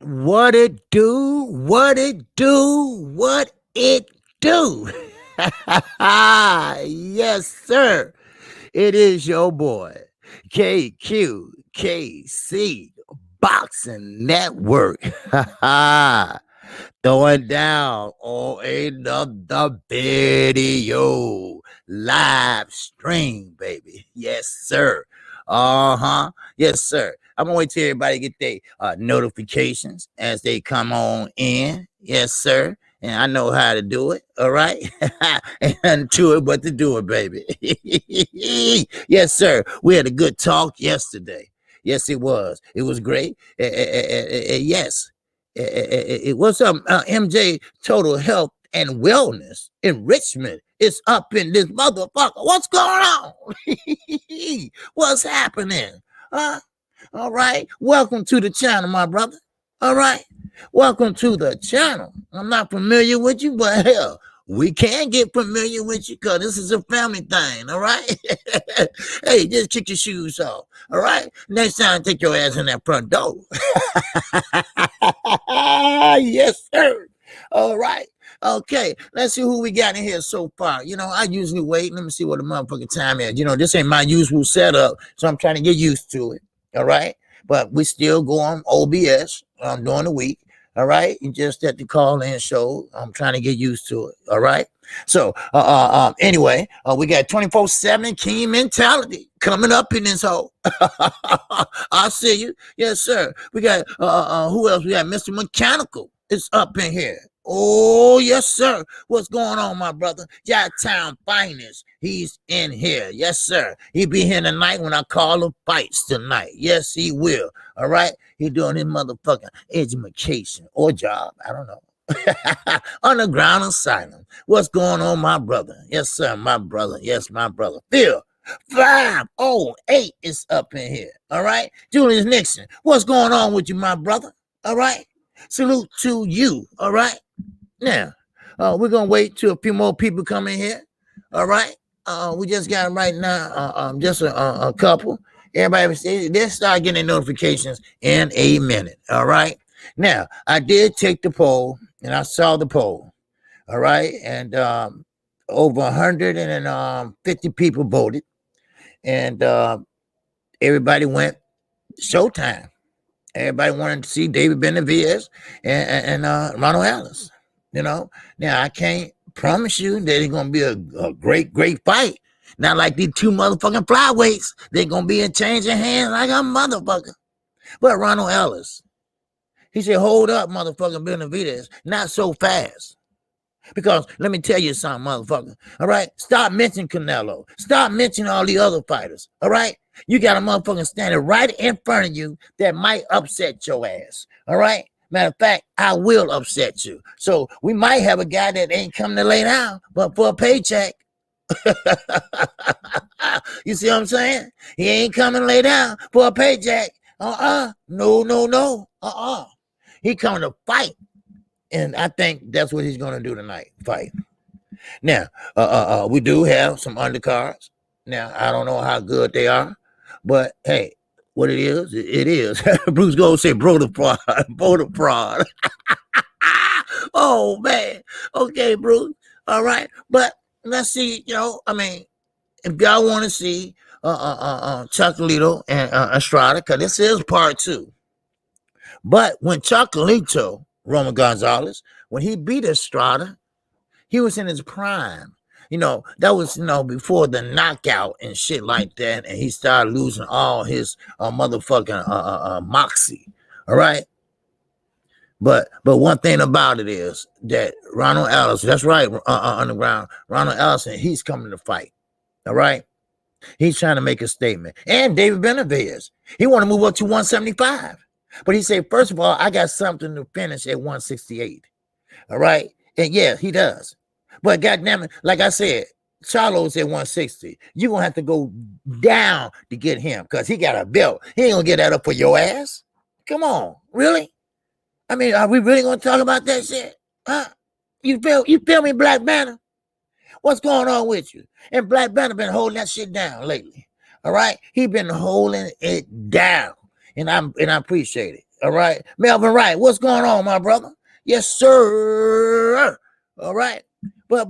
What it do? What it do? What it do? Yes, sir. It is your boy, KQKC Boxing Network. Throwing down on another video live stream, baby. Yes, sir. Yes, sir. I'm gonna wait till everybody get their notifications as they come on in. Yes, sir. And I know how to do it. All right. Ain't nothing to it but to do it, baby. Yes, sir. We had a good talk yesterday. Yes, it was. It was great. Yes. What's up, MJ? Total Health and Wellness Enrichment is up in this motherfucker. What's going on? What's happening? All right. Welcome to the channel, my brother. All right. Welcome to the channel. I'm not familiar with you, but hell, we can get familiar with you because this is a family thing. All right. Hey, just kick your shoes off. All right. Next time, take your ass in that front door. Yes, sir. All right. Okay, let's see who we got in here so far. You know, I usually wait. Let me see what the motherfucking time is. You know, this ain't my usual setup, so I'm trying to get used to it. All right. But we still go on OBS during the week. All right. You just at the call in show. I'm trying to get used to it. All right. So anyway, we got 24/7 King mentality coming up in this hole. I see you. Yes, sir. We got who else? We got Mr. Mechanical. It's up in here. Oh, yes, sir. What's going on, my brother? Jacktown Finest. He's in here. Yes, sir. He'll be here tonight when I call the fights tonight. Yes, he will. All right? He doing his motherfucking education or job. I don't know. Underground Asylum. What's going on, my brother? Yes, sir, my brother. Yes, my brother. Phil. 508 is up in here. All right? Julius Nixon. What's going on with you, my brother? All right? Salute to you. All right? Now, we're going to wait till a few more people come in here. All right? We just got right now just a couple. Everybody, they'll start getting notifications in a minute. All right? Now, I did take the poll, and I saw the poll. All right? And over 150 people voted. And everybody went Showtime. Everybody wanted to see David Benavidez and Ronald Ellis. You know, now I can't promise you that it's gonna be a great fight. Not like these two motherfucking flyweights. They're gonna be a changing hands like a motherfucker. But Ronald Ellis, he said, "Hold up, motherfucking Benavidez, not so fast." Because let me tell you something, motherfucker. All right, stop mentioning Canelo. Stop mentioning all the other fighters. All right, you got a motherfucker standing right in front of you that might upset your ass. All right. Matter of fact, I will upset you. So we might have a guy that ain't coming to lay down, but for a paycheck. You see what I'm saying? He ain't coming to lay down for a paycheck. No. He coming to fight. And I think that's what he's going to do tonight, fight. Now, we do have some undercards. Now, I don't know how good they are, but hey, what it is, it is. Bruce Gold said, bro the fraud, bro the fraud. Oh, man. Okay, Bruce. All right. But let's see, you know, I mean, if y'all want to see Chocolito and Estrada, because this is part 2. But when Chocolito, Roman Gonzalez, when he beat Estrada, he was in his prime. You know, that was, you know, before the knockout and shit like that. And he started losing all his motherfucking moxie. All right. But one thing about it is that Ronald Ellis, that's right, underground, Ronald Ellison, he's coming to fight. All right. He's trying to make a statement. And David Benavidez, he want to move up to 175. But he said, first of all, I got something to finish at 168. All right. And yeah, he does. But goddamn it, like I said, Charlo's at 160. You're going to have to go down to get him because he got a belt. He ain't going to get that up for your ass. Come on. Really? I mean, are we really going to talk about that shit? Huh? You feel me, Black Banner? What's going on with you? And Black Banner been holding that shit down lately. All right? He been holding it down. And I appreciate it. All right. Melvin Wright, what's going on, my brother? Yes, sir. All right. But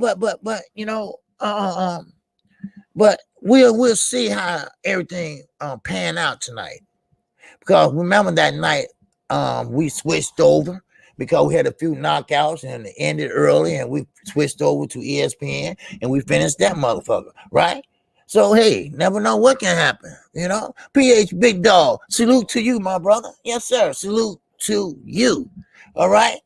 you know, but we'll see how everything pan out tonight. Because remember that night we switched over because we had a few knockouts and it ended early, and we switched over to ESPN and we finished that motherfucker, right? So hey, never know what can happen, you know. PH Big Dog, salute to you, my brother. Yes, sir. Salute to you. All right.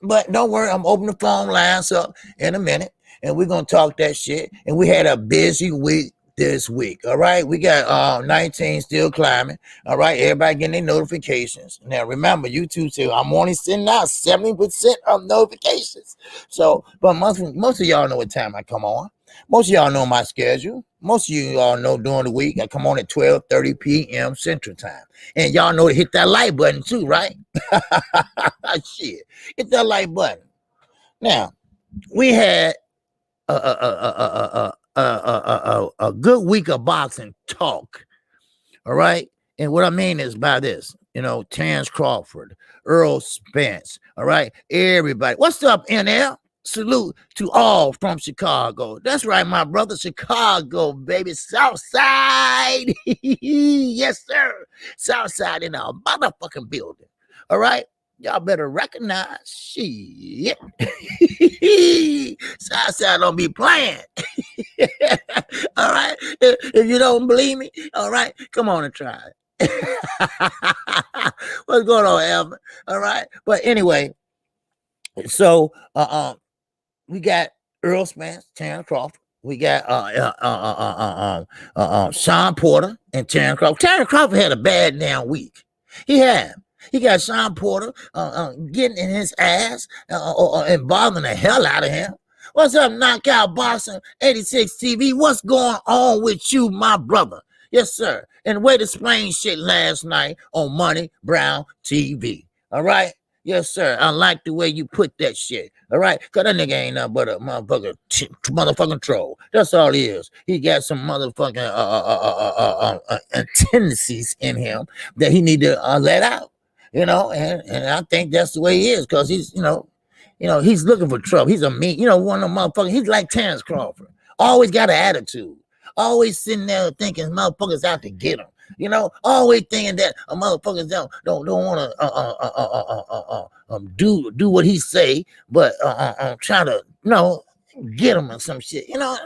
But don't worry, I'm opening the phone lines up in a minute, and we're gonna talk that shit. And we had a busy week this week. All right, we got 19 still climbing. All right, everybody getting their notifications. Now remember, YouTube said I'm only sending out 70% of notifications. So, but most of y'all know what time I come on. Most of y'all know my schedule. Most of you all know during the week I come on at 12:30 p.m. Central Time. And y'all know to hit that like button too, right? Shit. Hit that like button. Now, we had a good week of boxing talk. All right. And what I mean is by this, you know, Terrence Crawford, Earl Spence. All right. Everybody. What's up, NL? Salute to all from Chicago. That's right, my brother. Chicago, baby. Southside. Yes, sir. Southside in a motherfucking building. All right. Y'all better recognize shit. Southside don't be playing. All right. If you don't believe me, all right, come on and try it. What's going on, Alvin? All right. But anyway, so we got Earl Spence, Terrence Crawford. We got Sean Porter and Terrence Crawford. Terrence Crawford had a bad damn week. He had. He got Sean Porter getting in his ass and bothering the hell out of him. What's up, Knockout Boxing 86 TV? What's going on with you, my brother? Yes, sir. And way to explain shit last night on Money Brown TV. All right? Yes, sir. I like the way you put that shit. All right? Because that nigga ain't nothing but a motherfucking troll. That's all he is. He got some motherfucking tendencies in him that he need to let out. You know, and I think that's the way he is because he's, you know, he's looking for trouble. He's a mean, one of them motherfuckers. He's like Terrence Crawford. Always got an attitude. Always sitting there thinking motherfuckers out to get him. You know, always thinking that a motherfuckers don't want to do what he say, but trying to get him or some shit. You know,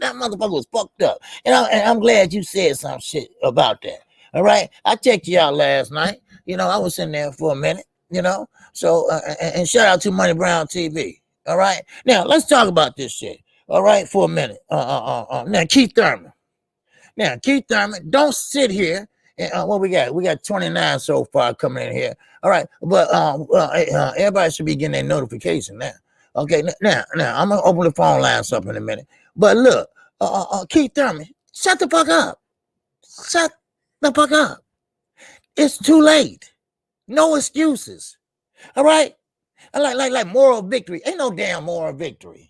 that motherfucker was fucked up. And I'm glad you said some shit about that. All right, I checked you out last night. You know, I was in there for a minute. You know, so and shout out to Money Brown TV. All right, now let's talk about this shit. All right, for a minute. Now Keith Thurman. Now, Keith Thurman, don't sit here. And, what we got? We got 29 so far coming in here. All right, but everybody should be getting their notification now. Okay, now I'm gonna open the phone lines up in a minute. But look, Keith Thurman, shut the fuck up. Shut the fuck up. It's too late. No excuses. All right, like moral victory. Ain't no damn moral victory.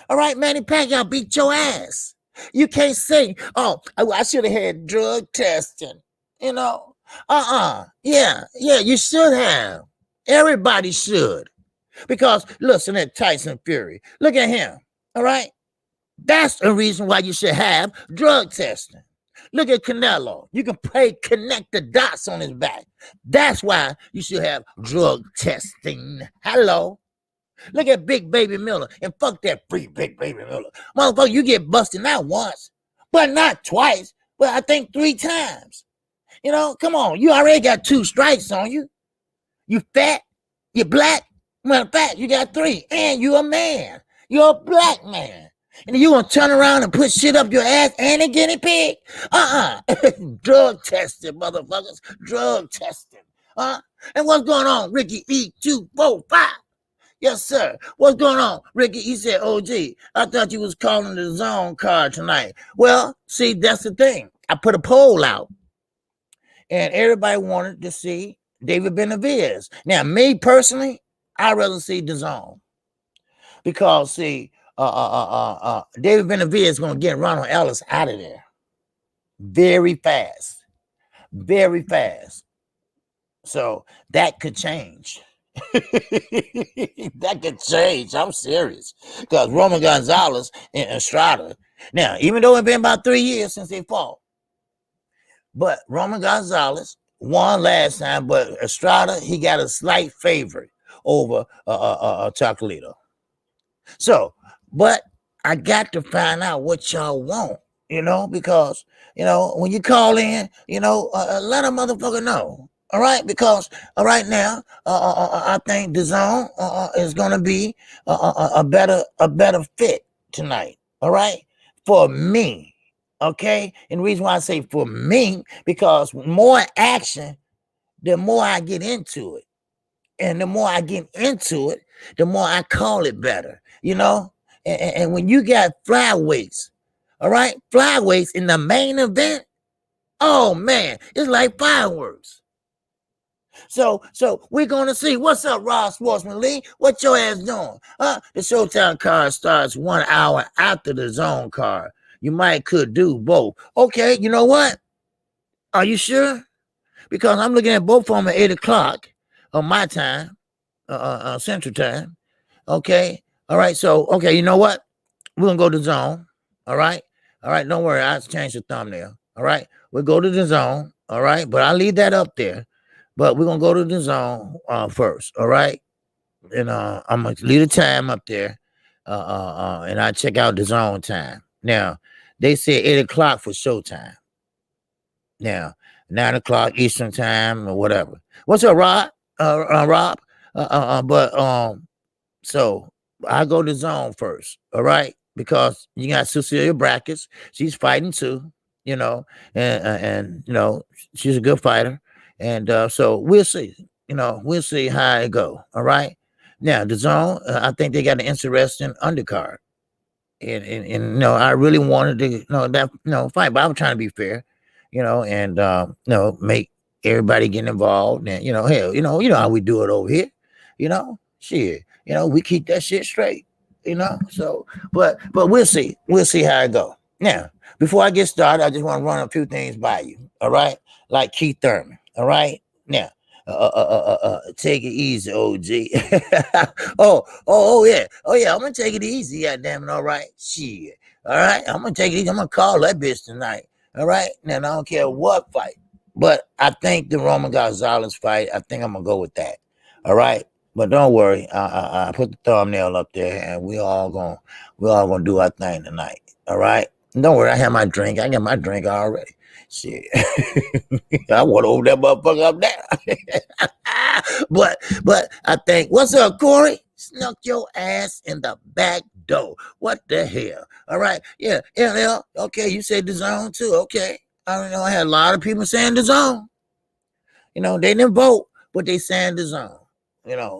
All right, Manny Pacquiao beat your ass. You can't say, oh, I should have had drug testing. You know, yeah, you should have. Everybody should. Because listen at Tyson Fury. Look at him. All right. That's a reason why you should have drug testing. Look at Canelo. You can connect the dots on his back. That's why you should have drug testing. Hello. Look at Big Baby Miller. And fuck that free Big Baby Miller. Motherfucker, you get busted not once, but not twice, but I think 3 times. You know, come on. You already got 2 strikes on you. You fat. You black. Matter of fact, you got 3. And you a man. You're a black man. And you gonna turn around and put shit up your ass and a guinea pig? Drug testing, motherfuckers. Drug testing. And what's going on, Ricky E245? Yes, sir. What's going on, Ricky? He said, OG, I thought you was calling the zone card tonight. Well, see, that's the thing. I put a poll out, and everybody wanted to see David Benavidez. Now, me personally, I'd rather see the zone because, see, David Benavidez is going to get Ronald Ellis out of there very fast. Very fast. So that could change. That could change. I'm serious. Because Roman Gonzalez and Estrada, now, even though it's been about 3 years since they fought, but Roman Gonzalez won last time, but Estrada, he got a slight favorite over Chocolito. So, but I got to find out what y'all want, because, when you call in, let a motherfucker know. All right, because right now, I think the zone is gonna be a better fit tonight. All right, for me. Okay, and the reason why I say for me, because more action, the more I get into it. And the more I get into it, the more I call it better, And when you got flyweights, all right, flyweights in the main event, oh man, it's like fireworks. So we're gonna see. What's up, Ross Sportsman Lee? What your ass doing? The Showtime card starts 1 hour after the zone card. You could do both. Okay, you know what? Are you sure? Because I'm looking at both of them at 8 o'clock on my time. Central Time. Okay. All right. So, okay, you know what? We're going to go to zone. All right. All right. Don't worry. I'll change the thumbnail. All right. We'll go to the zone. All right. But I'll leave that up there. But we're going to go to the zone first. All right. And I'm going to leave the time up there. And I check out the zone time. Now, they said 8 o'clock for showtime. Now, 9 o'clock Eastern Time or whatever. What's up, Rob? Rob? So I go to zone first, all right? Because you got Cecilia Brackets. She's fighting too, and she's a good fighter. And so we'll see, we'll see how it go. All right. Now the zone, I think they got an interesting undercard. And I really wanted to fight, but I was trying to be fair, and make everybody get involved. And hell, you know how we do it over here, shit, we keep that shit straight, So, but we'll see how it go. Now, before I get started, I just want to run a few things by you. All right, like Keith Thurman. All right, now. Take it easy, OG. oh yeah. I'm gonna take it easy, goddamn it. All right, shit. All right, I'm gonna take it easy. I'm gonna call that bitch tonight. All right, now I don't care what fight, but I think the Roman Gonzalez fight. I think I'm gonna go with that. All right, but don't worry. I put the thumbnail up there, and we all gonna do our thing tonight. All right, don't worry. I have my drink. I got my drink already. Shit. I want to open that motherfucker up now. but I think, what's up, Corey? Snuck your ass in the back door. What the hell? All right. Yeah. Okay. You said the zone too. Okay. I don't know. I had a lot of people saying the zone. They didn't vote, but they saying the zone.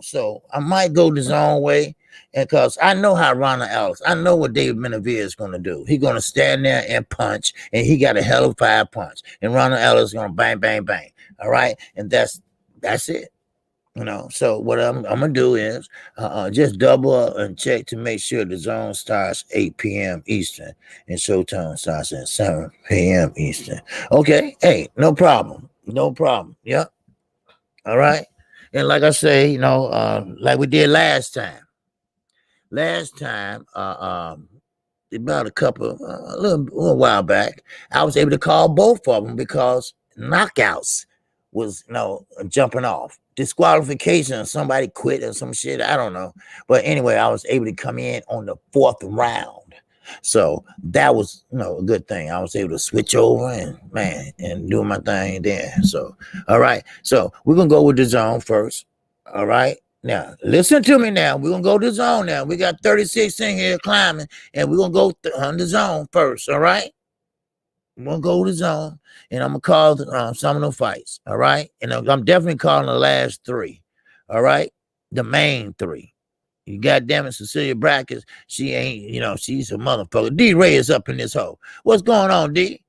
So I might go the zone way. And because I know how Ronald Ellis, I know what David Benavidez is going to do. He's going to stand there and punch, and he got a hell of a fire punch. And Ronald Ellis is going to bang, bang, bang. All right, and that's it. So what I'm going to do is just double up and check to make sure the zone starts 8 p.m. Eastern, and showtime starts at 7 p.m. Eastern. Okay, hey, no problem. Yep. All right, and like I say, like we did last time. About a little while back, I was able to call both of them because knockouts was jumping off. Disqualification, somebody quit or some shit, I don't know. But anyway, I was able to come in on the 4th round. So that was a good thing. I was able to switch over and do my thing then. So all right. So we're gonna go with the zone first. All right. Now, listen to me now. We're going to go to zone now. We got 36 in here climbing, and we're going to go on the zone first, all right? We're going to go to zone, and I'm going to call some of the fights, all right? And I'm definitely calling the last 3, all right? The main 3. You goddamn it, Cecilia Brackets, she ain't, she's a motherfucker. D-Ray is up in this hole. What's going on, D?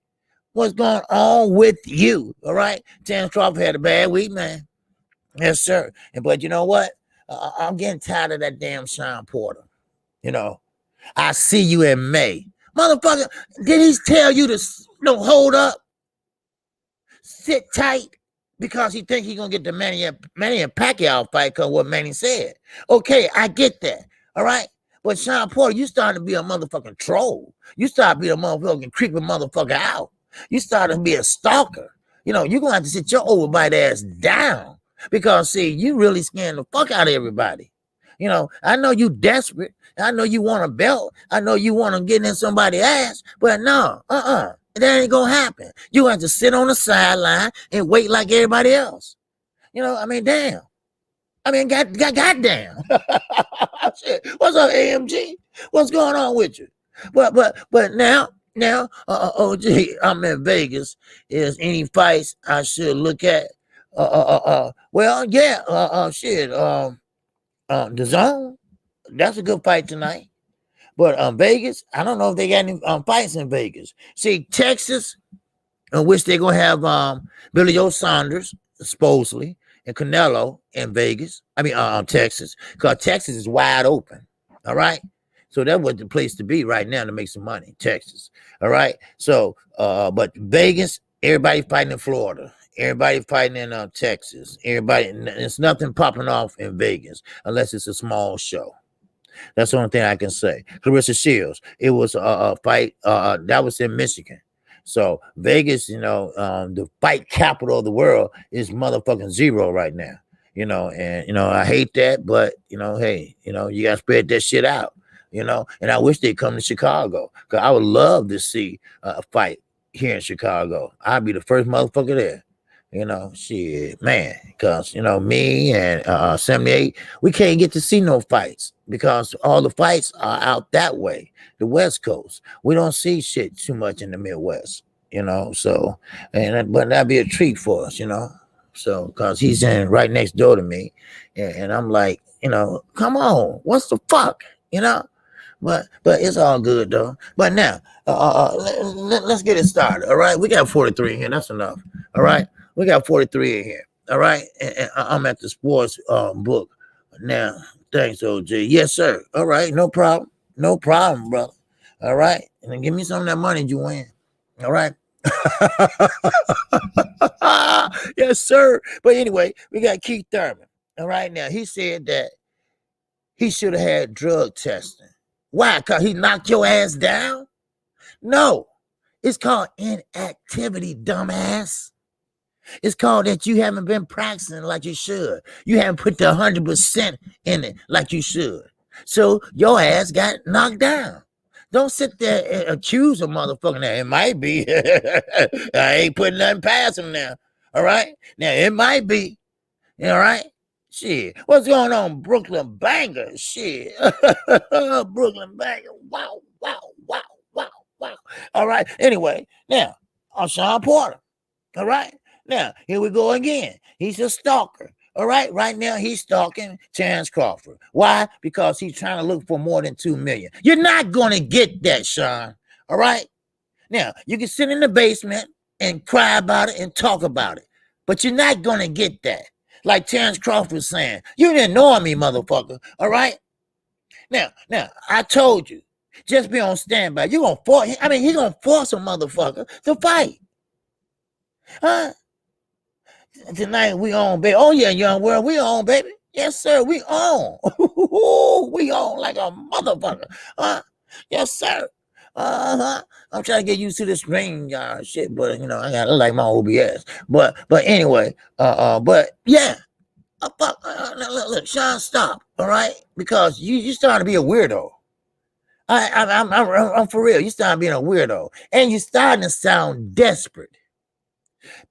What's going on with you, all right? Terrence Crawford had a bad week, man. Yes, sir. But you know what? I'm getting tired of that damn Sean Porter. I see you in May. Motherfucker, did he tell you to hold up? Sit tight? because he think he gonna get the Manny and Pacquiao fight because what Manny said. Okay, I get that. All right. But Sean Porter, you starting to be a motherfucking troll. You start being a motherfucking creeping motherfucker out. You starting to be a stalker. You know, you're gonna have to sit your overbite ass down because see, you really scaring the fuck out of everybody. You know, I know you desperate. I know you want a belt. I know you want to get in somebody's ass, but no, that ain't gonna happen. You have to sit on the sideline and wait like everybody else. You know, I mean, damn. I mean, goddamn. Shit. What's up, AMG? What's going on with you? But now, OG, I'm in Vegas. Is any fights I should look at? Well, yeah. Shit. The Zone. That's a good fight tonight. But Vegas, I don't know if they got any fights in Vegas. See, Texas, in which they're gonna have Billy Joe Saunders, supposedly, and Canelo in Vegas. I mean, Texas, because Texas is wide open. All right, so that was the place to be right now to make some money. Texas. All right. So, but Vegas, everybody fighting in Florida. Everybody fighting in Texas. Everybody, it's nothing popping off in Vegas unless it's a small show. That's the only thing I can say. Clarissa Shields, it was a fight that was in Michigan. So Vegas, you know, the fight capital of the world is motherfucking zero right now. You know, and you know, I hate that, but you know, hey, you know, you gotta spread that shit out. You know, and I wish they'd come to Chicago because I would love to see a fight here in Chicago. I'd be the first motherfucker there. You know, shit, man, because, you know, me and 78, we can't get to see no fights because all the fights are out that way, the West Coast. We don't see shit too much in the Midwest, you know, so, but that'd be a treat for us, you know, so, because he's in right next door to me, and I'm like, you know, come on, what's the fuck, you know? But it's all good though. But now, let's get it started. All right, we got 43 here. That's enough. All right, we got 43 in here. All right, and I'm at the sports book now. Thanks, OG. Yes, sir. All right, no problem. No problem, brother. All right, and then give me some of that money you win. All right. Yes, sir. But anyway, we got Keith Thurman. All right, now he said that he should have had drug testing. Why? Because he knocked your ass down? No. It's called inactivity, dumbass. It's called that you haven't been practicing like you should. You haven't put the 100% in it like you should. So your ass got knocked down. Don't sit there and accuse a motherfucker. Now, it might be. I ain't putting nothing past him now. All right? Now, it might be. All right? Shit, what's going on, Brooklyn Banger? Shit, Brooklyn Banger. Wow. All right. Anyway, now on Sean Porter. All right. Now here we go again. He's a stalker. All right. Right now he's stalking Terrence Crawford. Why? Because he's trying to look for more than 2 million. You're not gonna get that, Sean. All right. Now you can sit in the basement and cry about it and talk about it, but you're not gonna get that. Like Terrence Crawford saying, you didn't know me, motherfucker. All right. Now, I told you, just be on standby. You're gonna force. I mean, he's gonna force a motherfucker to fight. Huh? Tonight we on, baby. Oh yeah, young world, we on, baby. Yes, sir, we on. We on like a motherfucker. Yes, sir. I'm trying to get used to this screen shit, but you know, I got like my OBS. But anyway, but yeah. Look, Sean, stop, all right? Because you starting to be a weirdo. I'm for real. You starting being a weirdo, and you starting to sound desperate.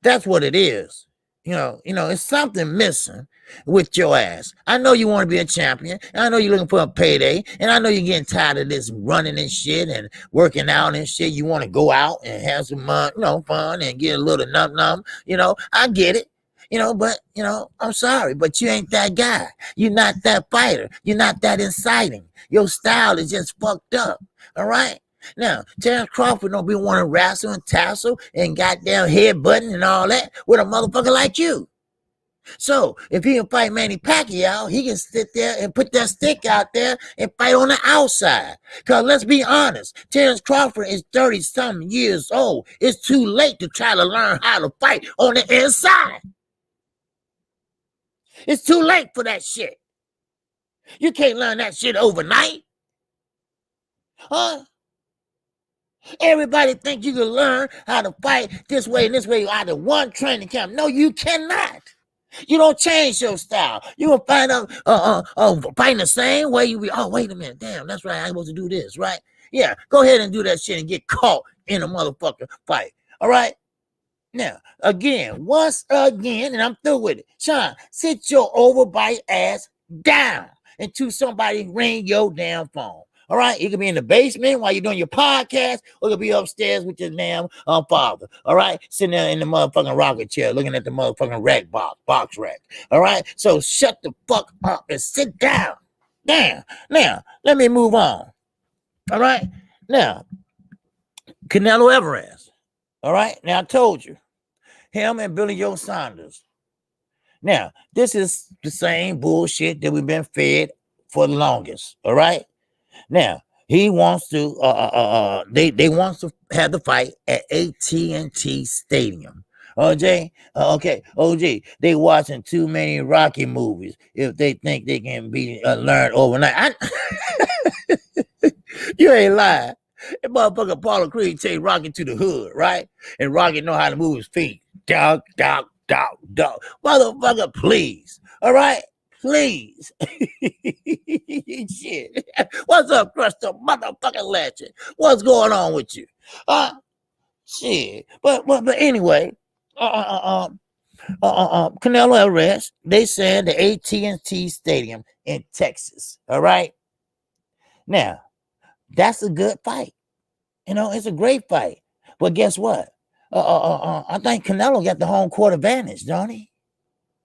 That's what it is. You know, it's something missing with your ass. I know you want to be a champion. And I know you're looking for a payday. And I know you're getting tired of this running and shit and working out and shit. You want to go out and have some fun and get a little numb. You know, I get it. You know, but, you know, I'm sorry, but you ain't that guy. You're not that fighter. You're not that inciting. Your style is just fucked up. All right? Now, Terrence Crawford don't be wanting to wrestle and tassel and goddamn headbutting and all that with a motherfucker like you. So, if he can fight Manny Pacquiao, he can sit there and put that stick out there and fight on the outside. Because let's be honest, Terrence Crawford is 30-something years old. It's too late to try to learn how to fight on the inside. It's too late for that shit. You can't learn that shit overnight. Huh? Everybody think you can learn how to fight this way and this way out of one training camp. No, you cannot. You don't change your style. You gonna find out fighting the same way you be. Oh, wait a minute, damn, that's right. I'm supposed to do this, right? Yeah, go ahead and do that shit and get caught in a motherfucking fight. All right. Now, again, once again, and I'm through with it. Sean, sit your overbite ass down until somebody ring your damn phone. All right, you can be in the basement while you're doing your podcast, or you can be upstairs with your damn father. All right, sitting there in the motherfucking rocket chair, looking at the motherfucking rack box rack. All right, so shut the fuck up and sit down. Damn. Now, let me move on. All right, now, Canelo Alvarez. All right, now I told you, him and Billy Joe Saunders. Now, this is the same bullshit that we've been fed for the longest. All right. Now he wants to. They wants to have the fight at AT&T Stadium. OJ, okay, OG. They watching too many Rocky movies if they think they can be learned overnight. You ain't lying. That motherfucker Paulo Creed take Rocky to the hood, right? And Rocky know how to move his feet. Dog. Motherfucker, please. All right? Please. Shit. What's up, Crystal? Motherfucking legend. What's going on with you? Shit. But anyway, Canelo Alvarez, they said the AT&T Stadium in Texas. All right? Now, that's a good fight. You know, it's a great fight. But guess what? I think Canelo got the home court advantage, don't he?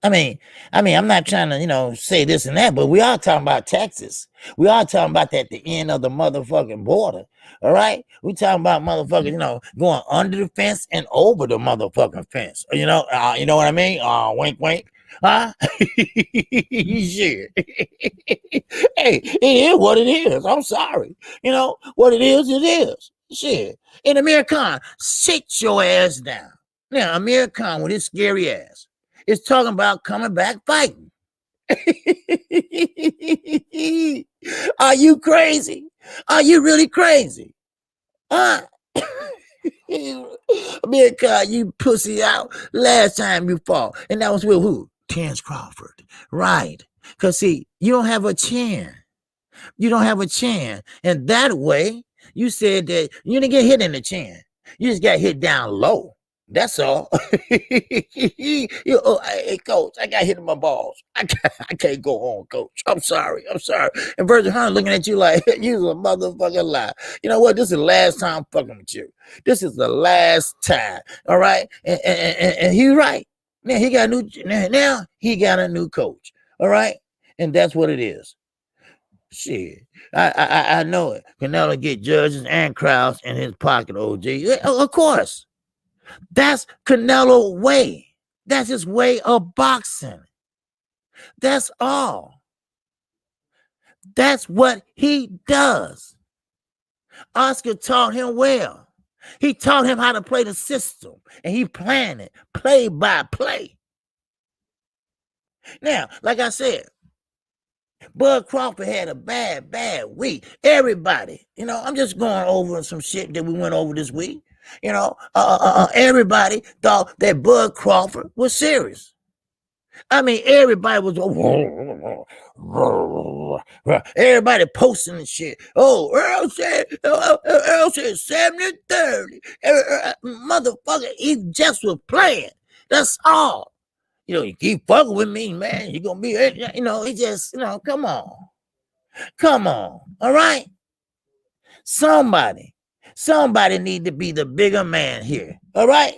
I mean, I'm not trying to, say this and that, but we are talking about Texas. We are talking about that at the end of the motherfucking border. All right? We talking about motherfuckers, going under the fence and over the motherfucking fence. You know what I mean? Wink, wink. Huh? Shit. Hey, it is what it is. I'm sorry. What it is. Shit. And Amir Khan, sit your ass down. Now, Amir Khan, with his scary ass, is talking about coming back fighting. Are you crazy? Are you really crazy? Huh? Amir Khan, you pussy out last time you fought. And that was with who? Terrence Crawford. Right. Because, see, you don't have a chin. You don't have a chin. And that way, you said that you didn't get hit in the chin. You just got hit down low. That's all. Hey, coach, I got hit in my balls. I can't go home, coach. I'm sorry. And Virgil Hunter looking at you like, you're a motherfucking lie. You know what? This is the last time I'm fucking with you. This is the last time. All right? And he's right. Now he got a new coach. All right? And that's what it is. Shit. I know it. Canelo get judges and crowds in his pocket, OG. Of course. That's Canelo way. That's his way of boxing. That's all. That's what he does. Oscar taught him well. He taught him how to play the system, and he planned it play by play. Now, like I said, Bud Crawford had a bad week. Everybody, I'm just going over some shit that we went over this week. Everybody thought that Bud Crawford was serious. I mean, everybody was everybody posting and shit. Oh, Earl said 70-30. Motherfucker, he just was playing. That's all. You keep fucking with me, man. You're gonna be, he just, come on. All right. Somebody need to be the bigger man here. All right.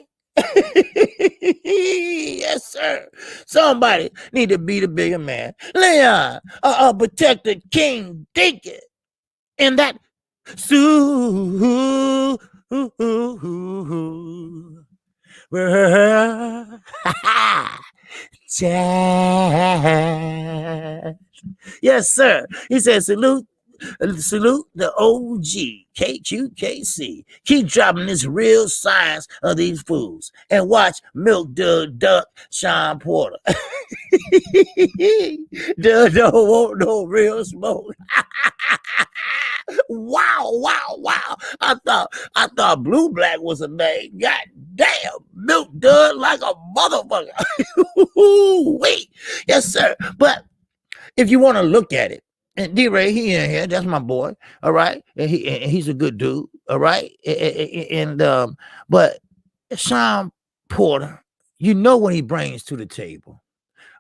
Yes, sir. Somebody need to be the bigger man. Leon, protector King Dinkin, and that Sue. Yes, sir. He said, salute Salute the OG, KQKC. Keep dropping this real science of these fools. And watch Milk Dud Duck Sean Porter. Dud don't want no real smoke. Wow. I thought Blue Black was a name. God damn, Milk Dud like a motherfucker. Wait. Yes, sir. But if you want to look at it, and D-Ray, he in here, that's my boy, all right? And he's a good dude, all right? But Sean Porter, you know what he brings to the table.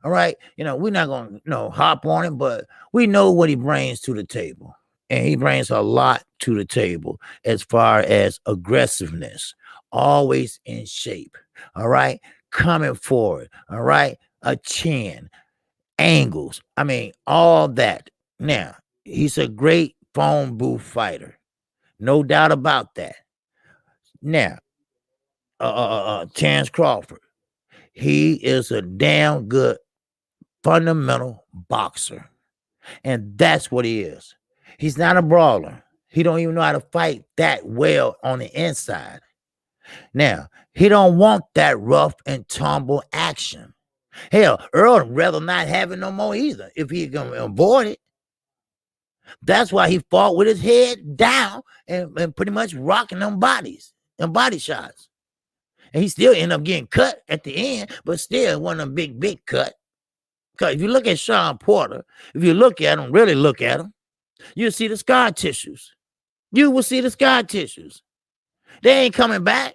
All right. We're not going to hop on him, but we know what he brings to the table. And he brings a lot to the table as far as aggressiveness, always in shape. All right. Coming forward. All right. A chin, angles. I mean, all that. Now, he's a great phone booth fighter. No doubt about that. Now, Terrence Crawford, he is a damn good fundamental boxer. And that's what he is. He's not a brawler. He don't even know how to fight that well on the inside. Now, he don't want that rough and tumble action. Hell, Earl would rather not have it no more either if he can avoid it. That's why he fought with his head down and pretty much rocking them bodies and body shots. And he still ended up getting cut at the end, but still it wasn't a big cut. Because if you look at Sean Porter, if you look at him, really look at him, you'll see the scar tissues. You will see the scar tissues. They ain't coming back.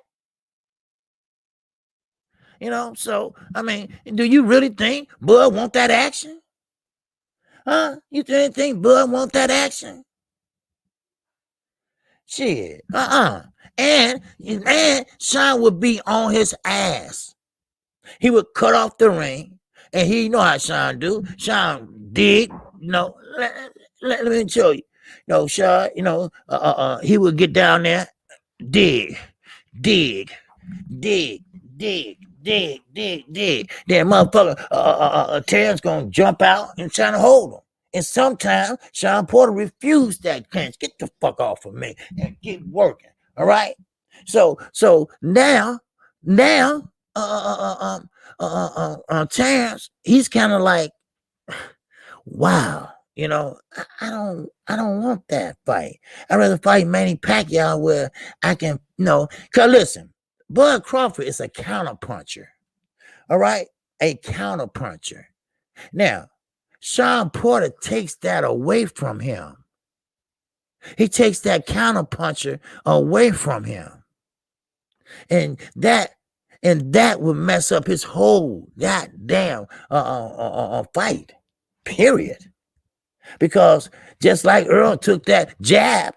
So, I mean, do you really think Bud want that action? Huh? You really think Bud want that action? Shit. And Sean would be on his ass. He would cut off the ring. And he know how Sean do. Sean dig, let me show you. Sean, he would get down there, dig. Then motherfucker, Terrence gonna jump out and trying to hold him. And sometimes Sean Porter refused that chance. Get the fuck off of me and get working. All right. So now, Terrence, he's kind of like, wow, I don't want that fight. I'd rather fight Manny Pacquiao where I can, cause listen, Bud Crawford is a counterpuncher. All right, a counterpuncher. Now, Sean Porter takes that away from him. He takes that counterpuncher away from him, and that would mess up his whole goddamn fight, period. Because just like Earl took that jab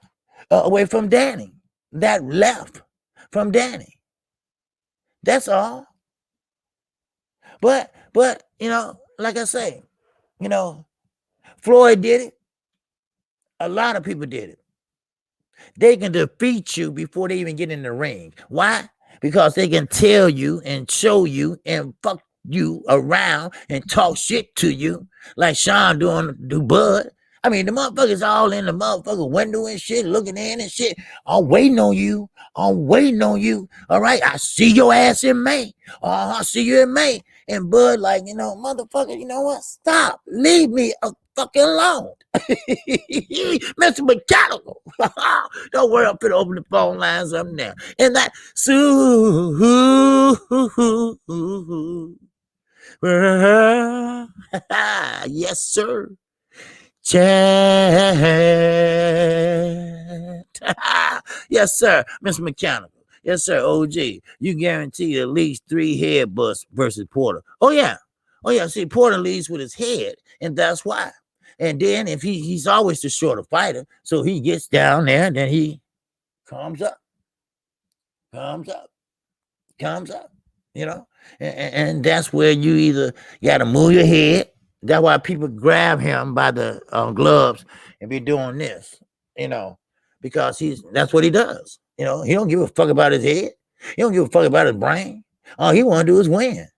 away from Danny, that left from Danny. That's all. But like I say, Floyd did it. A lot of people did it. They can defeat you before they even get in the ring. Why? Because they can tell you and show you and fuck you around and talk shit to you like Sean do Bud. I mean, the motherfuckers all in the motherfucker window and shit, looking in and shit. I'm waiting on you. All right, I see your ass in May. I'll see you in May. And Bud like, motherfucker, you know what? Stop. Leave me fucking alone. Mr. Mechanical. Don't worry, I'm finna open the phone lines up now. And that yes, sir. Chat. Yes, sir. Mr. Mechanical. Yes, sir. OG. You guarantee at least 3 headbutts versus Porter. Oh, yeah. See, Porter leads with his head, and that's why. And then if he's always the shorter fighter, so he gets down there, and then he comes up. And that's where you either got to move your head. That's why people grab him by the gloves and be doing this, because that's what he does. He don't give a fuck about his head. He don't give a fuck about his brain. All he want to do is win.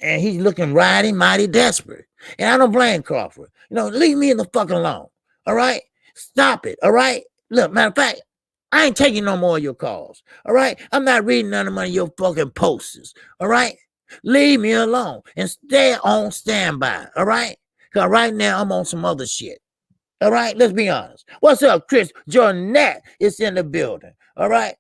And he's looking mighty desperate. And I don't blame Crawford. Leave me in the fuck alone. All right? Stop it, all right? Look, matter of fact, I ain't taking no more of your calls, all right? I'm not reading none of your fucking posters, all right? Leave me alone and stay on standby, all right? Because right now I'm on some other shit. All right, let's be honest. What's up, Chris? Jornette is in the building. All right,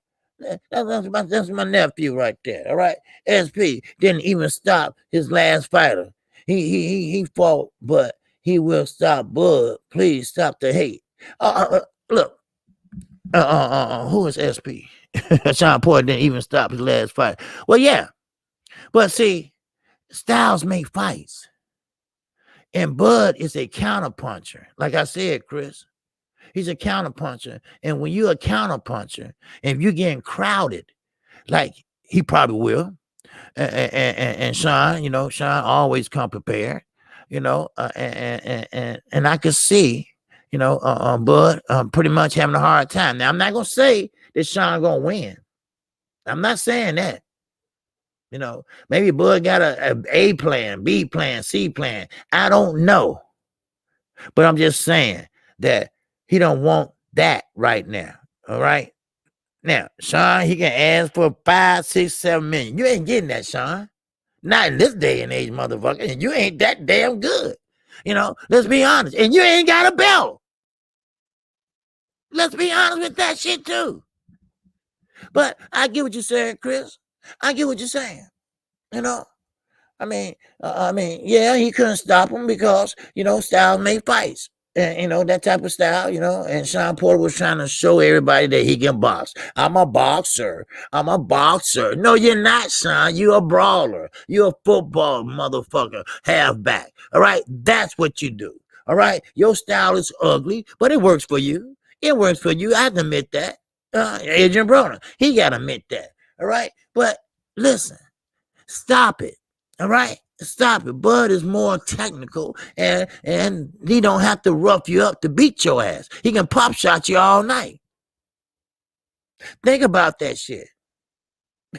that's my nephew right there. All right, SP didn't even stop his last fighter. He fought, but he will stop. Bud, please stop the hate. Look, who is SP? Sean Porter didn't even stop his last fight. Well, yeah, but see, styles make fights, and Bud is a counterpuncher. Like I said, Chris. He's a counterpuncher. And when you're a counterpuncher, and if you're getting crowded, like he probably will, and Sean, Sean always come prepared, and I could see, Bud pretty much having a hard time. Now, I'm not going to say that Sean going to win. I'm not saying that. Maybe Bud got a plan, B plan, C plan. I don't know. But I'm just saying that he don't want that right now. All right. Now, Sean, he can ask for 5, 6, 7 million. You ain't getting that, Sean. Not in this day and age, motherfucker. And you ain't that damn good. Let's be honest. And you ain't got a belt. Let's be honest with that shit too. But I get what you're saying, Chris. I get what you're saying. I mean, yeah, he couldn't stop him because, styles make fights. And, that type of style, and Sean Porter was trying to show everybody that he can box. I'm a boxer. No, you're not, Sean. You're a brawler. You're a football motherfucker, halfback. All right? That's what you do. All right? Your style is ugly, but it works for you. It works for you. I admit that. Adrian Broner, he got to admit that. All right? But listen, stop it. All right? Stop it. Bud is more technical, and he don't have to rough you up to beat your ass. He can pop shot you all night. Think about that shit.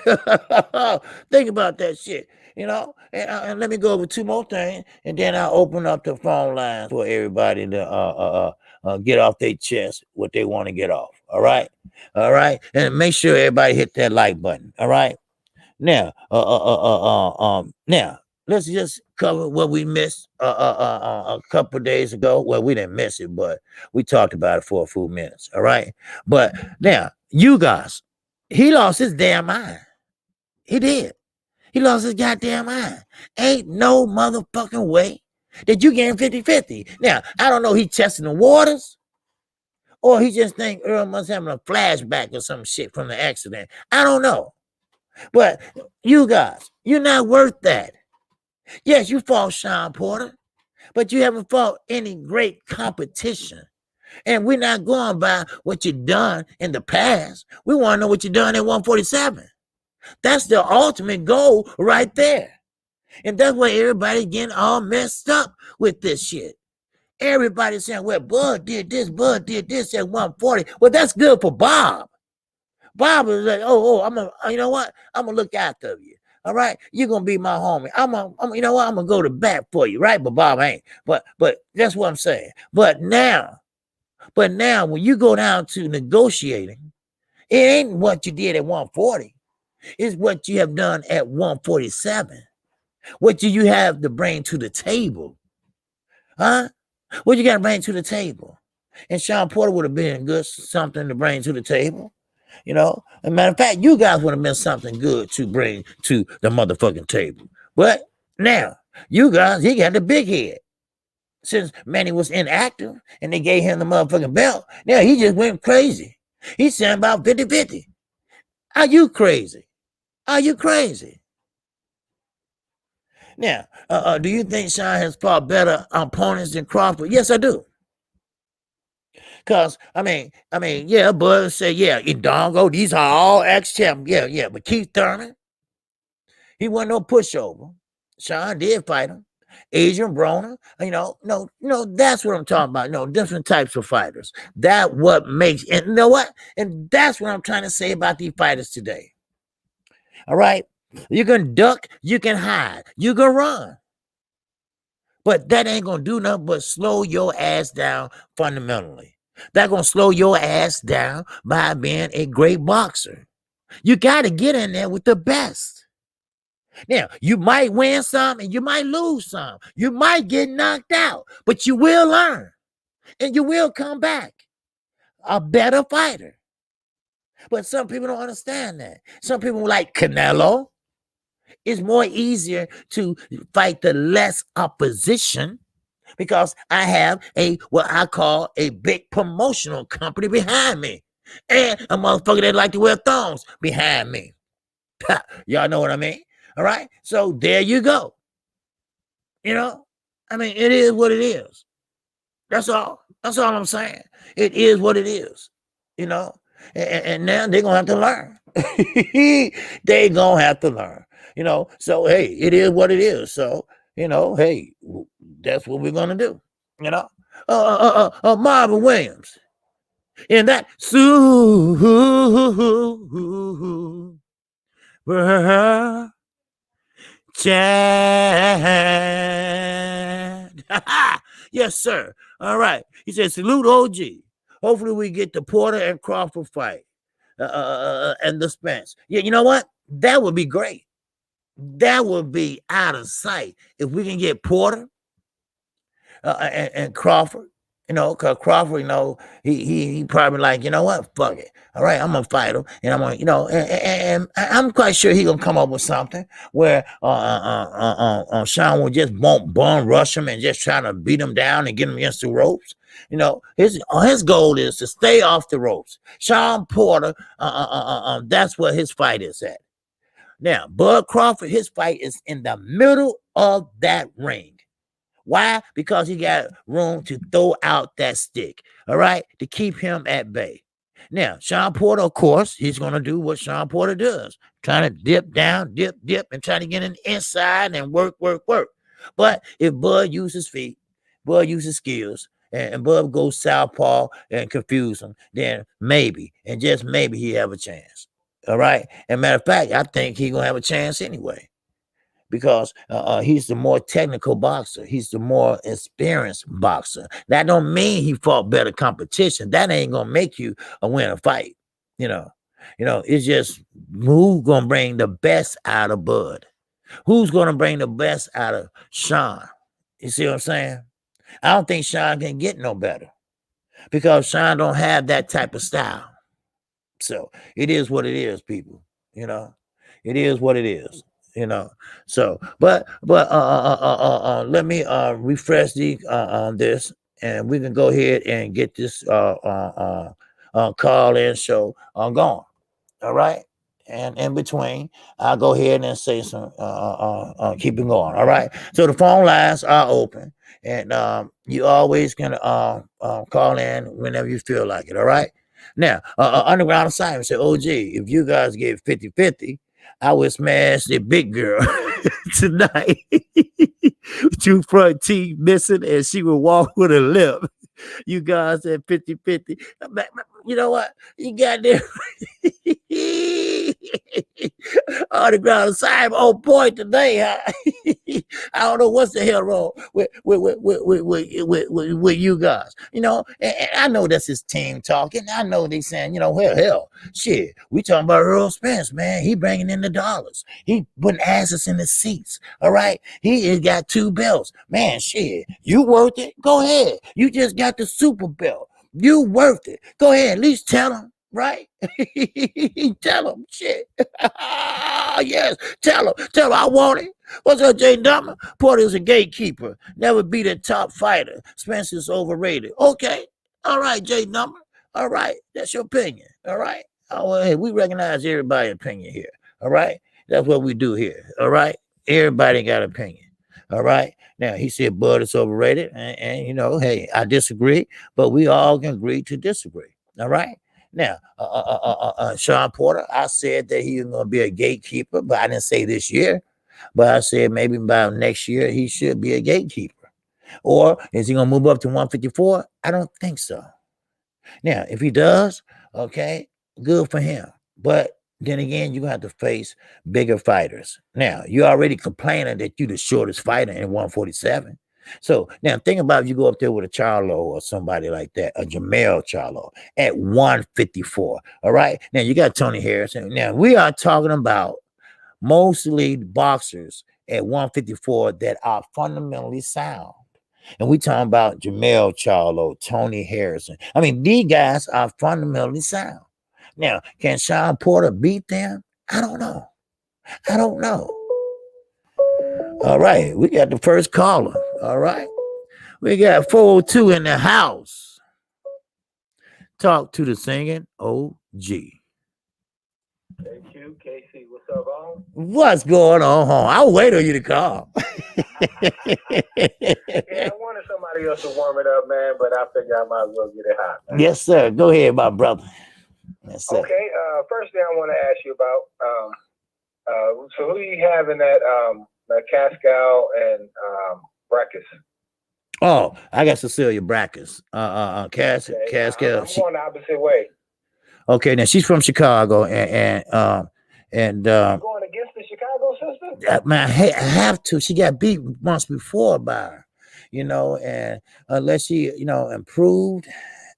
Think about that shit. And let me go over 2 more things, and then I'll open up the phone lines for everybody to get off their chest what they want to get off. All right? And make sure everybody hit that like button. All right? Now, now let's just cover what we missed a couple of days ago. Well, we didn't miss it, but we talked about it for a few minutes. All right. But now, you guys, he lost his damn mind. He did. He lost his goddamn mind. Ain't no motherfucking way that you getting 50-50. Now, I don't know, he testing the waters, or he just think Earl must having a flashback or some shit from the accident. I don't know. But you guys, you're not worth that. Yes, you fought Sean Porter, but you haven't fought any great competition. And we're not going by what you've done in the past. We want to know what you've done at 147. That's the ultimate goal right there. And that's why everybody's getting all messed up with this shit. Everybody's saying, well, Bud did this at 140. Well, that's good for Bob. Bob is like, you know what? I'm going to look after you. All right, you're gonna be my homie. You know what? I'm gonna go to bat for you, right? But Bob ain't. But that's what I'm saying. But now, when you go down to negotiating, it ain't what you did at 140. It's what you have done at 147. What do you have to bring to the table? Huh? What you got to bring to the table? And Sean Porter would have been good something to bring to the table. As a matter of fact, you guys would have been something good to bring to the motherfucking table. But now, you guys, he got the big head. Since Manny was inactive and they gave him the motherfucking belt, now he just went crazy. He's saying about 50-50. Are you crazy? Now, do you think Sean has fought better opponents than Crawford? Yes, I do. Because, yeah, Bud said, yeah, Indongo, these are all ex-champions. Yeah, but Keith Thurman, he wasn't no pushover. Sean did fight him. Adrian Broner, no, that's what I'm talking about. Different types of fighters. That what makes, and you know what? And that's what I'm trying to say about these fighters today. All right? You can duck, you can hide, you can run. But that ain't going to do nothing but slow your ass down fundamentally. That's going to slow your ass down by being a great boxer. You got to get in there with the best. Now, you might win some and you might lose some. You might get knocked out, but you will learn and you will come back a better fighter. But some people don't understand that. Some people like Canelo. It's more easier to fight the less opposition because I have what I call a big promotional company behind me. And a motherfucker that like to wear thongs behind me. Y'all know what I mean? All right. So there you go. You know, I mean, it is what it is. That's all. That's all I'm saying. It is what it is. You know, and now they're gonna have to learn. They gonna have to learn. You know, so hey, it is what it is. So you know, hey, that's what we're gonna do. You know, Marvin Williams in that Chad. Yes, sir. All right. He said, salute OG. Hopefully we get the Porter and Crawford fight and the Spence. Yeah, you know what? That would be great. That would be out of sight. If we can get Porter and Crawford, you know, because Crawford, you know, he probably like, you know what, fuck it. All right, I'm gonna fight him, and I'm gonna, you know, and I'm quite sure he gonna come up with something where Sean will just won't bum rush him and just trying to beat him down and get him against the ropes. You know, his goal is to stay off the ropes. Sean Porter, that's where his fight is at. Now, Bud Crawford, his fight is in the middle of that ring. Why? Because he got room to throw out that stick, all right, to keep him at bay. Now, Sean Porter, of course, he's going to do what Sean Porter does, trying to dip down, dip, and trying to get in the inside and work. But if Bud uses feet, Bud uses skills, and Bud goes southpaw and confuse him, then maybe, and just maybe, he have a chance. All right? And matter of fact, I think he's going to have a chance anyway. Because he's the more technical boxer. He's the more experienced boxer. That don't mean he fought better competition. That ain't gonna make you win a fight. You know, it's just who's gonna bring the best out of Bud. Who's gonna bring the best out of Sean? You see what I'm saying? I don't think Sean can get no better because Sean don't have that type of style. So it is what it is, people. You know, it is what it is. You know, so but let me refresh on this, and we can go ahead and get this call in show going. All right, and in between, I'll go ahead and say some keep it going. All right, so the phone lines are open, and you always can call in whenever you feel like it. All right. Now, Underground Assignment said, OG, if you guys get 50-50, I would smash the big girl tonight. 2 front teeth missing, and she would walk with a limp. You guys at 50-50. You know what? You got there. Underground Assignment on point today, huh? I don't know what's the hell wrong with you guys. You know, and I know that's his team talking. I know they saying, you know, hell, shit. We talking about Earl Spence, man. He bringing in the dollars. He putting asses in the seats. All right. He has got 2 belts. Man, shit. You worth it? Go ahead. You just got the super belt. You worth it. Go ahead. At least tell him. Right? Tell him shit. Yes, tell him. I want it. What's up, Jay Dummer? Porter's a gatekeeper. Never beat a top fighter. Spencer's overrated. Okay. All right, Jay Dummer. All right. That's your opinion. All right. Oh, well, hey, we recognize everybody's opinion here. All right. That's what we do here. All right. Everybody got an opinion. All right. Now, he said Bud is overrated. And, you know, hey, I disagree, but we all can agree to disagree. All right. Now, Sean Porter, I said that he was going to be a gatekeeper, but I didn't say this year. But I said maybe by next year he should be a gatekeeper. Or is he going to move up to 154? I don't think so. Now, if he does, okay, good for him. But then again, you're going to have to face bigger fighters. Now, you're already complaining that you're the shortest fighter in 147. So now think about if you go up there with a Charlo or somebody like that, a Jamel Charlo at 154. All right. Now you got Tony Harrison. Now we are talking about mostly boxers at 154 that are fundamentally sound. And we talking about Jamel Charlo, Tony Harrison. I mean, these guys are fundamentally sound. Now, can Sean Porter beat them? I don't know. I don't know. All right, we got the first caller. All right. We got 402 in the house. Talk to the singing OG. KC, what's up, on? What's going on, home? I'll wait on you to call. Yeah, I wanted somebody else to warm it up, man, but I figured I might as well get it hot, man. Yes, sir. Go ahead, my brother. Yes, sir. Okay, first thing I want to ask you about, so who you have in that Cascal and Breakfast? Oh, I got Cecilia Brackers. Cascal. I'm going the opposite way. Okay, now she's from Chicago, and You going against the Chicago sister? man, I have to. She got beat once before by her, and unless she, improved,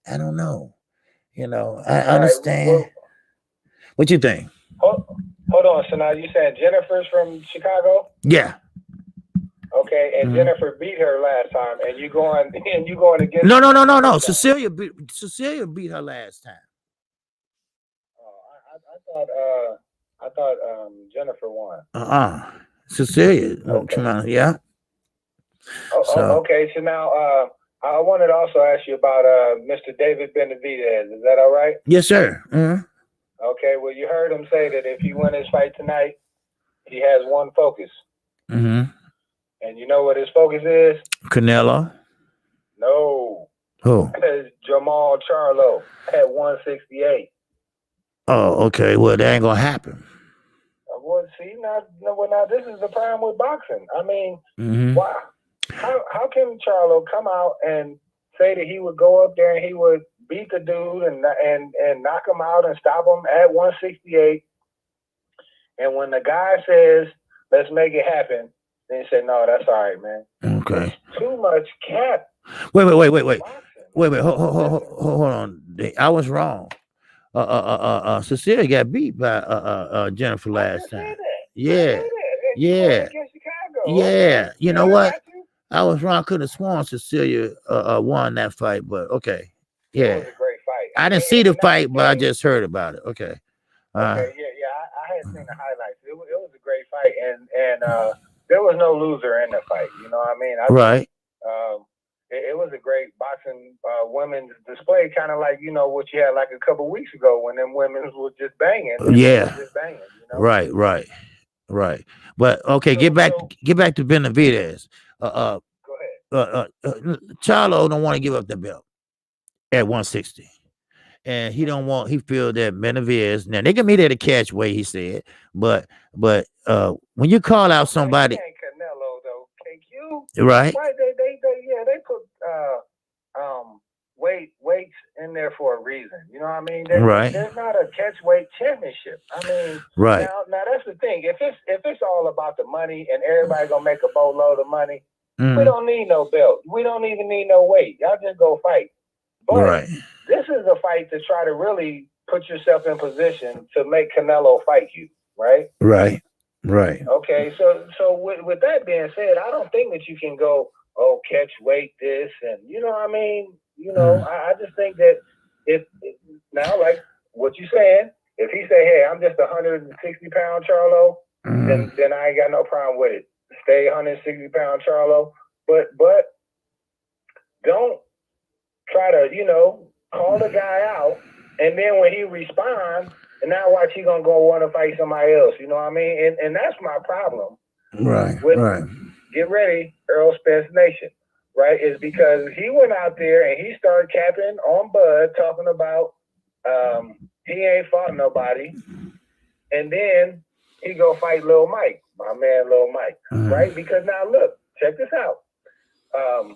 I don't know. I understand. Right, well, what you think? Hold on. So now you said Jennifer's from Chicago? Yeah. Okay, and Jennifer beat her last time, and you going against? No. Cecilia beat her last time. Oh, I thought Jennifer won. Cecilia. Okay. Yeah. Okay. So now I wanted to also ask you about Mr. David Benavidez. Is that all right? Yes, sir. Okay. Well, you heard him say that if he wins his fight tonight, he has one focus. And you know what his focus is? Canelo. No. Who? It's Jamal Charlo at 168. Oh, okay. Well, that ain't gonna happen. Well, see, now this is the problem with boxing. I mean, why? How can Charlo come out and say that he would go up there and he would beat the dude and knock him out and stop him at 168? And when the guy says, "Let's make it happen," then he said, "No, that's all right, man." Okay. Too much cap. Wait. Hold on. I was wrong. Cecilia got beat by Jennifer last time. Yeah. You know what? I was wrong. I could have sworn Cecilia won that fight, but okay. Yeah. It was a great fight. I didn't see the fight, but I just heard about it. Okay. I had seen the highlights. It was a great fight, and there was no loser in the fight. You know what I mean? Right. It was a great boxing women's display, kind of like what you had like a couple weeks ago when them women were just banging. Yeah. Just banging. Right. But okay, get back to Benavidez. Go ahead. Charlo don't want to give up the belt at 160. And he feel that Benavidez, now they can meet at a catch weight, he said, but when you call out somebody, Canelo though, KQ, right? Why they put weights in there for a reason. You know what I mean? There's not a catch weight championship. I mean, right. Now that's the thing. If it's all about the money and everybody gonna make a boatload of money, we don't need no belt. We don't even need no weight. Y'all just go fight. But this is a fight to try to really put yourself in position to make Canelo fight you, right? Right. Okay, so with that being said, I don't think that you can go, catch weight this, and you know what I mean? I just think that if now, like what you saying, if he say, "Hey, I'm just 160-pound Charlo," then I ain't got no problem with it. Stay 160-pound Charlo, but don't try to, call the guy out, and then when he responds, and now watch he gonna go want to fight somebody else. You know what I mean? And that's my problem. Right. Get ready, Earl Spence Nation. Right? Is because he went out there and he started capping on Bud, talking about he ain't fought nobody, and then he go fight Lil Mike, my man Lil Mike. Right? Because now look, check this out. I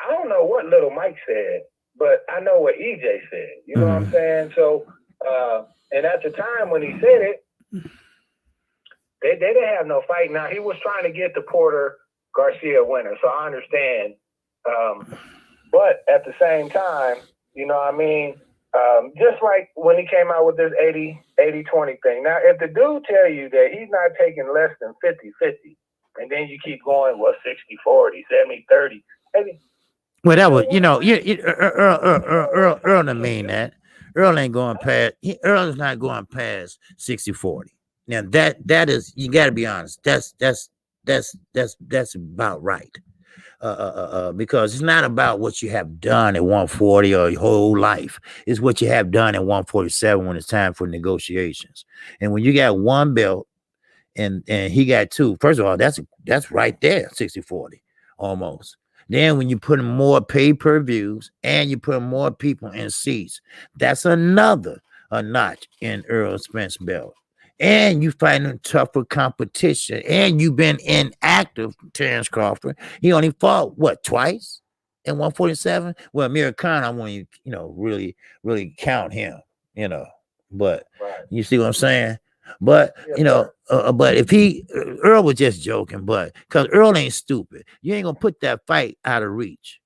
don't know what Little Mike said, but I know what EJ said. You know what I'm saying? So, and at the time when he said it, they didn't have no fight. Now, he was trying to get the Porter Garcia winner. So I understand. But at the same time, you know what I mean? Just like when he came out with this 80-20 thing. Now, if the dude tell you that he's not taking less than 50-50, and then you keep going, well, 60-40, 70-30. Well, that was, Earl didn't mean that. Earl ain't going past, Earl is not going past 60-40. Now that is, you got to be honest. That's about right. Because it's not about what you have done at 140 or your whole life. It's what you have done at 147 when it's time for negotiations. And when you got one belt and he got two, first of all, that's right there, 60-40 almost. Then when you put in more pay-per-views and you put more people in seats, that's another a notch in Earl Spence belt. And you fighting tougher competition, and you've been inactive, Terrence Crawford. He only fought what, twice in 147? Well, Amir Khan, I want you, really count him, but you see what I'm saying? But but if Earl was just joking, but because Earl ain't stupid, you ain't gonna put that fight out of reach,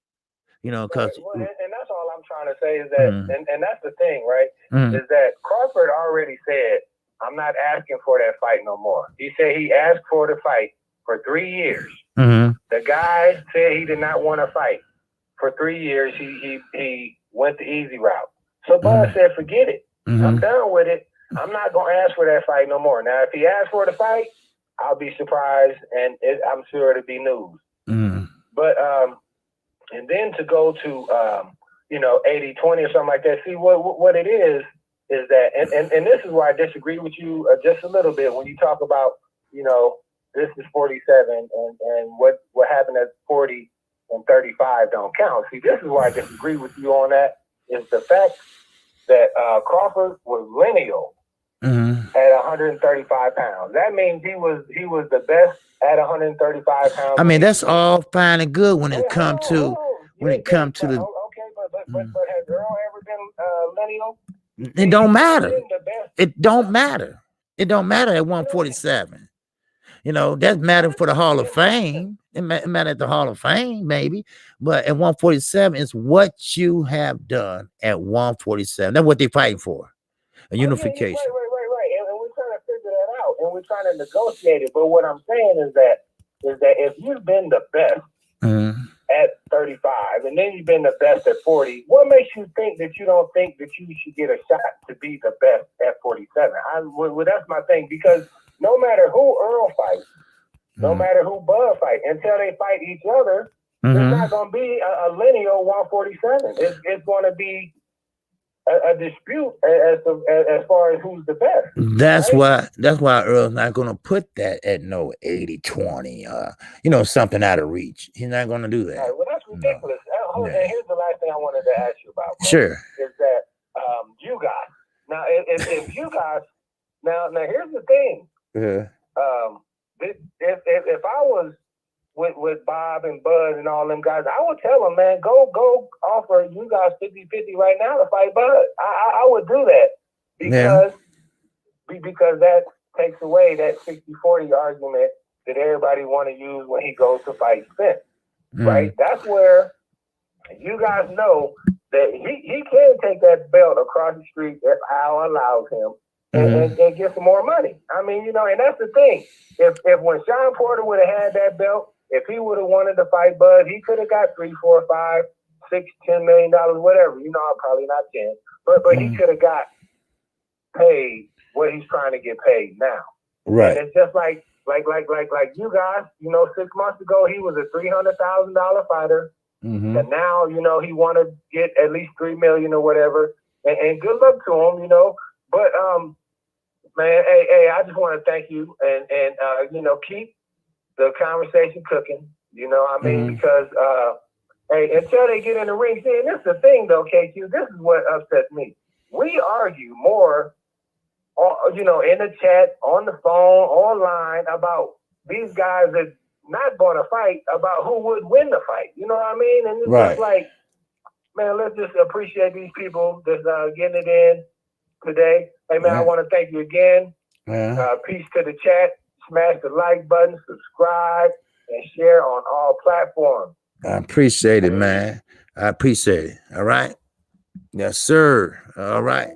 because and that's all I'm trying to say is that, and that's the thing, right? Is that Crawford already said, I'm not asking for that fight no more. He said he asked for the fight for 3 years. The guy said he did not want to fight for 3 years. He went the easy route. So Bud said, forget it. I'm done with it. I'm not going to ask for that fight no more. Now, if he asks for the fight, I'll be surprised, and I'm sure it'll be news. But and then to go to 80-20 or something like that. See what it is that, and this is why I disagree with you just a little bit when you talk about this is 47 and what happened at 40 and 35 don't count. See, this is why I disagree with you on that. Is the fact that Crawford was lineal at 135 pounds. That means he was the best at 135 pounds. I mean, that's all fine and good when it comes to the. Okay, but has Earl ever been lineal? It don't matter. It don't matter. It don't matter at 147. That matter for the Hall of Fame. It matter at the Hall of Fame, maybe. But at 147, it's what you have done at 147. That's what they're fighting for. A unification. Right. And we're trying to figure that out. And we're trying to negotiate it. But what I'm saying is that if you've been the best at 35, and then you've been the best at 40, what makes you think that you don't think that you should get a shot to be the best at 47? Well, that's my thing, because no matter who Earl fights, no matter who Bud fight, until they fight each other, it's not going to be a lineal 147. It's going to be a dispute as far as who's the best. That's why Earl's not going to put that at no 80-20, something out of reach. He's not going to do that. Right, well, that's ridiculous. And here's the last thing I wanted to ask you about. Sure. Is that you guys. Now, if you guys, now here's the thing. If I was with Bob and Bud and all them guys, I would tell them, man, go offer you guys 50-50 right now to fight Bud. I would do that because that takes away that 60-40 argument that everybody want to use when he goes to fight Spence. Right? That's where you guys know that he can take that belt across the street if Al allows him and get some more money. I mean, and that's the thing. If when Sean Porter would have had that belt, if he would have wanted to fight Bud, he could have got $3, $4, $5, $6, $10 million, whatever. Probably not 10, but he could have got paid what he's trying to get paid now. Right. And it's just like you guys. 6 months ago he was a $300,000 fighter, and now he want to get at least $3 million or whatever. And good luck to him, But man, hey, I just want to thank you and keep the conversation cooking. Because hey, until they get in the ring, see, and this is the thing though, KQ. This is what upsets me. We argue more, in the chat, on the phone, online about these guys that not going to fight, about who would win the fight. You know what I mean? And it's just like, man, let's just appreciate these people that's getting it in today. Hey, man, I want to thank you again. Peace to the chat. Smash the like button, subscribe, and share on all platforms. I appreciate it, man. I appreciate it. All right. Yes, sir. All right.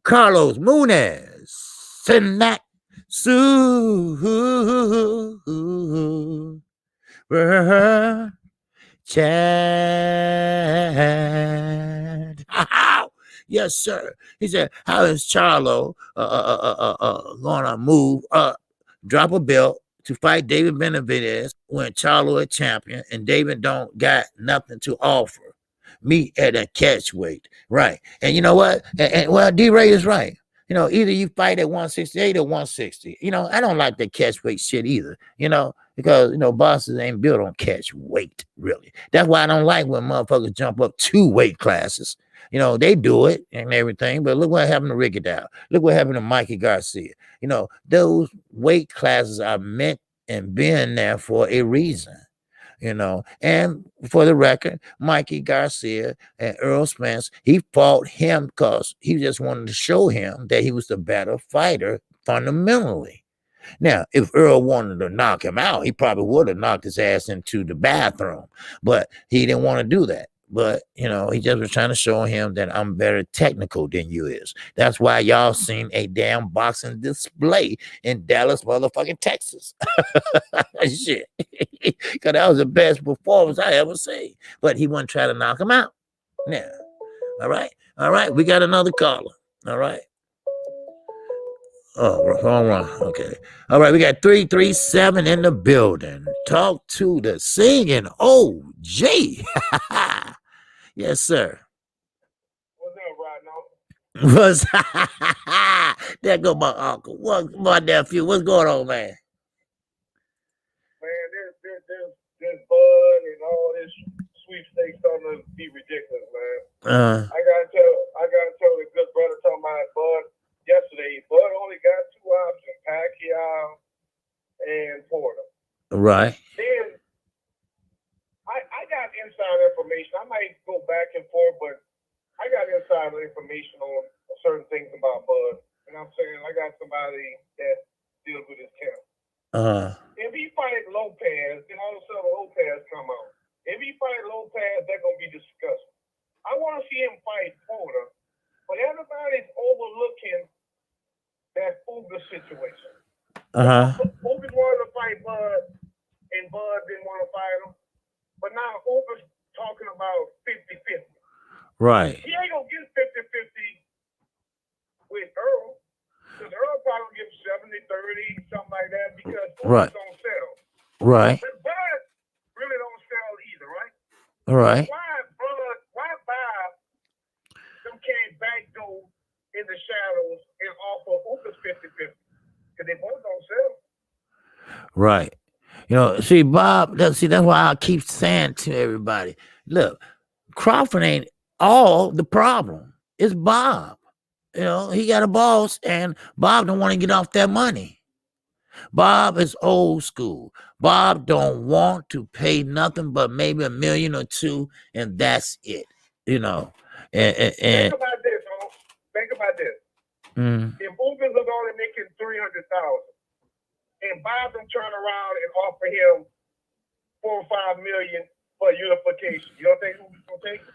Carlos Munez. Sinak. Sue. Chad. Yes, sir. He said, how is Charlo gonna move up, drop a belt to fight David Benavidez when Charlo a champion and David don't got nothing to offer? Meet at a catch weight. Right. And you know what? And well, D-Ray is right. You know, either you fight at 168 or 160. You know, I don't like the catch weight shit either. You know, because, you know, bosses ain't built on catch weight, really. That's why I don't like when motherfuckers jump up 2 weight classes. You know, they do it and everything, but look what happened to Ricky Dow. Look what happened to Mikey Garcia. You know, those weight classes are meant and been there for a reason. You know, and for the record, Mikey Garcia and Earl Spence, he fought him because he just wanted to show him that he was the better fighter fundamentally. Now, if Earl wanted to knock him out, he probably would have knocked his ass into the bathroom, but he didn't want to do that. But, you know, he just was trying to show him that I'm better technical than you is. That's why y'all seen a damn boxing display in Dallas, motherfucking Texas. Shit. Because that was the best performance I ever seen. But he wasn't trying to knock him out. Yeah. All right. All right. We got another caller. All right. Oh, wrong one. Okay. All right. We got 337 in the building. Talk to the singing OG. Yes, sir. What's up, Rodno? What's there go my uncle? What my nephew? What's going on, man? Man, this bud and all this sweepstakes starting to be ridiculous, man. I gotta tell the good brother talking about Bud yesterday. Bud only got 2 options: Pacquiao and Porter. Right. Then I got inside information. I might go back and forth, but I got inside information on certain things about Bud. And I'm saying I got somebody that deals with his camp. If he fight Lopez, then all of a sudden Lopez come out. If he fight Lopez, they're gonna be disgusting. I want to see him fight Porter, but everybody's overlooking that Uga situation. Uga's wanted to fight Bud, and Bud didn't want to fight him. But now Uga's talking about 50-50. Right. He ain't gonna get 50-50 with Earl. Because Earl probably give 70-30, something like that, because Uga don't sell. Right. But Bud really don't sell either, right? All right. Why Bob them can't backdoor in the shadows and offer Uga's 50-50? Because they both don't sell. Right. You know, see, Bob, that's why I keep saying to everybody, look, Crawford ain't all the problem. It's Bob. You know, he got a boss, and Bob don't want to get off that money. Bob is old school. Bob don't want to pay nothing but maybe $1 million or $2 million, and that's it. You know. And think about this, huh? Think about this. If Ugas is only making $300,000, and Bob can turn around and offer him $4 or $5 million for unification, you don't think Ugas gonna take it?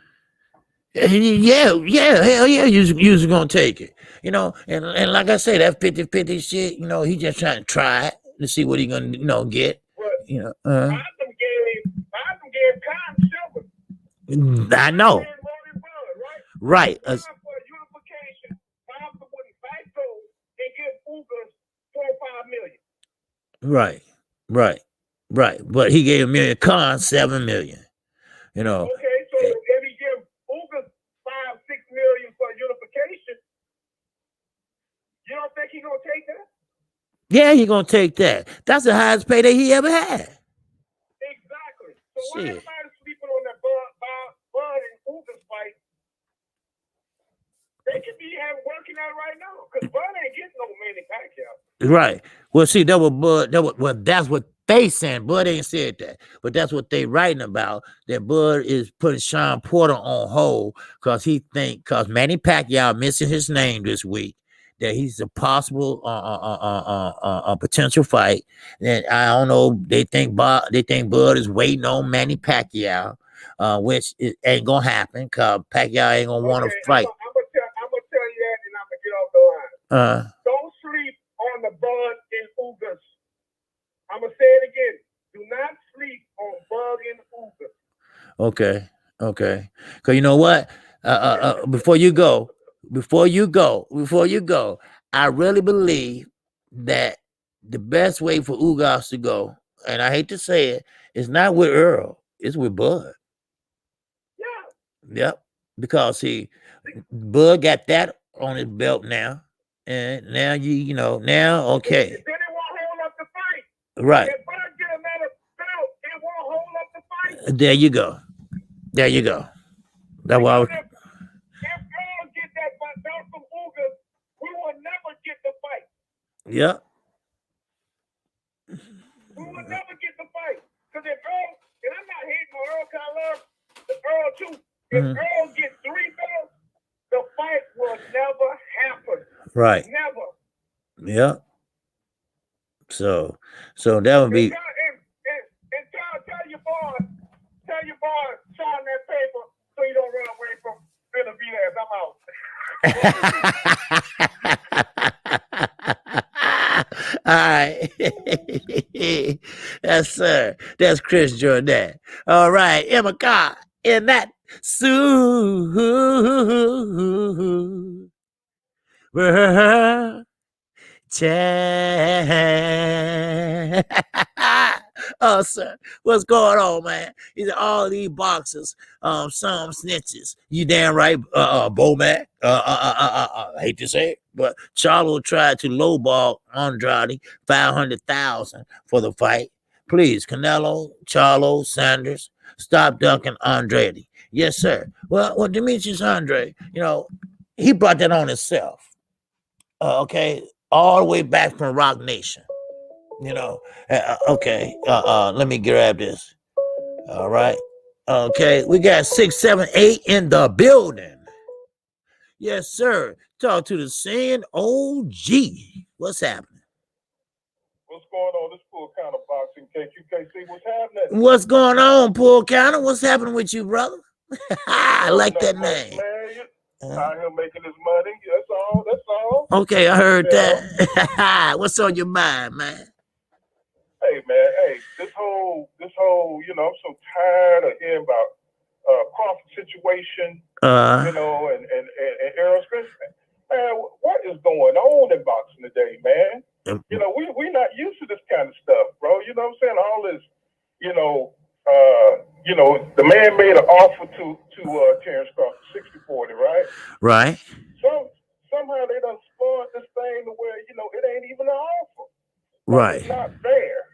Yeah, hell yeah, you're gonna take it. You know, and like I say, that 50-50 shit, you know, he just trying to try it to see what he gonna, you know, get. But you know, Bob gave Khan silver. I know. Right. For unification, Bob wouldn't fight those and give Ugas $4 or $5 million. Right. But he gave $1 million, Khan $7 million. You know. Okay, so if he give Ugas $5-6 million for unification, you don't think he's gonna take that? Yeah, he's gonna take that. That's the highest payday he ever had. Exactly. So why everybody sleeping on that Bud and Ugas fight? They could be working out right now because Bud ain't getting no Manny Pacquiao. Right. Well, see, that was Bud. That's what they saying. Bud ain't said that, but that's what they writing about. That Bud is putting Sean Porter on hold because he think because Manny Pacquiao missing his name this week, that he's a possible potential fight. And I don't know. They think Bud is waiting on Manny Pacquiao, which ain't gonna happen because Pacquiao ain't gonna want to fight. I'm gonna tell you that, and I'm gonna get off the line. Don't sleep on the Bud and Ugas. I'm gonna say it again. Do not sleep on Bud and Ugas. Okay. Because you know what? Before you go, I really believe that the best way for Ugas to go, and I hate to say it, is not with Earl, it's with Bud. Yeah. Yep. Because Bud got that on his belt now. And now now okay. Then it won't hold up the fight. Right. If Bud get another belt, it won't hold up the fight. There you go. That's why I was. If Earl get that belt from Ugas, we will never get the fight. Yep. We will never get the fight. Because if Earl, and I'm not hating on Earl, because I love the Earl too. If Earl gets 3 belts, the fight will never happen. Right. Never. Yep. So that would be. And tell your boss, sign that paper so you don't run away from Benavidez. I'm out. All right. Yes, sir. That's Chris Jordan. All right. Emma Carr in that Sue. Oh, sir, what's going on, man? These are all these boxers, some snitches. You damn right, Bomac. I hate to say it, but Charlo tried to lowball Andrade $500,000 for the fight. Please, Canelo, Charlo, Sanders, stop ducking Andrade. Yes, sir. Well, Demetrius Andrade, he brought that on himself. Okay, all the way back from Rock Nation. Okay. Let me grab this. All right. Okay, we got 678 in the building. Yes, sir. Talk to the same OG. What's happening? What's going on? This Pool Counter Boxing KQKC. What's happening? What's going on, Pool Counter? What's happening with you, brother? I like that name. Out here making his money. That's all. Okay, I heard that. What's on your mind, man? Hey, man. Hey, this whole, I'm so tired of hearing about Crawford situation, and Errol Spence. Man, what is going on in boxing today, man? We're not used to this kind of stuff, bro. You know what I'm saying? All this, the man made an offer to Terrence Crawford, 60-40, right? Right. So somehow they done spawned this thing to where, it ain't even an offer. Right. It's not fair.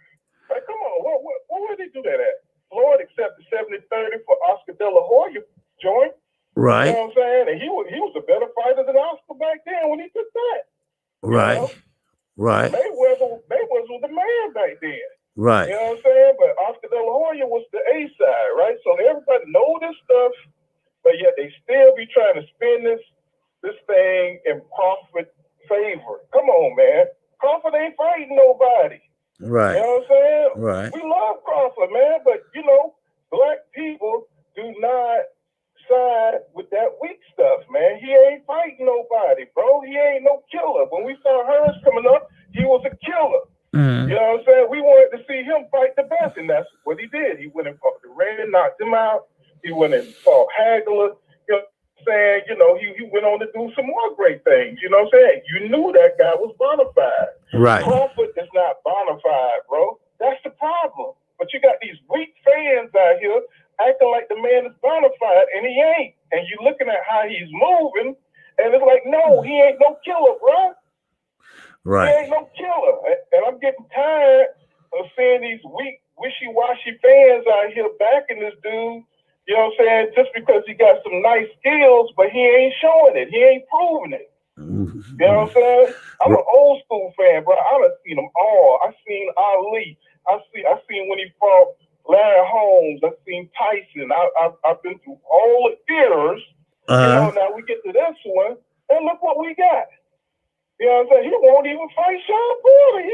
Like, come on, where would they do that at? Floyd accepted 70-30 for Oscar De La Hoya joint. Right. You know what I'm saying? And he was a better fighter than Oscar back then when he took that. Right. Right. Mayweather was the man back then. Right. You know what I'm saying? But Oscar De La Hoya was the A side, right? So everybody know this stuff, but yet they still be trying to spin this thing in Crawford favor. Come on, man. Crawford ain't fighting nobody. Right. You know what I'm saying? Right. We love Crawford, man, but black people do not side with that weak stuff, man. He ain't fighting nobody, bro. He ain't no killer. When we saw Hearns coming up, he was a killer. Mm-hmm. You know what I'm saying? We wanted to see him fight the best, and that's what he did. He went and fought Duran, knocked him out. He went and fought Hagler. You know what I'm saying? He went on to do some more great things. You know what I'm saying? You knew that guy was bona fide. Right. Crawford is not bona fide, bro. That's the problem. But you got these weak fans out here acting like the man is bona fide, and he ain't. And you looking at how he's moving, and it's like, no, he ain't no killer, bro. Right. He ain't no killer. And I'm getting tired of seeing these weak, wishy-washy fans out here backing this dude, you know what I'm saying, just because he got some nice skills, but he ain't showing it. He ain't proving it. You know what I'm saying? I'm an old school fan, bro. I done seen them all. I seen Ali. I seen when he fought Larry Holmes. I seen Tyson. I've been through all the theaters. Now we get to this one, and look what we got. You know what I'm saying? He won't even fight Sean Porter.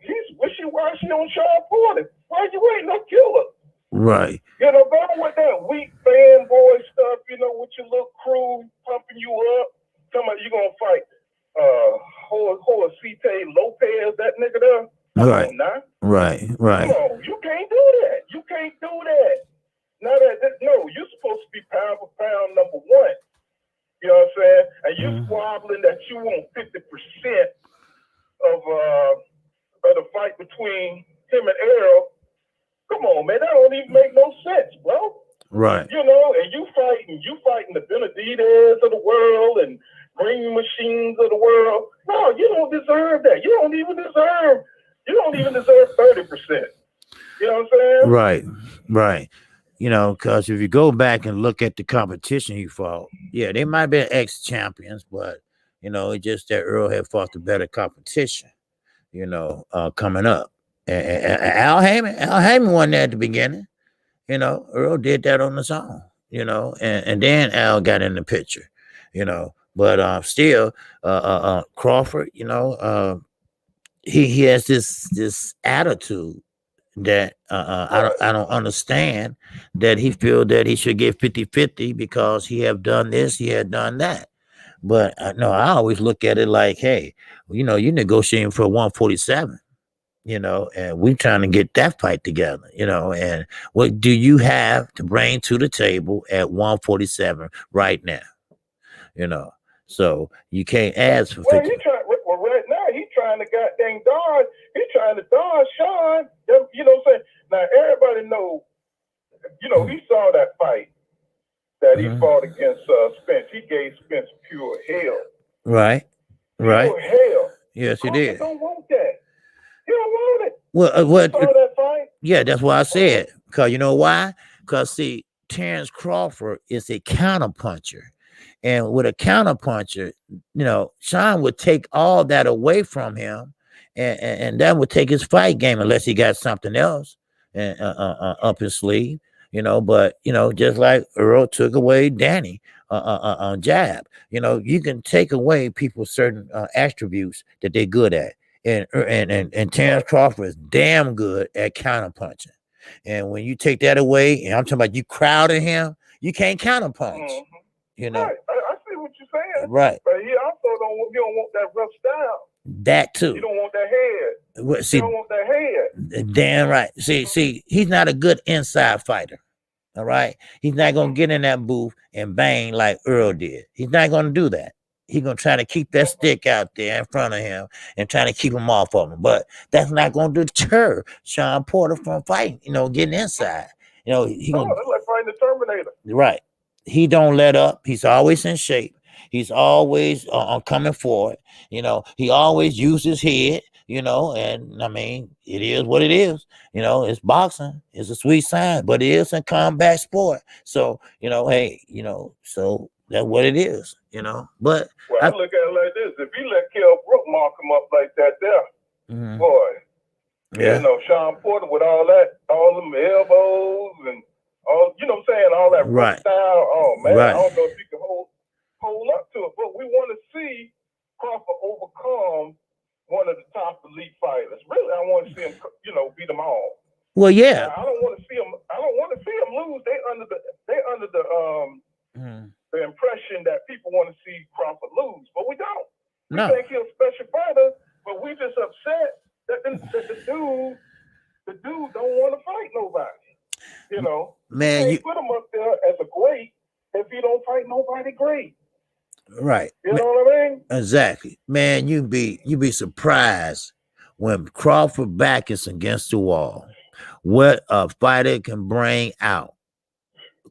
He's wishy-washy on Sean Porter. Why you waiting on Killer? Right. You know, go with that weak fanboy stuff, you know, with your little crew pumping you up. Talking about you gonna fight Hoacite Lopez, that nigga there. Come Right. on now. Right. Right. Come on, you can't do that. You can't do that. Now no, you're supposed to be pound for pound number one. You know what I'm saying? And you squabbling that you want 50% of the fight between him and Errol. Come on, man, that don't even make no sense, bro. Right. You know, and you fighting the Benavidez of the world and Green Machines of the world. No, you don't deserve that. You don't even deserve 30%. You know what I'm saying? Right. Right. You know, because if you go back and look at the competition he fought, yeah, they might be ex-champions, but you know, it's just that Earl had fought the better competition, you know, coming up. And Al Heyman won there at the beginning. You know, Earl did that on his own, you know, and then Al got in the picture, you know. But still, Crawford, you know, he has this attitude that I don't understand, that he feel that he should get 50-50 because he have done this, he had done that. But no, I always look at it like, hey, you know, you're negotiating for 147, you know, and we're trying to get that fight together, you know. And what do you have to bring to the table at 147 right now, you know? So you can't ask for 50. Well, right now he's trying to goddamn dodge. He's trying to dodge Sean. You know what I'm saying? Now everybody know. You know, he saw that fight that he fought against Spence. He gave Spence pure hell. Right. Pure hell. Yes, he did. Don't want that. You don't want it. Well, you saw that fight? Yeah, that's why I said. Because you know why? Because see, Terrence Crawford is a counterpuncher. And with a counterpuncher, you know, Sean would take all that away from him, and that would take his fight game unless he got something else up his sleeve, you know. But you know, just like Earl took away Danny on jab, you know, you can take away people's certain attributes that they're good at, and Terrence Crawford is damn good at counterpunching. And when you take that away, and I'm talking about you crowding him, you can't counterpunch. You know, right. I see what you're saying. Right. But he also you don't want that rough style. That too. You don't want that head. See, you don't want that head. Damn right. See, he's not a good inside fighter. All right. He's not gonna get in that booth and bang like Earl did. He's not gonna do that. He's gonna try to keep that stick out there in front of him and trying to keep him off of him. But that's not gonna deter Sean Porter from fighting, you know, getting inside. You know, that's like fighting the Terminator. Right. He don't let up. He's always in shape. He's always coming forward. You know, he always uses his head, you know, and I mean, it is what it is. You know, it's boxing. It's a sweet sign, but it is a combat sport. So, you know, hey, you know, so that's what it is, you know. But well, I look at it like this. If you let Kell Brook mark him up like that there, boy, you know, Sean Porter with all them elbows and all, you know what I'm saying, all that rough style. Oh man, I don't know if you can hold up to it, but we want to see Crawford overcome one of the top elite fighters. Really, I want to see him, you know, beat them all. Well, yeah. Now, I don't want to see him lose. They under the impression that people want to see Crawford lose, but we don't. We think he's a special fighter, but we just upset that the dude don't want to fight nobody. You know, man, you put him up there as a great if he don't fight nobody great. Right. You know what I mean? Exactly. Man, you be surprised when Crawford back is against the wall, what a fighter can bring out.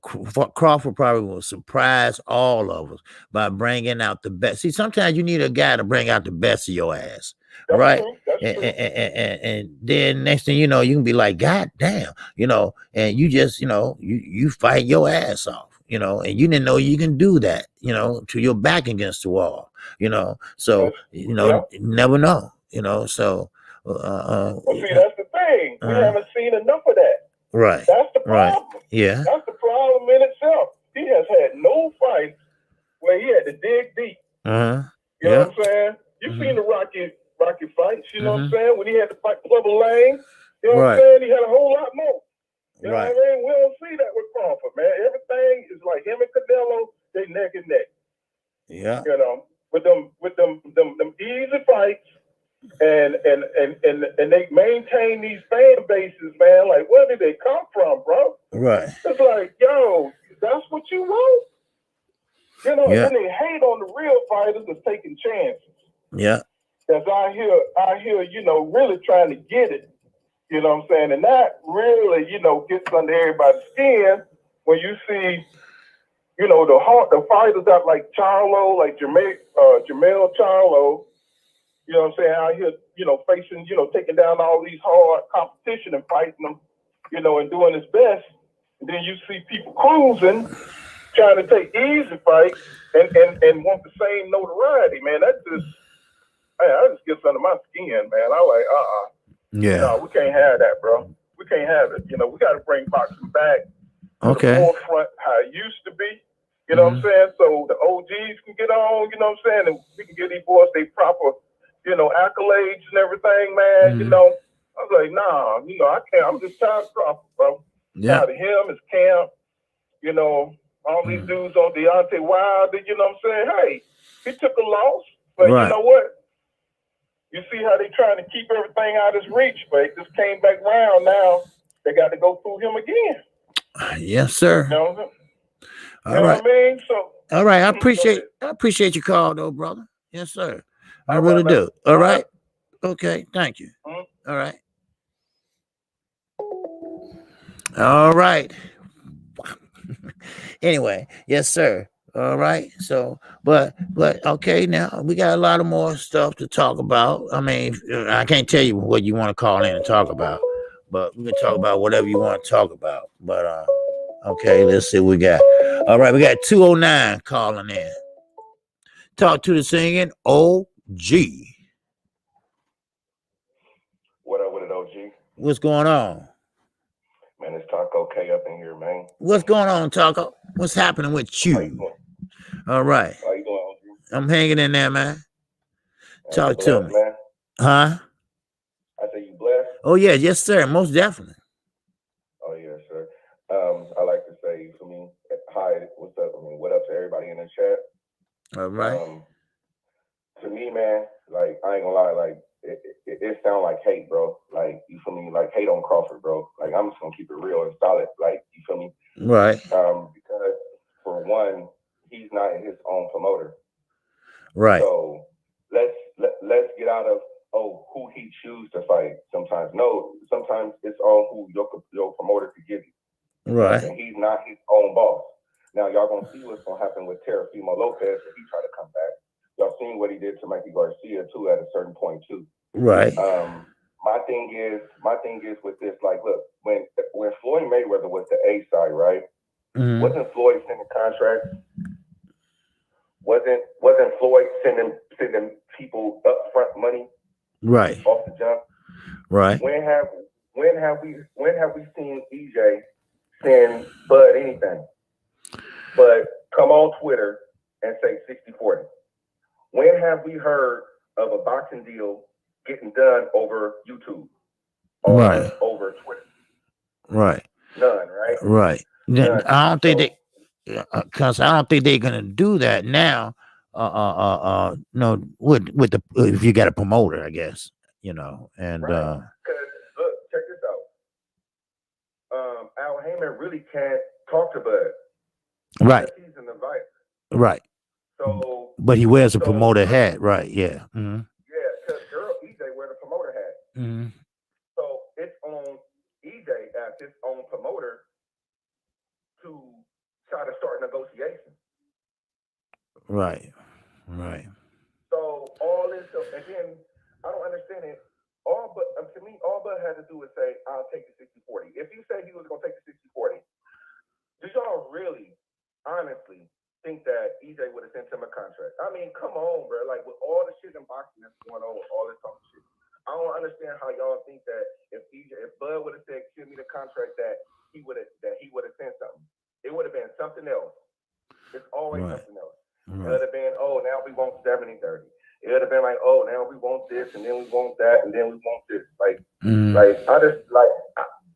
Crawford probably will surprise all of us by bringing out the best. See, sometimes you need a guy to bring out the best of your ass. That's right. True. That's true. And then next thing you know, you can be like, God damn, you know, and you just, you know, you fight your ass off, you know, and you didn't know you can do that, you know, till you're back against the wall, you know. So, you know, you never know, you know. So well, see, that's the thing. We haven't seen enough of that. Right. That's the problem. Right. Yeah. That's the problem in itself. He has had no fights where he had to dig deep. You know what I'm saying? neck and neck. Yeah. You know, with them easy fights, and they maintain these fan bases, man. Like, where did they come from, bro? Right. It's like, yo, that's what you want. You know, and Yeah. then they hate on the real fighters that's taking chances. Yeah. That's out here, you know, really trying to get it. You know what I'm saying? And that really, you know, gets under everybody's skin when you see, you know, the fighters out like Charlo, like Jamel Charlo, you know what I'm saying, out here, you know, facing, you know, taking down all these hard competition and fighting them, you know, and doing his best. And then you see people cruising, trying to take easy fights and want the same notoriety, man. That just gets under my skin, man. I like, Yeah. no, we can't have that, bro. We can't have it. You know, we got to bring boxing back to the forefront how it used to be. You know what I'm saying? So the OGs can get on, you know what I'm saying? And we can get these boys their proper, you know, accolades and everything, man. You know, I was like, nah, you know, I can't. I'm just tired of Crawford, bro. Yeah. Tired of him, his camp, you know, all these dudes on Deontay Wilder, you know what I'm saying? Hey, he took a loss, but you know what? You see how they trying to keep everything out of his reach, but it just came back round now. They got to go through him again. Yes, sir. You know, All right. What I mean? So, all right. I appreciate your call, though, brother. Yes, sir. I really man. do. All right. Okay. Thank you. All right. All right. Anyway, yes, sir. All right. So, but okay, now we got a lot of more stuff to talk about. I mean, I can't tell you what you want to call in and talk about, but we can talk about whatever you want to talk about. But okay, let's see what we got. All right, we got 209 calling in. Talk to the singing OG. What up with it, OG? What's going on? Man, it's Taco K up in here, man. What's going on, Taco? What's happening with you? All right. How you doing, OG? I'm hanging in there, man. Talk to me. Man? Huh? I say you blessed? Oh, yeah. Yes, sir. Most definitely. Oh, yeah, sir. I like to say, for me, hi, what's up? I mean, what up to everybody in the chat? All right. To me, man, like, I ain't gonna lie, like, it sound like hate, bro. Like, you feel me? Like, hate on Crawford, bro. Like, I'm just gonna keep it real and solid. Like, you feel me? Right. Because, for one, he's not his own promoter. Right. So, let's get out of, who he choose to fight sometimes. No, sometimes it's on who your promoter could give you. Right. And he's not his own boss. Now, y'all gonna see what's gonna happen with Teofimo Lopez when he try to come back. Y'all seen what he did to Mikey Garcia too at a certain point too. Right. My thing is with this, like, look, when Floyd Mayweather was the A side, right? Wasn't Floyd sending contracts? Wasn't Floyd sending people upfront money? Right. Off the jump. Right. When have we seen EJ send Bud anything? But come on Twitter and say 60-40. When have we heard of a boxing deal getting done over YouTube or over Twitter? Right. None, right? Right. None. I don't think because I don't think they're gonna do that now. No, with the if you got a promoter, I guess, you know, and because look, check this out. Al Heyman really can't talk to Bud. Right. He's an advisor. Right. So, but he wears a promoter hat, right? Yeah. Yeah, because EJ wear the promoter hat. So it's on EJ as his own promoter to try to start negotiations. Right. Right. So all this, and then I don't understand it. To me, all Bud had to do is say, "I'll take the 60-40." If he said he was going to take the 60-40, do y'all really, honestly, think that EJ would have sent him a contract? I mean, come on, bro. Like, with all the shit in boxing that's going on, with all this other shit, I don't understand how y'all think that if Bud would have said, "Give me the contract," that he would have sent something. It would have been something else. It's always something else. It would have been, now we want 70-30. It would have been like, now we want this, and then we want that, and then we want this. Like,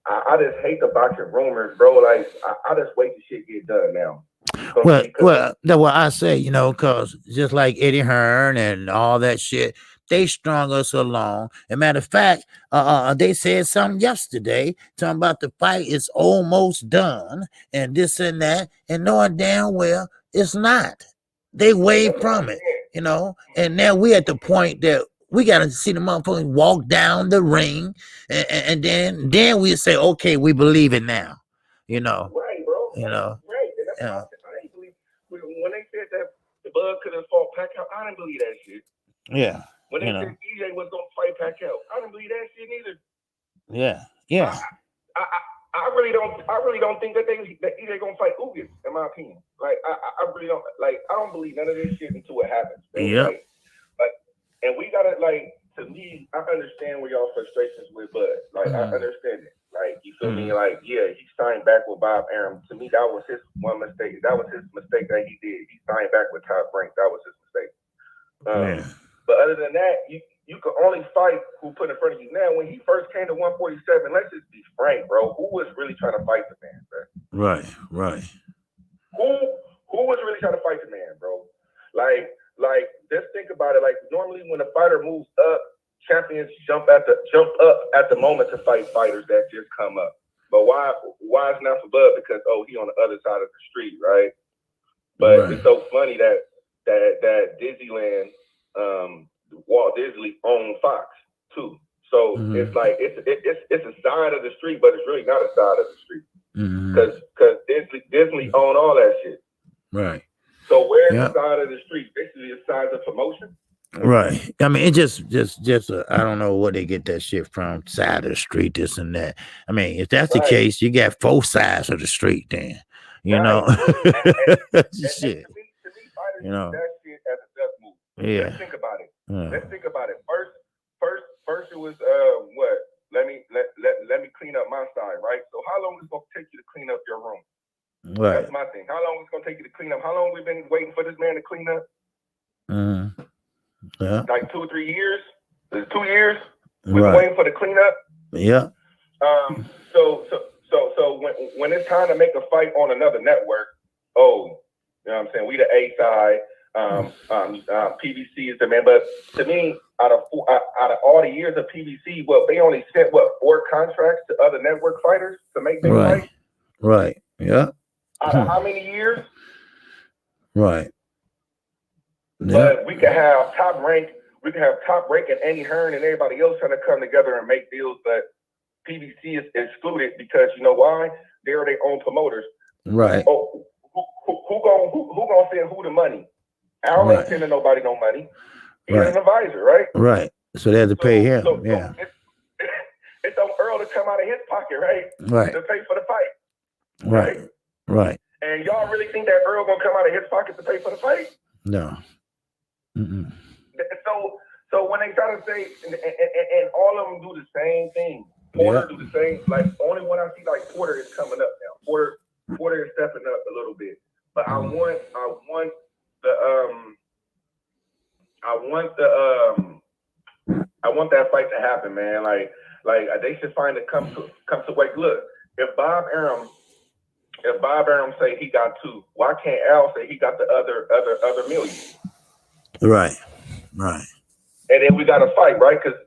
I just hate the boxing rumors, bro. Like, I just wait till shit get done now. Well, that's what I say, you know, because just like Eddie Hearn and all that shit, they strung us along. As a matter of fact, they said something yesterday talking about the fight is almost done and this and that, and knowing damn well it's not. They way from it, you know, and now we at the point that we got to see the motherfuckers walk down the ring, and then we say, okay, we believe it now, you know. Right, bro. You know. Right. And that's why I didn't believe when they said that the Bud could have fought Pacquiao. I didn't believe that shit. Yeah. When they said EJ was gonna fight Pacquiao, I didn't believe that shit either. Yeah. Yeah. I really don't think that EJ gonna fight Ugas, in my opinion. Like I really don't like. I don't believe none of this shit until it happens. Yeah. Like, and we gotta like. To me, I understand where y'all frustrations with Bud. Like I understand it. Like you feel me? Like yeah, he signed back with Bob Arum. To me, that was his one mistake. That was his mistake that he did. He signed back with Top Rank. That was his mistake. But other than that, you can only fight who put in front of you. Now, when he first came to 147, let's just be frank, bro. Who was really trying to fight the man, bro? Right. Who was really trying to fight the man, bro? Like, just think about it. Like, normally when a fighter moves up, champions jump up at the moment to fight fighters that just come up. But why is not for Bud? Because he on the other side of the street, right? But it's so funny that Disneyland, Walt Disney owned Fox too. So it's like it's a side of the street, but it's really not a side of the street because Disney own all that shit. Right. So where's the side of the street? Basically, a side of promotion. Right. I mean, it just I don't know where they get that shit from. Side of the street, this and that. I mean, if that's the case, you got 4 sides of the street. Then you know, shit. To me, fighters you know, that shit as a death move. Yeah. Let's think about it. Let's think about it. First it was what? Let me clean up my side, right? So how long is it gonna take you to clean up your room? Right. That's my thing. How long is it gonna take you to clean up? How long have we been waiting for this man to clean up? Yeah. Like 2 or 3 years. It's 2 years. We've been waiting for the cleanup. Yeah. So when it's time to make a fight on another network, you know what I'm saying? We the A side. PBC is the man. But to me, out of all the years of PBC, they only sent 4 contracts to other network fighters to make them fight. Right. Yeah. Out of how many years? Right. But we can have Top Rank and Eddie Hearn and everybody else trying to come together and make deals, but PBC is excluded because you know why? They're their own promoters. Right. Oh, who gonna send who the money? Al ain't sending nobody no money. He's an advisor, right? Right. So they have to pay him. So it's on Earl to come out of his pocket, right? Right. To pay for the fight. Right. And y'all really think that Earl gonna come out of his pocket to pay for the fight? No. So when they try to say, and all of them do the same thing. Porter do the same. Like only one I see like Porter is coming up now. Porter is stepping up a little bit. But I want that fight to happen, man. Like they should find it come to wait. Look, if Bob Arum say he got 2, why can't Al say he got the other million? Right. And then we got to fight, right? Because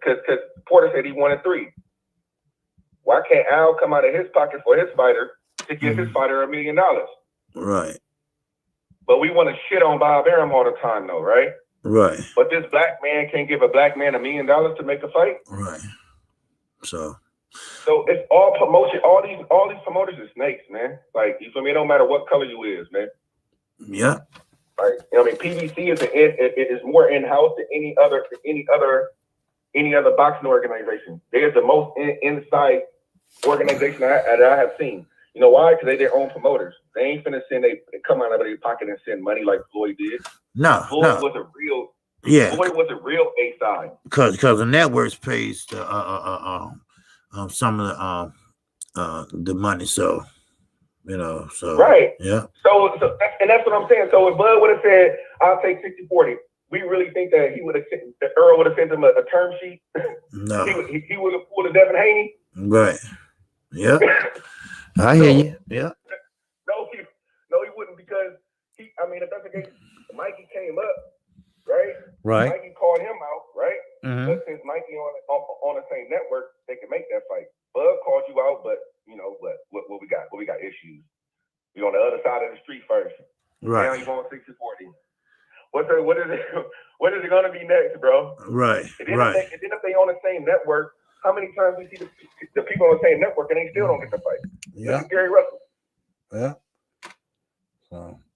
Porter said he wanted 3. Why can't Al come out of his pocket for his fighter to give his fighter $1 million? Right. But we want to shit on Bob Arum all the time, though, right? Right. But this black man can't give a black man $1 million to make a fight. Right. So it's all promotion. All these promoters are snakes, man. Like you feel me? It don't matter what color you is, man. Yeah. Like I mean, PBC is more in house than any other boxing organization. They're the most inside organization that I have seen. You know why? Because they're their own promoters. They ain't finna they come out of their pocket and send money like Floyd did. No, Floyd was a real. Yeah. Floyd was a real A side. Because the networks pays some of the money. So you know. So right. Yeah. So that's what I'm saying. So if Bud would have said, "I'll take 60-40," we really think that Earl would have sent him a term sheet. No. He would have pulled a Devin Haney. Right. Yeah. I hear you. Yeah. No, he wouldn't because I mean, if that's the case, Mikey came up, right? Right. Mikey called him out, right? Mm-hmm. But since Mikey on the same network, they can make that fight. Bud called you out, but you know what we got? What we got issues. We on the other side of the street first. Right. Now you going 60-40. What is it? What is it gonna be next, bro? Right. And then Right. If they on the same network, how many times we see the people on the same network and they still don't get the fight? Yeah. Look at Gary Russell. Yeah.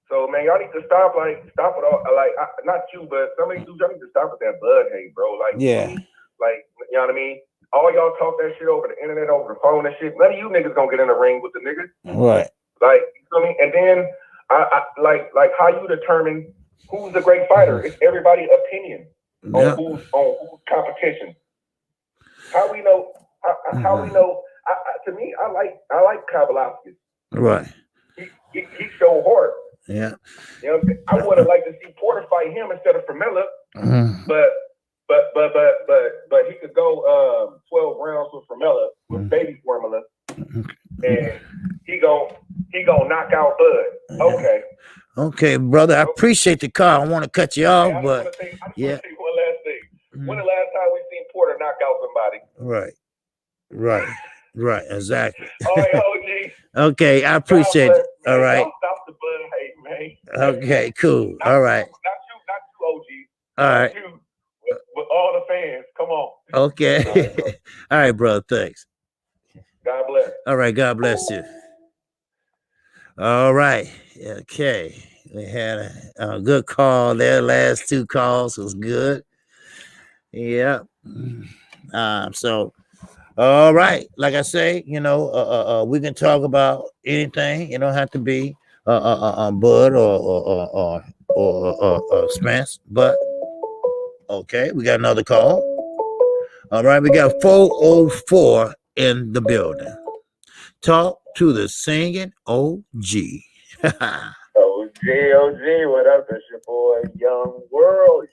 So man, y'all need to stop with all not you, but some of these dudes, y'all need to stop with that Bud hate, bro. Like yeah. Like, you know what I mean? All y'all talk that shit over the internet, over the phone and shit. None of you niggas gonna get in the ring with the niggas. Right. Like, you feel me? And then I like how you determine who's the great fighter. It's everybody's opinion on who's competition. How we know? How we know? To me, I like Kavaliauskas. Right. He showed heart. Yeah. You know what I'm saying? I would have liked to see Porter fight him instead of Formella, but he could go 12 rounds with Formella, with baby formula, and he gonna knock out Bud. Okay. Okay, brother. I appreciate the call. I want to cut you off, but want to say one last thing. When the last time we seen Porter knock out somebody? Right. Right. Right. Exactly. All right, OG. Okay, I appreciate it. All right. Don't stop the Bud hate, man. Okay, cool. All right. Not you, OG. All right. You, but all the fans. Come on. Okay. All right, brother. Thanks. God bless. All right. God bless you. All right. Okay. We had a good call there. Last two calls was good. Yeah. So, all right. Like I say, you know, we can talk about anything. You don't have to be Bud or Spence, but okay, we got another call. All right, we got 404 in the building. Talk to the singing OG. OG, what up? It's your boy, Young World.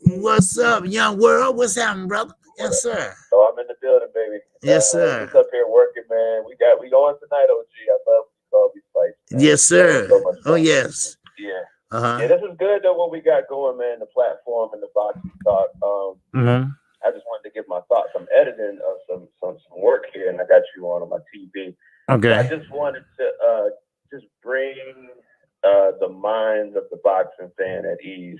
What's up, Young World? What's happening, brother? Yes, sir. So I'm in the building, baby. Yes, sir. Just up here working, man. We going tonight, OG. I love all these fights. Man. Yes, sir. So yes. Yeah. Uh-huh. Yeah, this is good though. What we got going, man. The platform and the boxing talk. I just wanted to give my thoughts. I'm editing some work here, and I got you on my TV. Okay. So I just wanted to just bring the minds of the boxing fan at ease.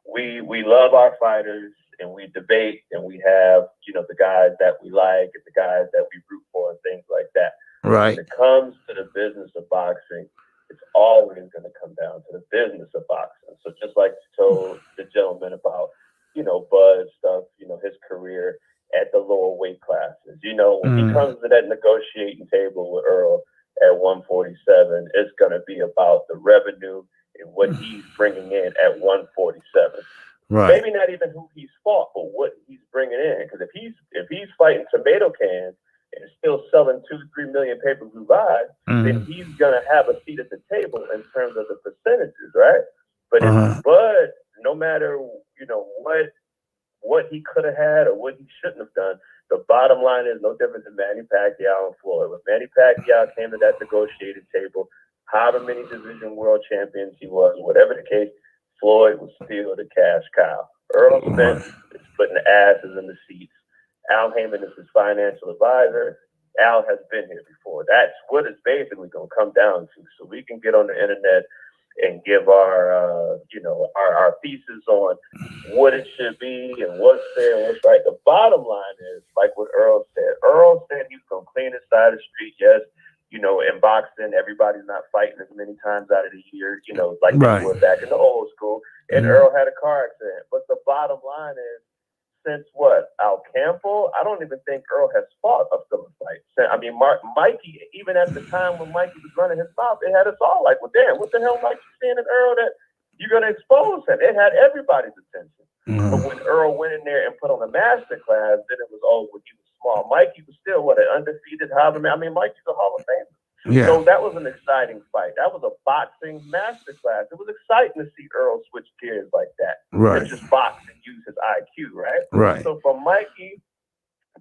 We love our fighters, and we debate, and we have, you know, the guys that we like and the guys that we root for and things like that. Right. When it comes to the business of boxing, it's always going to come down to the business of boxing. So just like you told the gentleman about, you know, Bud's stuff, you know, his career at the lower weight classes, you know, when he comes to that negotiating table with Earl at 147, it's going to be about the revenue and what he's bringing in at 147. Right. Maybe not even who he's fought, but what he's bringing in. Because if he's fighting tomato cans and still selling 2-3 million pay-per-view buys, then he's gonna have a seat at the table in terms of the percentages, right? But if Bud, no matter, you know, what he could have had or what he shouldn't have done, the bottom line is no different than Manny Pacquiao and Floyd. When Manny Pacquiao came to that negotiated table, however many division world champions he was, whatever the case, Floyd was still the cash cow. Earl Spence is putting the asses in the seats. Al Heyman is his financial advisor. Al has been here before. That's what it's basically going to come down to. So we can get on the internet and give our, you know, our thesis on what it should be and what's fair and what's right. The bottom line is, like what Earl said. Earl said he was going to clean his side of the street. Yes, you know, in boxing, everybody's not fighting as many times out of the year, you know, like they were back in the old school. And Earl had a car accident. But the bottom line is, since Al Campo, I don't even think Earl has fought a filler fight. I mean, Mikey, even at the time when Mikey was running his mouth, it had us all like, well, damn, what the hell Mikey seeing in Earl that you're going to expose him? It had everybody's attention. But when Earl went in there and put on a master class, then it was, when he was small. Mikey was still, an undefeated hobbler. I mean, Mikey's a Hall of Famer. Yeah. So that was an exciting fight. That was a boxing masterclass. It was exciting to see Earl switch gears like that. Right. And just box and use his IQ, right? Right. So from Mikey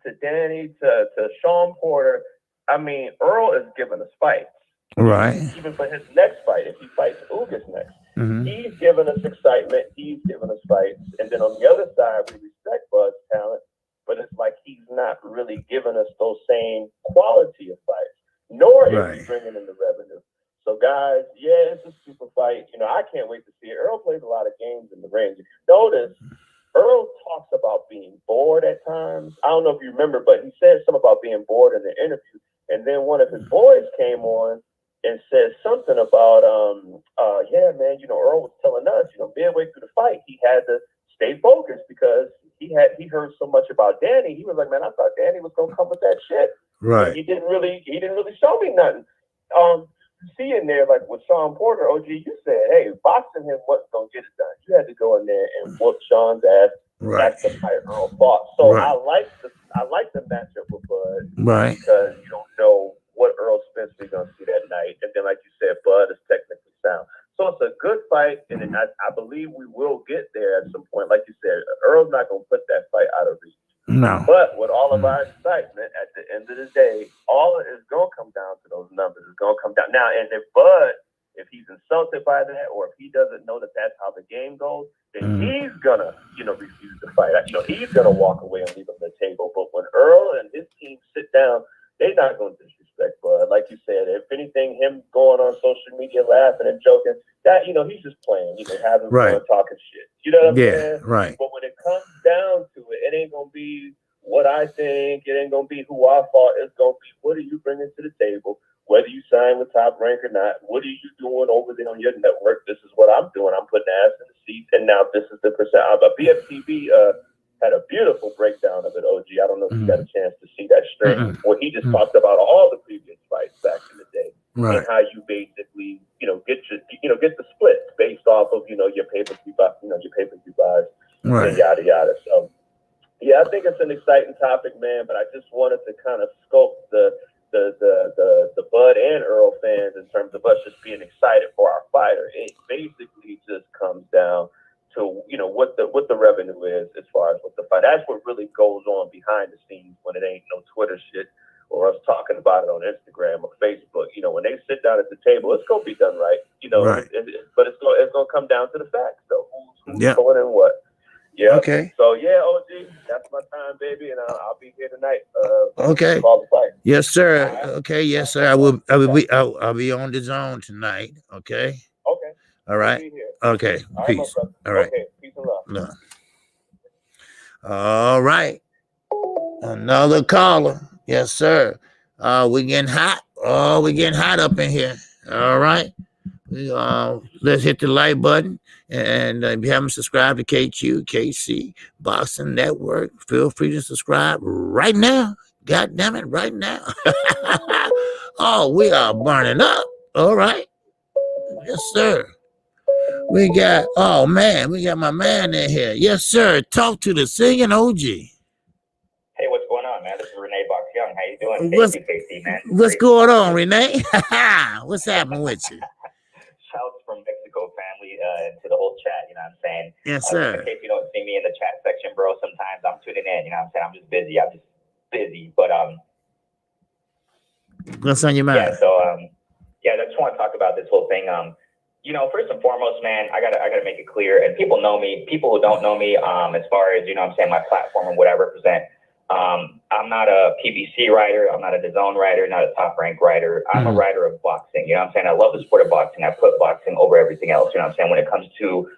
to Danny to Sean Porter, I mean, Earl is giving us fights. Right. Even for his next fight, if he fights Ugas next, He's given us excitement. He's given us fights. And then on the other side, we respect Bud's talent, but it's like he's not really giving us those same quality of fights, nor is he bringing in the revenue. So, guys, yeah, it's a super fight. You know, I can't wait to see it. Earl plays a lot of games in the ring. If you notice, Earl talks about being bored at times. I don't know if you remember, but he said something about being bored in the interview. And then one of his boys came on and said something about, yeah, man, you know, Earl was telling us, you know, midway through the fight, he had to stay focused because he heard so much about Danny. He was like, man, I thought Danny was gonna come with that shit. Right. And he didn't really show me nothing. Seeing there, like with Sean Porter, OG, you said, hey, boxing him wasn't gonna get it done. You had to go in there and whoop Sean's ass. Right. That's the fight Earl fought. So I like the matchup with Bud. Right. Because you don't know what Earl Spencer is gonna see that night. And then, like you said, Bud is technically sound. So it's a good fight, and I believe we will get there at some point. Like you said, Earl's not gonna put that fight out of reach. No. But with all of our excitement, at the end of the day, all it is going to come down to those numbers. It's going to come down. Now, and if Bud, if he's insulted by that, or if he doesn't know that that's how the game goes, then he's going to, you know, refuse to fight. You know, he's going to walk away and leave him the table. But when Earl and his team sit down, they're not going to disrespect Bud. Like you said, if anything, him going on social media laughing and joking, that, you know, he's just playing, you know, having fun, talking shit. You know what I'm saying? Right. But when it comes down to it, it ain't going to be what I think. It ain't going to be who I fought. It's going to be what are you bringing to the table? Whether you sign with Top Rank or not, what are you doing over there on your network? This is what I'm doing. I'm putting ass in the seats, and now this is the percent. BFTV had a beautiful breakdown of it, OG. I don't know if you got a chance to see that stream where he just talked about all the previous fights back in the day. Right. And how you basically, you know, get the split based off of, you know, your pay-per-view buys, and yada yada. So yeah, I think it's an exciting topic, man. But I just wanted to kind of scope the Bud and Earl fans in terms of us just being excited for our fighter. It basically just comes down to, you know, what the revenue is as far as what the fight. That's what really goes on behind the scenes when it ain't no Twitter shit or us talking about it on Instagram or Facebook. You know, when they sit down at the table, it's gonna be done right. You know, but it's gonna come down to the facts, though. Who's going and what? Yeah. Okay. So yeah, OG, that's my time, baby, and I'll be here tonight. Okay. Call the fight. Yes, sir. Right. Okay. Yes, sir. I'll be on the zone tonight. Okay. Okay. All right. Okay. All Peace. Right, all right. Okay. Peace and love. No. All right. Another caller. Yes, sir. We're getting hot. Oh, we're getting hot up in here. All right. Let's hit the like button. And if you haven't subscribed to KC Boxing Network, feel free to subscribe right now. God damn it, right now. Oh, we are burning up. All right. Yes, sir. We got my man in here. Yes, sir. Talk to the singing OG. Hey, what's going on, man? This is Renee Box Young. How you doing? KC, man. What's going on, Renee? What's happening with you? Shouts from Mexico family to the whole chat, you know what I'm saying? Yes, sir. In case you don't see me in the chat section, bro, sometimes I'm tuning in, you know what I'm saying? I'm just busy. But what's on your mind? Yeah, so I just want to talk about this whole thing. You know, first and foremost, man, I gotta make it clear, and people know me. People who don't know me, as far as, you know what I'm saying, my platform and what I represent. I'm not a PBC writer. I'm not a DAZN writer, not a Top Rank writer. I'm a writer of boxing. You know what I'm saying? I love the sport of boxing. I put boxing over everything else. You know what I'm saying? When it comes to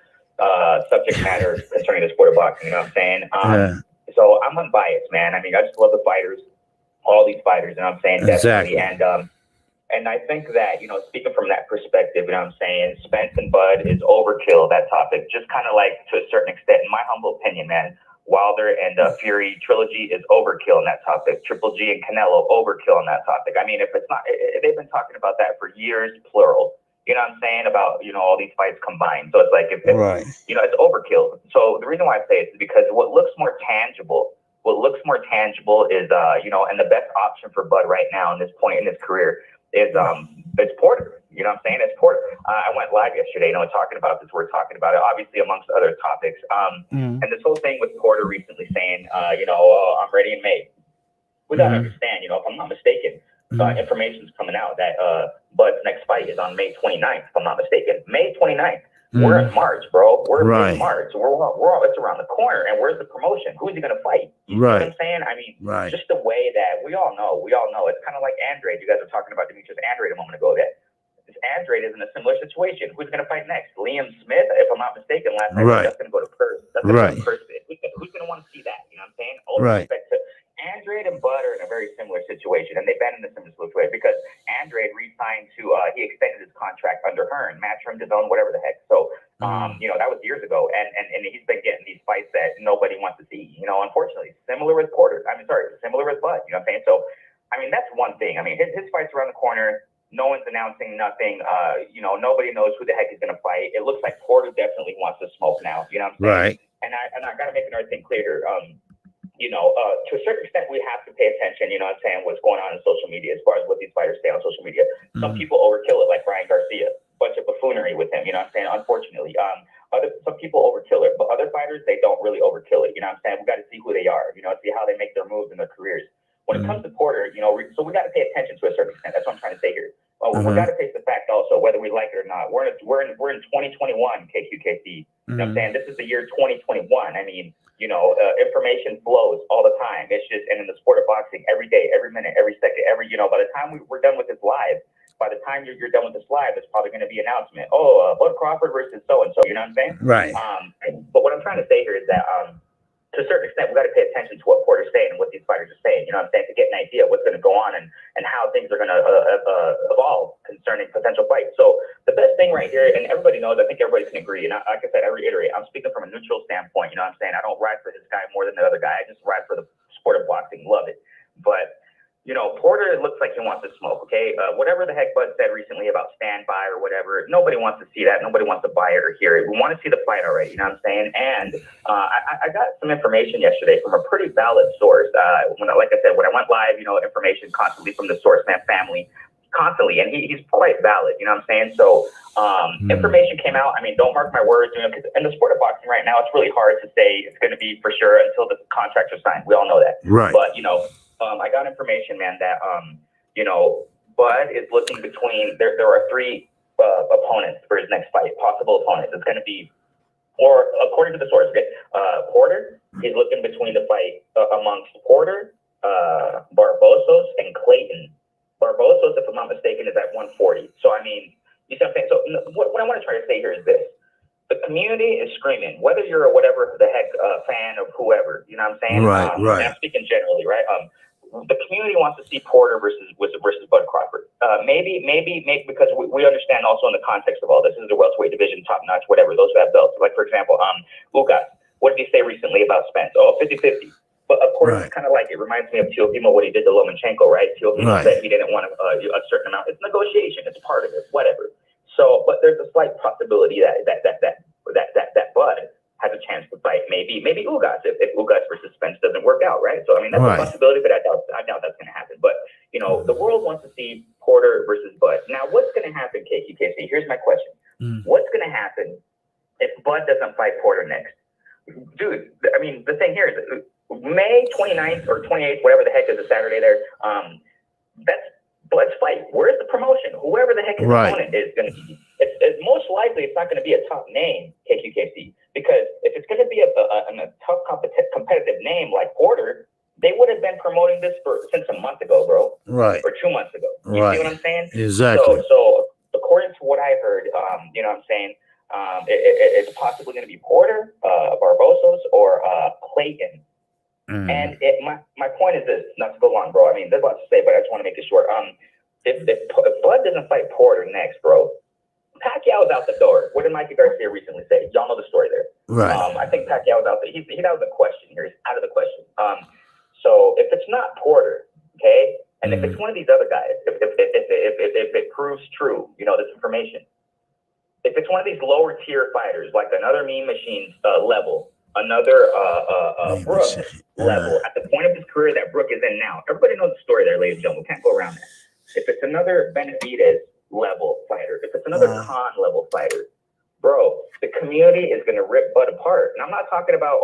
subject matter concerning the sport of boxing, you know what I'm saying? So I'm unbiased, man. I mean, I just love the fighters, all these fighters. You know what I'm saying? Exactly. Definitely. And I think that, you know, speaking from that perspective, you know what I'm saying, Spence and Bud is overkill, that topic. Just kind of like, to a certain extent, in my humble opinion, man, Wilder and Fury trilogy is overkill on that topic. Triple G and Canelo, overkill on that topic. I mean, if they've been talking about that for years, plural. You know what I'm saying? About, you know, all these fights combined. So it's like, you know, it's overkill. So the reason why I say it is because what looks more tangible is, you know, and the best option for Bud right now in this point in his career is it's Porter. You know what I'm saying? It's Porter. I went live yesterday, you know, talking about this. We're talking about it, obviously, amongst other topics. And this whole thing with Porter recently saying, you know, I'm ready in May. We got to understand, you know, if I'm not mistaken, information's coming out that Bud's next fight is on May 29th, if I'm not mistaken. May 29th. We're in March, bro. We're Right. in March. We're all it's around the corner. And where's the promotion? Who's he gonna fight? You know what I'm saying? I mean, just the way that we all know. It's kind of like Andrade. You guys were talking about Demetrius Andrade a moment ago. That Andrade is in a similar situation. Who's gonna fight next? Liam Smith, if I'm not mistaken. Last night, that's gonna go to Purse. That's gonna go to Purse. Who's gonna want to see that? You know what I'm saying? All respect to Andrade and Bud are in a very similar situation, and they've been in a similar situation because Andrade re-signed to he extended his contract under Hearn, Matchroom, DAZN, whatever the heck. So that was years ago, and he's been getting these fights that nobody wants to see. Unfortunately, similar with similar with Bud. You know what I'm saying? So, I mean, that's one thing. I mean, his fight's around the corner. No one's announcing nothing. Nobody knows who the heck is going to fight. It looks like Porter definitely wants to smoke now. You know what I'm saying? And I got to make another thing clear. To a certain extent, we have to pay attention, you know what I'm saying, what's going on in social media as far as what these fighters say on social media. Some people overkill it, like Brian Garcia, bunch of buffoonery with him, you know what I'm saying, unfortunately. Some people overkill it, but other fighters, they don't really overkill it, you know what I'm saying? We got to see who they are, see how they make their moves in their careers. When it comes to Porter, so we got to pay attention to a certain extent. That's what I'm trying to say here. We got to face the fact also, whether we like it or not. We're in 2021, KQKC. You know what I'm saying? This is the year 2021. I mean, information flows all the time. It's just, and in the sport of boxing, every day, every minute, every second, by the time we're done with this live, by the time you're done with this live, there's probably going to be an announcement. Bud Crawford versus so-and-so, you know what I'm saying? Right. But what I'm trying to say here is that, to a certain extent, we got to pay attention to what Porter's saying and what these fighters are saying, you know what I'm saying, to get an idea of what's going to go on and how things are going to evolve concerning potential fights. So the best thing right here, and everybody knows, I think everybody can agree, and like I said, I reiterate, I'm speaking from a neutral standpoint, you know what I'm saying? I don't ride for this guy more than the other guy. I just ride for the sport of boxing, love it. But Porter looks like he wants to smoke, okay? Whatever the heck Bud said recently about standby or whatever, nobody wants to see that. Nobody wants to buy it or hear it. We want to see the fight already, you know what I'm saying? And I got some information yesterday from a pretty valid source. Like I said, when I went live, information constantly from the source man family, constantly, and he's quite valid, you know what I'm saying? So information came out. I mean, don't mark my words, because in the sport of boxing right now, it's really hard to say it's going to be for sure until the contracts are signed. We all know that. Right. But, I got information, man, that, Bud is looking between, there are three opponents for his next fight, possible opponents. It's going to be, or according to the source, Porter, he's looking between the fight amongst Porter, Barbosos, and Clayton. Barbosos, if I'm not mistaken, is at 140. So, I mean, you see what I'm saying? So, what I want to try to say here is this. The community is screaming, whether you're a whatever the heck fan of whoever, you know what I'm saying? Right. And I'm speaking generally, right? The community wants to see Porter versus Bud Crawford. Maybe because we understand also in the context of all this is the welterweight division, top notch, whatever, those who have belts. Like, for example, Ugas, what did he say recently about Spence? 50-50. But of course, it's kind of like, it reminds me of Teofimo, what he did to Lomachenko, right? Teofimo said he didn't want a certain amount. It's negotiation. It's part of it, whatever. So, but there's a slight possibility that Bud has a chance to fight maybe Ugas if Ugas versus Spence doesn't work out, right? So I mean that's a possibility, but I doubt that's going to happen. But the world wants to see Porter versus Bud. Now, what's going to happen, KQKC? Here's my question: What's going to happen if Bud doesn't fight Porter next? Dude, I mean the thing here is May 29th or 28th, whatever the heck is a Saturday there. That's Bud's fight. Where's the promotion? Whoever the heck his opponent is going to be. It's most likely it's not going to be a top name, KQKC, because if it's going to be a tough competitive name like Porter, they would have been promoting this since a month ago, bro. Right. Or 2 months ago. You see what I'm saying? Exactly. So according to what I heard, you know what I'm saying, it's possibly going to be Porter, Barbosos, or Clayton. And my point is this, not to go long, bro. I mean, there's a lot to say, but I just want to make it short. If Bud doesn't fight Porter next, bro, Pacquiao's out the door. What did Mikey Garcia recently say? Y'all know the story there. Right. I think Pacquiao's out there. He's out of the question here. He's out of the question. So if it's not Porter, okay, and if it's one of these other guys, if it proves true, this information, if it's one of these lower tier fighters, like another Mean Machine level, another Brook level, at the point of his career that Brook is in now, everybody knows the story there, ladies and gentlemen. We can't go around that. If it's another Benavidez level fighter, if it's another Khan level fighter, bro, the community is going to rip Bud apart. And I'm not talking about,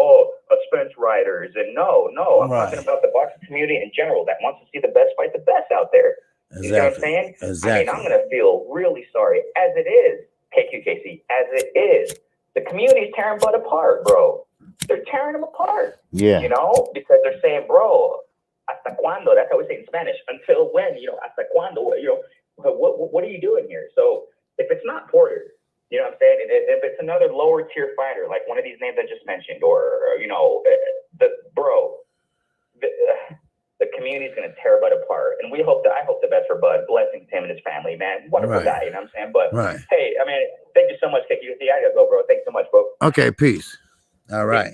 Spence riders. And no, I'm talking about the boxing community in general that wants to see the best fight the best out there. You know what I'm saying? Exactly. I mean, I'm going to feel really sorry. As it is, KQKC, as it is. The community's tearing Bud apart, bro. They're tearing him apart. Yeah. You know, because they're saying, bro, hasta cuando? That's how we say in Spanish. Until when? You know, hasta cuando? You know, what are you doing here? So if it's not Porter, you know what I'm saying? If it's another lower tier fighter, like one of these names I just mentioned, or you know, the community's gonna tear Bud apart, and I hope the best for Bud. Blessings to him and his family, man. Wonderful guy, you know what I'm saying? But hey, I mean, thank you so much, KQC. I gotta go, bro. Thanks so much, bro. Okay, peace. All right.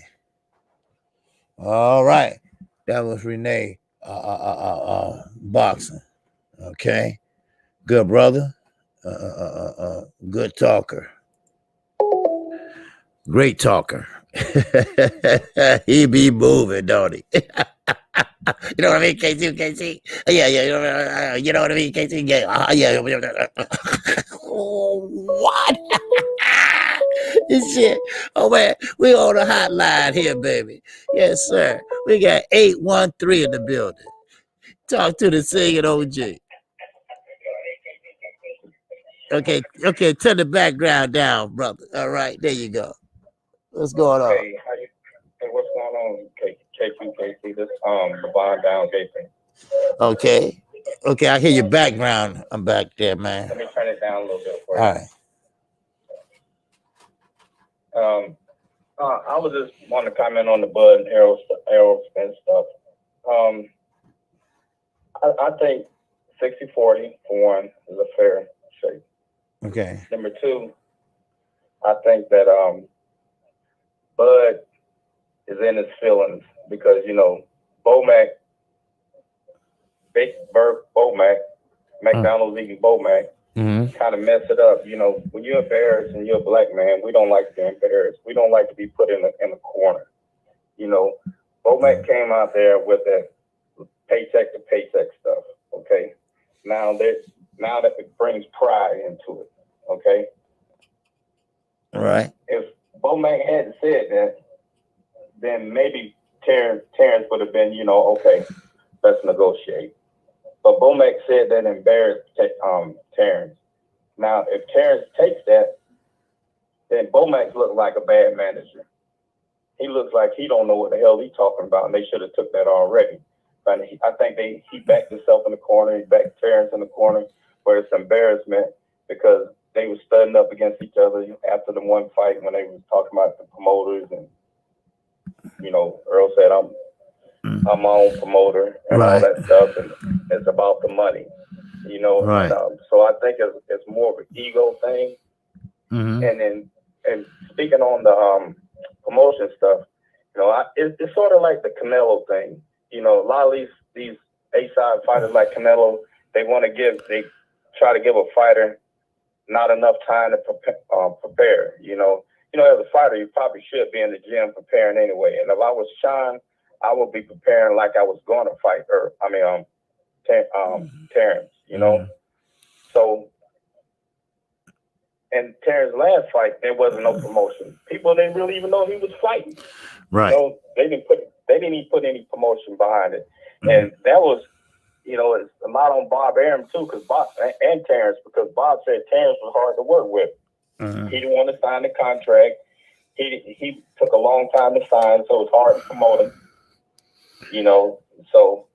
All right. That was Renee boxing. Okay. Good brother. Good talker. Great talker. He be moving, don't he? You know what I mean, KC? Yeah. You know what I mean, KC? Yeah. What? This shit. Oh, man. We on the hotline here, baby. Yes, sir. We got 813 in the building. Talk to the singing OG. Okay. Turn the background down, brother. All right. There you go. What's going on? Hey, what's going on, KQKC? This Levon down Gaten. Okay, I hear your background. I'm back there, man. Let me turn it down a little bit for you. All right. I was just wanting to comment on the Bud and Aerosmith stuff. I think 60-40 for one is a fair shake. Okay. Number two, I think that Bud is in his feelings because, you know, Big Bird Bomac, McDonald's eating Bomac, kind of mess it up. You know, when you're embarrassed and you're a black man, we don't like to be embarrassed. We don't like to be put in a corner. You know, Bomac came out there with that paycheck to paycheck stuff. Okay, now that it brings pride into it. Okay, all right. If Bomac hadn't said that, then maybe Terrence would have been, you know, okay, let's negotiate. But Bomac said that embarrassed Terrence. Now, if Terrence takes that, then Bomac looked like a bad manager. He looks like he don't know what the hell he's talking about, and they should have took that already. But I think he backed himself in the corner. He backed Terrence in the corner where it's embarrassment because they were studying up against each other after the one fight when they were talking about the promoters, and you know, Earl said, I'm my own promoter and all that stuff, and it's about the money, you know. Right. And, so I think it's more of an ego thing. And speaking on the promotion stuff, you know, it's sort of like the Canelo thing. You know, a lot of these A-side fighters like Canelo, they try to give a fighter not enough time to prepare. You know, as a fighter, you probably should be in the gym preparing anyway. And if I was Sean, I would be preparing like I was going to fight Terrence, you know. So, and Terrence's last fight, there wasn't no promotion. People didn't really even know he was fighting. Right. You know, they didn't even put any promotion behind it. And that was, you know, it's a lot on Bob Arum too, because Bob and Terrence, because Bob said Terrence was hard to work with. He didn't want to sign the contract. He took a long time to sign, so it's hard to promote him. You know, so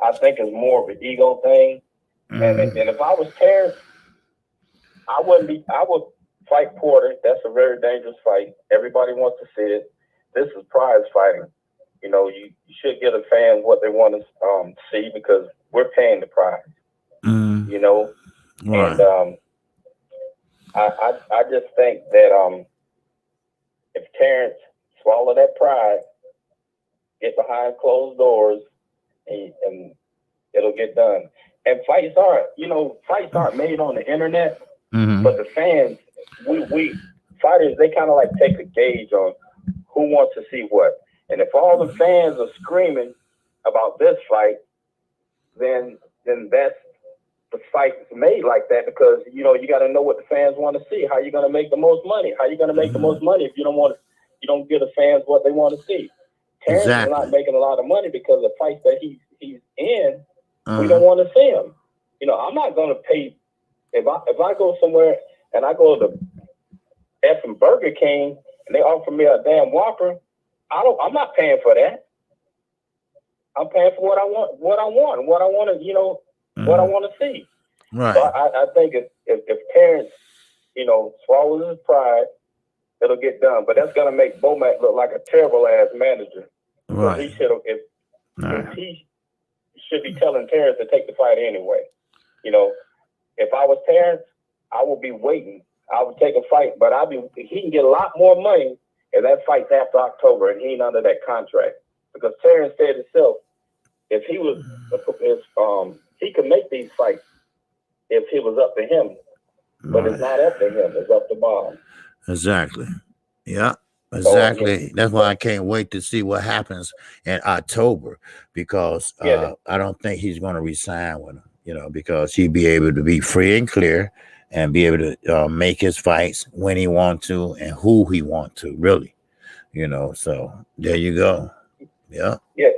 I think it's more of an ego thing. And if I was Terrence, I would fight Porter. That's a very dangerous fight. Everybody wants to see it. This is prize fighting. You know, you should give the fans what they want to see because we're paying the prize. You know, and I just think that if Terrence swallow that pride, get behind closed doors, and it'll get done. And fights aren't made on the internet, but the fans, we fighters, they kind of like take a gauge on who wants to see what. And if all the fans are screaming about this fight, then that's the fight's made like that because, you know, you got to know what the fans want to see. How are you going to make the most money? How are you going to make the most money if you don't give the fans what they want to see? Terrence is not making a lot of money because the fights that he's in, we don't want to see him. You know, I'm not going to pay if I go somewhere and I go to effing Burger King and they offer me a damn Whopper, I'm not paying for that. I'm paying for what I want, what I want to, you know, what I want to see. Right. So I think if parents, you know, swallow his pride, it'll get done. But that's gonna make Bomac look like a terrible ass manager. Right. He should have if he should be telling Terrence to take the fight anyway. You know, if I was Terrence, I would be waiting. I would take a fight, but he can get a lot more money if that fight's after October and he ain't under that contract. Because Terrence said himself, if he was, he could make these fights if it was up to him. But it's not up to him, it's up to Bob. Exactly. Yeah. Exactly. So, yeah. That's why I can't wait to see what happens in October, because I don't think he's going to resign with him, you know, because he'd be able to be free and clear and be able to make his fights when he want to and who he want to, really, you know. So there you go. Yeah. Yeah.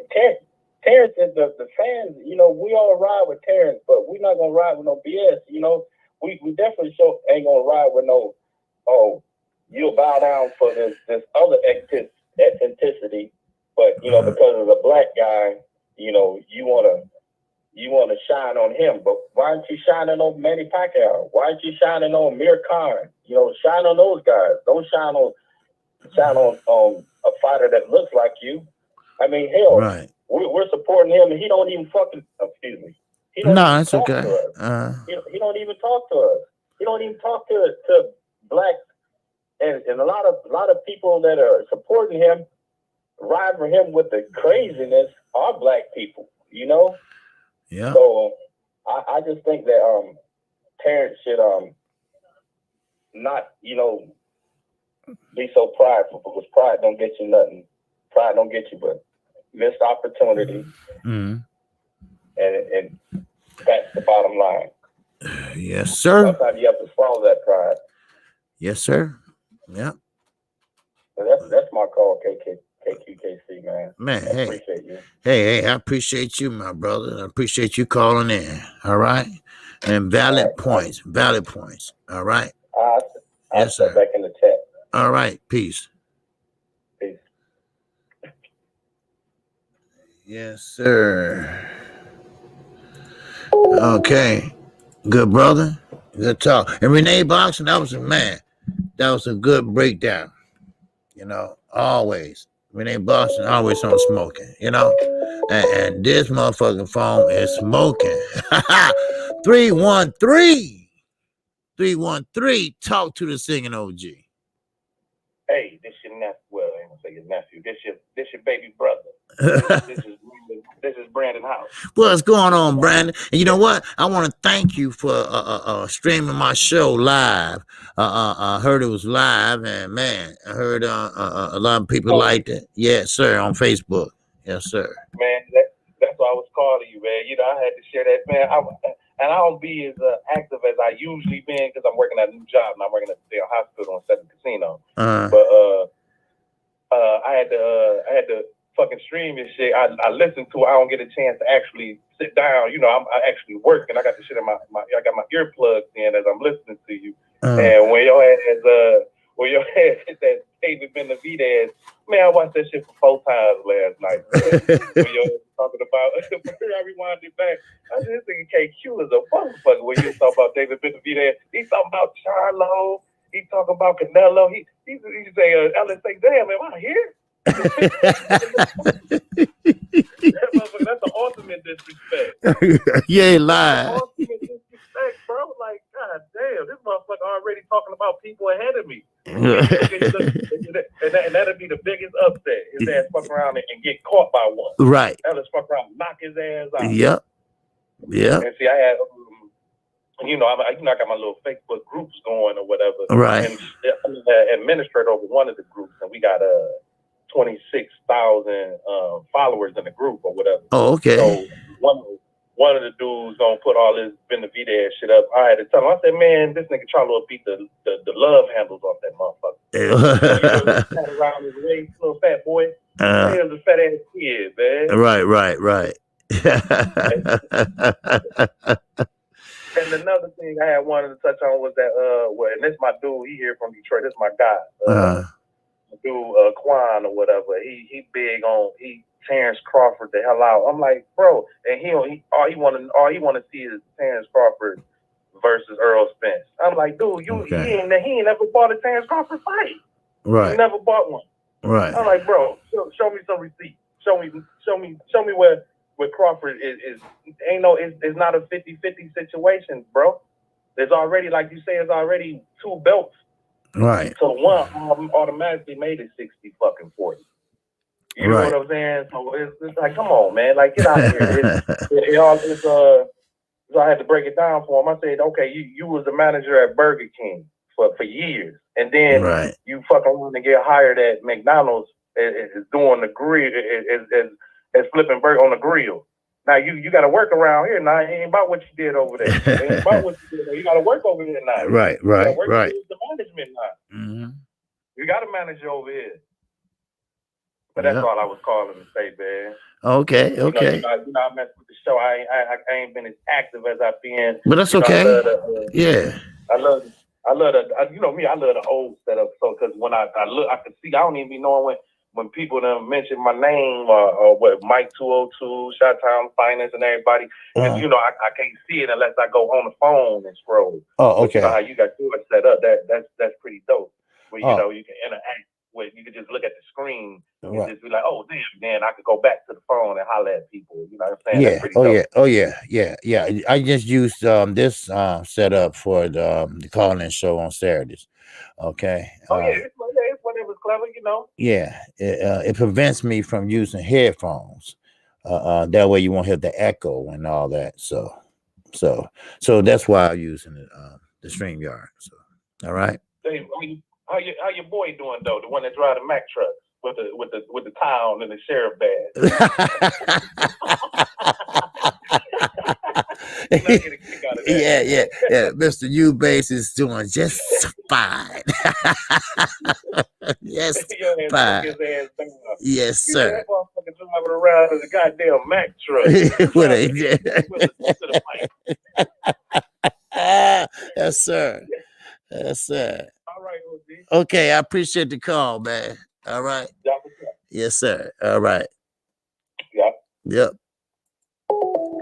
Terrence is the fans, you know, we all ride with Terrence, but we're not going to ride with no BS, you know. We definitely ain't going to ride with no, you'll bow down for this other eccentricity, but you know, because of the black guy, you know, you wanna shine on him. But why aren't you shining on Manny Pacquiao? Why aren't you shining on Mir Khan? You know, shine on those guys. Don't shine on a fighter that looks like you. I mean, hell, right. We're supporting him, and he don't even fucking excuse me. He don't even talk to us. He don't even talk to us. He don't even talk to black. And a lot of people that are supporting him, ride for him with the craziness, are black people, you know? Yeah. So I just think that parents should not, you know, be so prideful, because pride don't get you nothing. Pride don't get you but missed opportunity. Mm-hmm. And that's the bottom line. Yes, sir. Sometimes you have to swallow that pride. Yes, sir. Yeah. So that's my call, KQKC, man. Man, I appreciate you. Hey, I appreciate you, my brother. I appreciate you calling in. All right. And valid points. All right. I'll step back in the chat. All right. Peace. Peace. Yes, sir. Okay. Good brother. Good talk. And Renee Boxing, that was a good breakdown. You know, always. Renee Boxing always on smoking, you know. And this motherfucking phone is smoking. 313. Talk to the singing OG. Hey, this your nephew. Well, I ain't gonna say your nephew. This your baby brother. This is Brandon House. What's going on, Brandon? And you know what? I want to thank you for streaming my show live. I heard it was live, and man, I heard a lot of people liked it. Yes, sir, on Facebook. Yes, sir. Man, that's why I was calling you, man. You know, I had to share that, man. I don't be as active as I usually been, because I'm working at a new job and I'm working at the hospital instead of the casino. But I had to fucking stream and shit. I listened to it. I don't get a chance to actually sit down. You know, I actually work, and I got the shit in I got my earplugs in as I'm listening to you. And when your ass hit that David Benavidez, man, I watched that shit for 4 times last night. When your ass talking about, I rewind it back. I just think KQ is a motherfucker when you talk about David Benavidez. He talking about Charlo. He talking about Canelo. He say, Ellis say, damn, am I here? That's the ultimate disrespect. Yeah, lie. Ultimate disrespect, bro. Like, god damn, this motherfucker already talking about people ahead of me. And that'd be the biggest upset. His ass fuck around and get caught by one. Right. Ellis fuck around and knock his ass out. Yep. And see, I had you know, I got my little Facebook groups going or whatever. Right. And I'm the administrator over one of the groups, and we got 26,000 followers in the group or whatever. Oh, okay. So one of the dudes gonna put all this Benavidez shit up. I had to tell him. I said, man, this nigga Charlo beat the love handles off that motherfucker. So, you know, around his waist, little fat boy. He was a fat ass kid, man. Right. And another thing I had wanted to touch on was that and this my dude, he here from Detroit. This my guy. Dude Quan or whatever. He big on Terrence Crawford the hell out. I'm like, bro, and he all he wanna see is Terrence Crawford versus Earl Spence. I'm like, dude, he ain't never bought a Terrence Crawford fight. Right. He never bought one. Right. I'm like, bro, show me some receipts. Show me where Crawford is ain't no it's not a 50-50 situation, bro. There's already, like you say, it's already 2 belts. Right. So one automatically made it 60-40. You know what I'm saying? So it's like, come on, man, like get out of here. So I had to break it down for him. I said, okay, you was the manager at Burger King for years, and then you fucking want to get hired at McDonald's is doing the grill, is flipping burger on the grill. Now you got to work around here. Now it ain't about what you did over there. It ain't about what you did. You got to work over here now. Right. You gotta work with the management now. Mm-hmm. You got a manager over here. But that's all I was calling to say, man. Okay. You know, I messed with the show. I ain't been as active as I've been. But that's okay. I love you know me. I love the old setup. So because when I look, I can see. I don't even be knowing when people mention my name or what Mike 202, Shot Town Finance, and everybody. Because you know I can't see it unless I go on the phone and scroll. Oh, okay. You know how you got yours set up. That's pretty dope. Where you know you can interact. Where you can just look at the screen and just be like, oh, damn, then I could go back to the phone and holler at people. You know what I'm saying? Yeah. That's pretty dope. Yeah. I just used this setup for the call-in show on Saturdays. Okay. It's when it was clever, you know. Yeah. It prevents me from using headphones. That way you won't hear the echo and all that. So that's why I'm using the StreamYard. So, all right. Hey, how your boy doing though? The one that drive the Mack truck with the town and the sheriff badge. Yeah. Mr. Eubanks is doing just fine. Yes, fine. Yes, sir. That motherfucker driving around in a goddamn Mack truck. Yes, sir. Yes, sir. All right, OG. Okay, I appreciate the call, man. All right. Yes, sir. All right. Yep.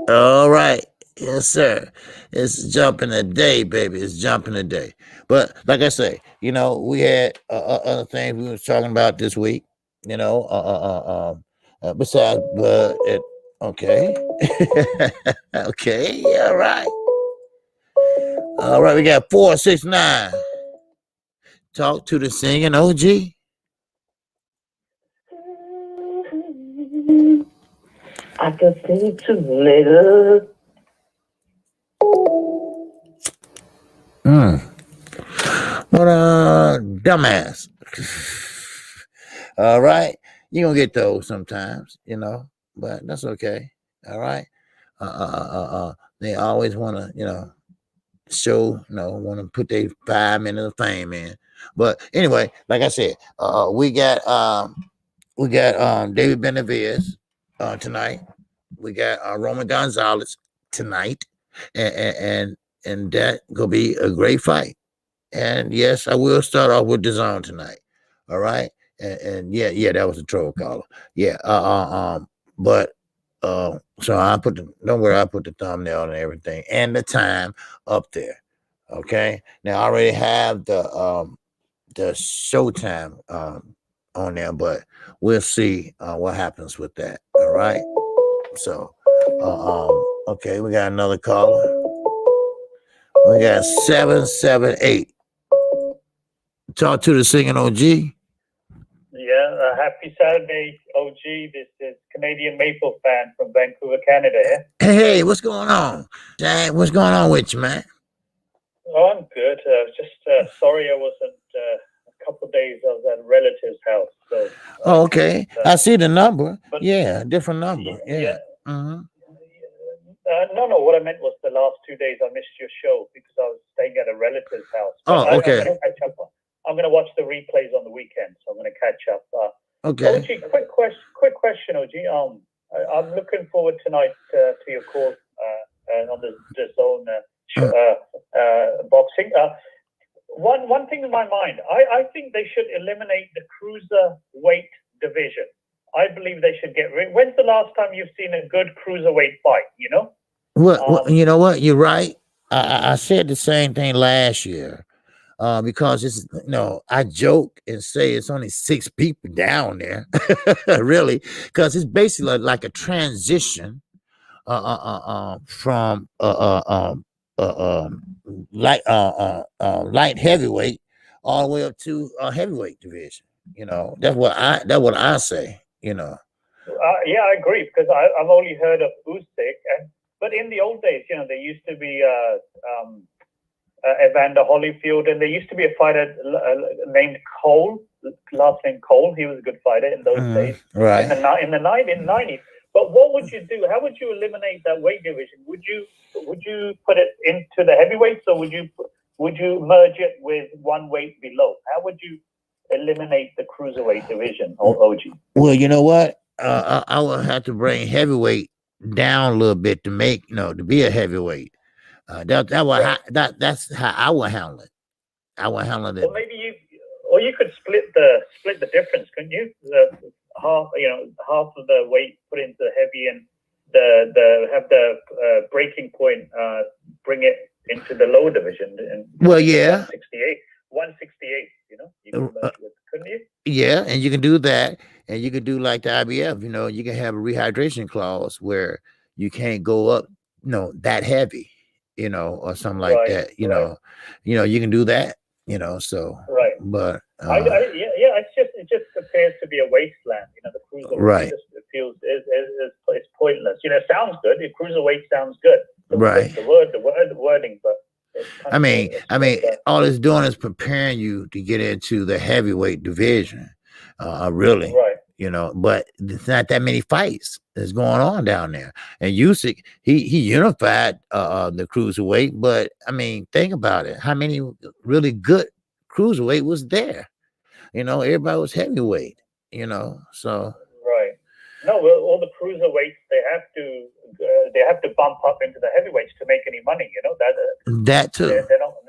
All right. Yes, sir. It's jumping a day, baby. It's jumping a day. But like I say, you know, we had other things we was talking about this week. You know, besides, but okay. Okay. All right. All right. We got 469. Talk to the singing OG. I can see two niggas. What a dumbass. All right. You're gonna get those sometimes, you know, but that's okay. All right. They always wanna, you know, show, you know, want to put their 5 minutes of fame in. But anyway, like I said, we got David Benavidez tonight. We got Roman Gonzalez tonight, and that gonna be a great fight. And yes, I will start off with DAZN tonight. All right, and yeah, that was a troll caller. Yeah, but so I don't worry, I put the thumbnail and everything and the time up there. Okay, now I already have the showtime on there, but we'll see what happens with that. All right. So okay, we got another caller. We got 778. Talk to the singing OG. Yeah, happy Saturday, OG. This is Canadian Maple fan from Vancouver, Canada. Hey, what's going on? Dang, what's going on with you, man? Oh, I'm good. Just sorry I wasn't a couple of days. I was at a relative's house. So. Okay. I see the number. But, yeah, different number. Yeah. Mm-hmm. No. What I meant was the last 2 days I missed your show because I was staying at a relative's house. But okay. I'm going to catch up. I'm going to watch the replays on the weekend, so I'm going to catch up. Okay. OG, quick question, OG. I'm looking forward tonight to your call on the DAZN boxing. One thing in my mind, I think they should eliminate the cruiserweight division. I believe they should get rid. When's the last time you've seen a good cruiserweight fight? You know. Well, you know what? You're right. I said the same thing last year. Because it's I joke and say it's only 6 people down there, really, because it's basically like a transition from light light heavyweight all the way up to heavyweight division. That's what I say. Yeah, I agree, because I've only heard of Usyk, but in the old days, there used to be Evander Holyfield, and there used to be a fighter named Cole, last name Cole. He was a good fighter in those days, right? In the 90s. But what would you do? How would you eliminate that weight division? Would you put it into the heavyweights, or would you merge it with one weight below? How would you eliminate the cruiserweight division, OG? Well, you know what? I would have to bring heavyweight down a little bit to make to be a heavyweight. That's how I would handle it. I would handle it. Well, maybe you could split the difference, couldn't you? Half of the weight put into the heavy, and have the breaking point, bring it into the lower division. And well, yeah, 168. You can merge with, couldn't you? Yeah, and you can do that, and you can do like the IBF. You can have a rehydration clause where you can't go up, that heavy. Or something like that. You can do that. So right. But it just appears to be a wasteland. The cruiserweight. Right. It feels it's pointless. It sounds good. The cruiserweight sounds good. Right. The wording, but I mean, all it's doing is preparing you to get into the heavyweight division. Really. Right. But there's not that many fights that's going on down there. And Usyk, he unified the cruiserweight, but I mean, think about it. How many really good cruiserweight was there? Everybody was heavyweight. So right. No, well, all the cruiserweights they have to bump up into the heavyweights to make any money. That too.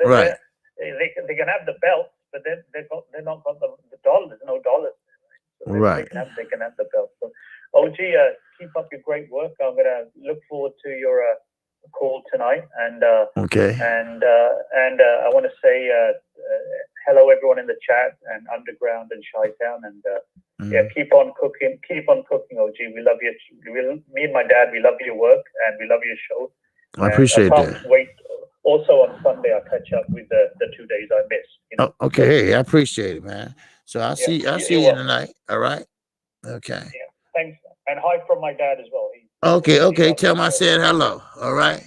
Right. They can have the belts, but they're not got the dollars. There's no dollars. So right. They can have the belt. So, OG, keep up your great work. I'm gonna look forward to your call tonight. And okay. And I want to say hello everyone in the chat and Underground and Chi-Town, and keep on cooking, OG. We love you. Me and my dad, we love your work and we love your show. I appreciate that. Wait. Also on Sunday, I'll catch up with the 2 days I missed. Okay, hey, I appreciate it, man. So I'll see you tonight. All right. Okay. Yeah. Thanks. And hi from my dad as well. Okay. Tell him I said hello. All right.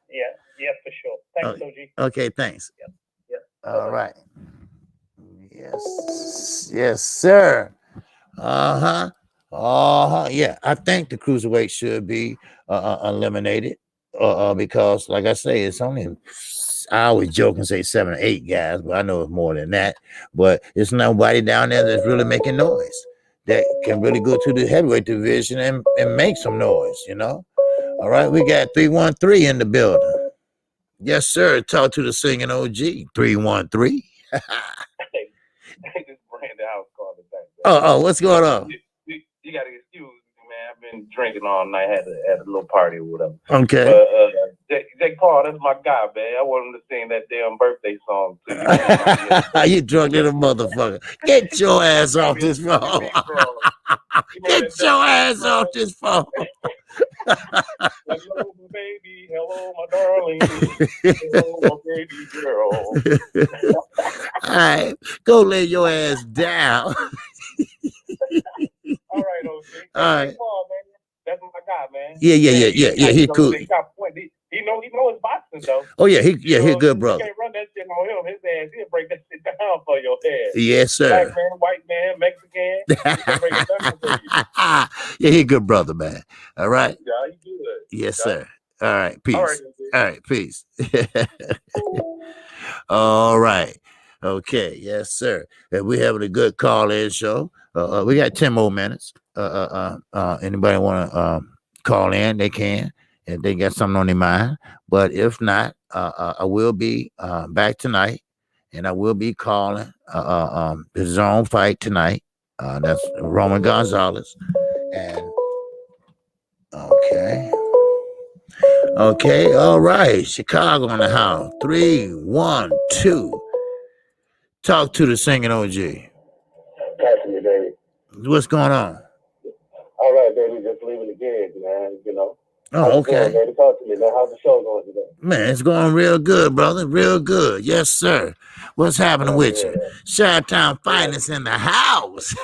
Yeah, for sure. Thanks, OG. Okay, thanks. Yeah. All right. Yes, sir. Yeah, I think the cruiserweight should be eliminated because, like I say, it's only. I always joke and say 7 or 8 guys, but I know it's more than that. But it's nobody down there that's really making noise that can really go to the heavyweight division and make some noise, All right, we got 313 in the building. Yes, sir. Talk to the singing OG. 313. This Brandon House called it back. Oh, what's going on? You got to excuse me, man. I've been drinking all night. Had a little party or whatever. Okay. Jake Paul, that's my guy, man. I want him to sing that damn birthday song to you. You drunk little motherfucker. Get your ass off this phone. Get your ass off this phone. Hello, baby. Hello, my darling. Hello, my baby girl. All right. Go lay your ass down. All right, OG. All right. Paul, man. That's my guy, man. Yeah. He cool. He know his boxing though. Oh yeah, he a good brother. You can't run that shit on him. His ass, he'll break that shit down for your head. Yes, sir. Black man, white man, Mexican. He'll break it down for you. Yeah, he a good brother, man. All right. Yeah, he good. Yes, sir. All right. Peace. All right, peace. All right. Okay. Yes, sir. We're having a good call-in show. We got 10 more minutes. Anybody want to call in? They can. if they got something on their mind. But if not, I will be back tonight, and I will be calling the zone fight tonight. That's Roman Gonzalez. And okay, all right. Chicago in the house. 3, 1, 2. Talk to the singing OG. Catching you, baby. What's going on? All right, baby. Just leaving the gig, man. You know. Oh, okay. Baby, talk to me, man. How's the show going today? Man, it's going real good, brother. Real good. Yes, sir. What's happening with you? Chi-Town Finest in the house.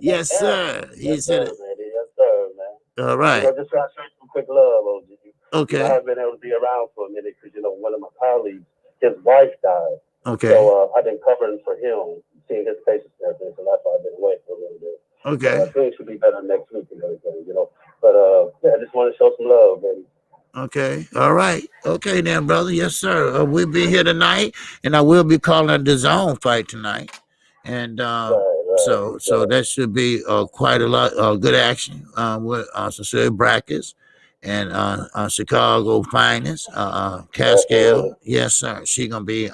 Yes, sir. He said it. Yes, sir, man. All right. Just try to show some quick love, OG. Okay. I haven't been able to be around for a minute because, one of my colleagues, his wife died. Okay. So I've been covering for him, seeing his patients and everything. So that's why I've been away for a little bit. Okay. Things should be better next week and everything, But I just want to show some love, baby. Okay. All right. Okay, then, brother. Yes, sir. We'll be here tonight, and I will be calling the zone fight tonight. And so that should be quite a lot good action with Cecilia Brackets and Chicago Finest, Cascale. Yes, sir. She gonna be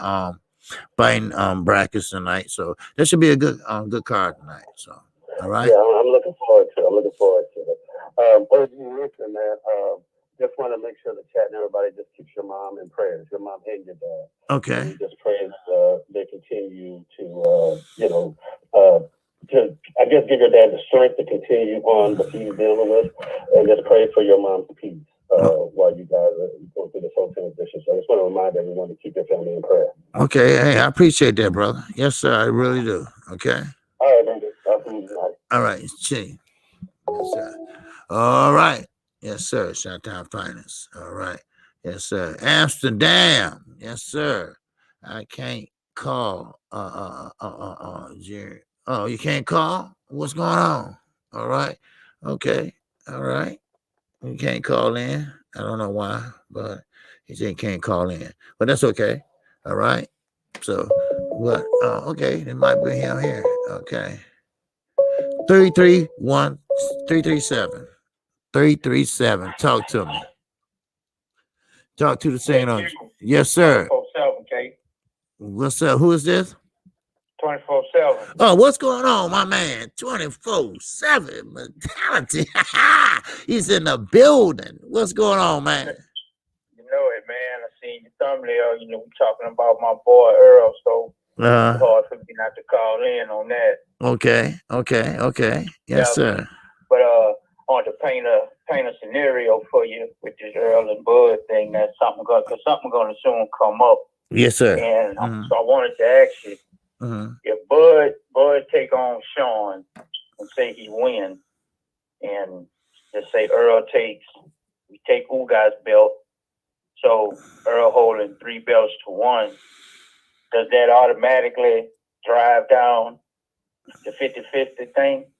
fighting Brackets tonight. So that should be a good card tonight. So all right. Yeah, I'm looking forward to it. OG, listen, man. Just want to make sure the chat and everybody just keeps your mom in prayers. Your mom and your dad. Okay. And just pray they continue to, I guess, give your dad the strength to continue on what he's dealing with, and just pray for your mom's peace while you guys are going through this whole transition. So I just want to remind everyone to keep your family in prayer. Okay. Hey, I appreciate that, brother. Yes, sir. I really do. Okay. All right, baby. I'll see you tonight. All right. Chi. Yes, sir. All right. Yes, sir. Chi-Town Finest. All right. Yes, sir. Amsterdam. Yes, sir. I can't call. Jerry. Oh, you can't call? What's going on? All right. Okay. All right. You can't call in. I don't know why, but he said he can't call in. But that's okay. All right. So what? Okay. It might be him here. Okay. 337. 337. Talk to me. Talk to the singing on. Yes, sir. 24/7, Kate. What's up? Who is this? 24/7. Oh, what's going on, my man? 24/7 mentality. He's in the building. What's going on, man? You know it, man. I seen your thumbnail. We talking about my boy Earl, so it's hard for me not to call in on that. Okay. Yes, sir. But I want to paint a scenario for you with this Earl and Bud thing. That's something going to soon come up. Yes, sir. And so I wanted to ask you, if Bud take on Sean and say he wins, and just say Earl we take Uga's belt, so Earl holding 3 belts to 1, does that automatically drive down the 50-50 thing?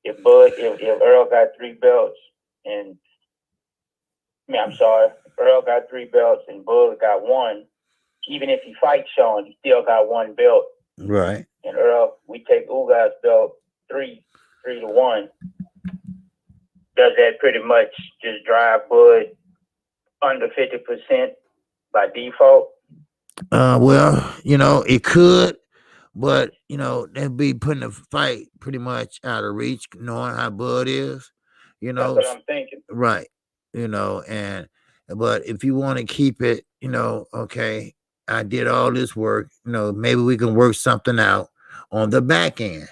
If Earl got 3 belts and Earl got 3 belts and Bud got 1, even if he fights Sean, he still got 1 belt. Right. And Earl, we take Uga's belt 3 to 1. Does that pretty much just drive Bud under 50% by default? Well, it could, but they'd be putting the fight pretty much out of reach, knowing how Bud is. That's what I'm thinking. Right. But if you want to keep it, okay, I did all this work, maybe we can work something out on the back end,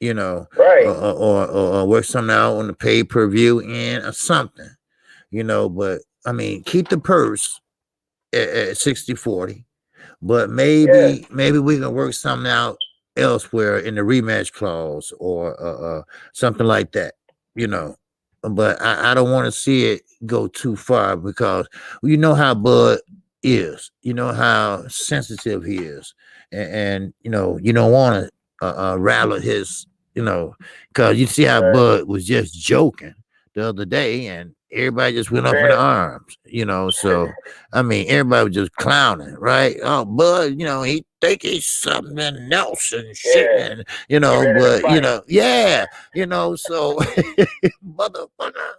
right, or work something out on the pay-per-view end or something, but I mean, keep the purse at 60-40, but maybe we can work something out elsewhere in the rematch clause or something like that, but I don't want to see it go too far because you know how Bud is, how sensitive he is, and you don't want to rattle his, because you see how Bud was just joking the other day and everybody just went up in arms, so I mean everybody was just clowning, right? Oh, Bud, he think he's something else and shit, and but so motherfucker,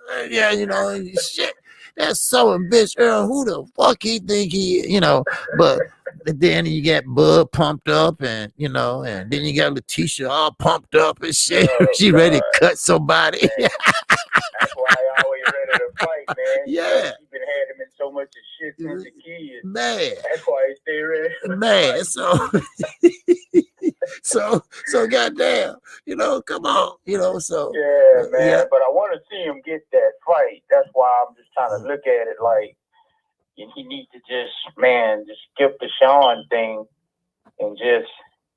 shit. That son bitch Earl, who the fuck he think he, you know? But then you get Bud pumped up, and you know, and then you got Letitia all pumped up and shit. Oh, She ready to God. cut somebody. Man, that's why I always ready to fight, man. Yeah. She been had him in so much of shit since the kids. Man, That's why he stay ready to man. fight. So goddamn, you know, come on, you know, so Yeah, man. yeah. But I want to see him get that fight. That's why I'm just trying to look at it like he needs to just skip the Sean thing and just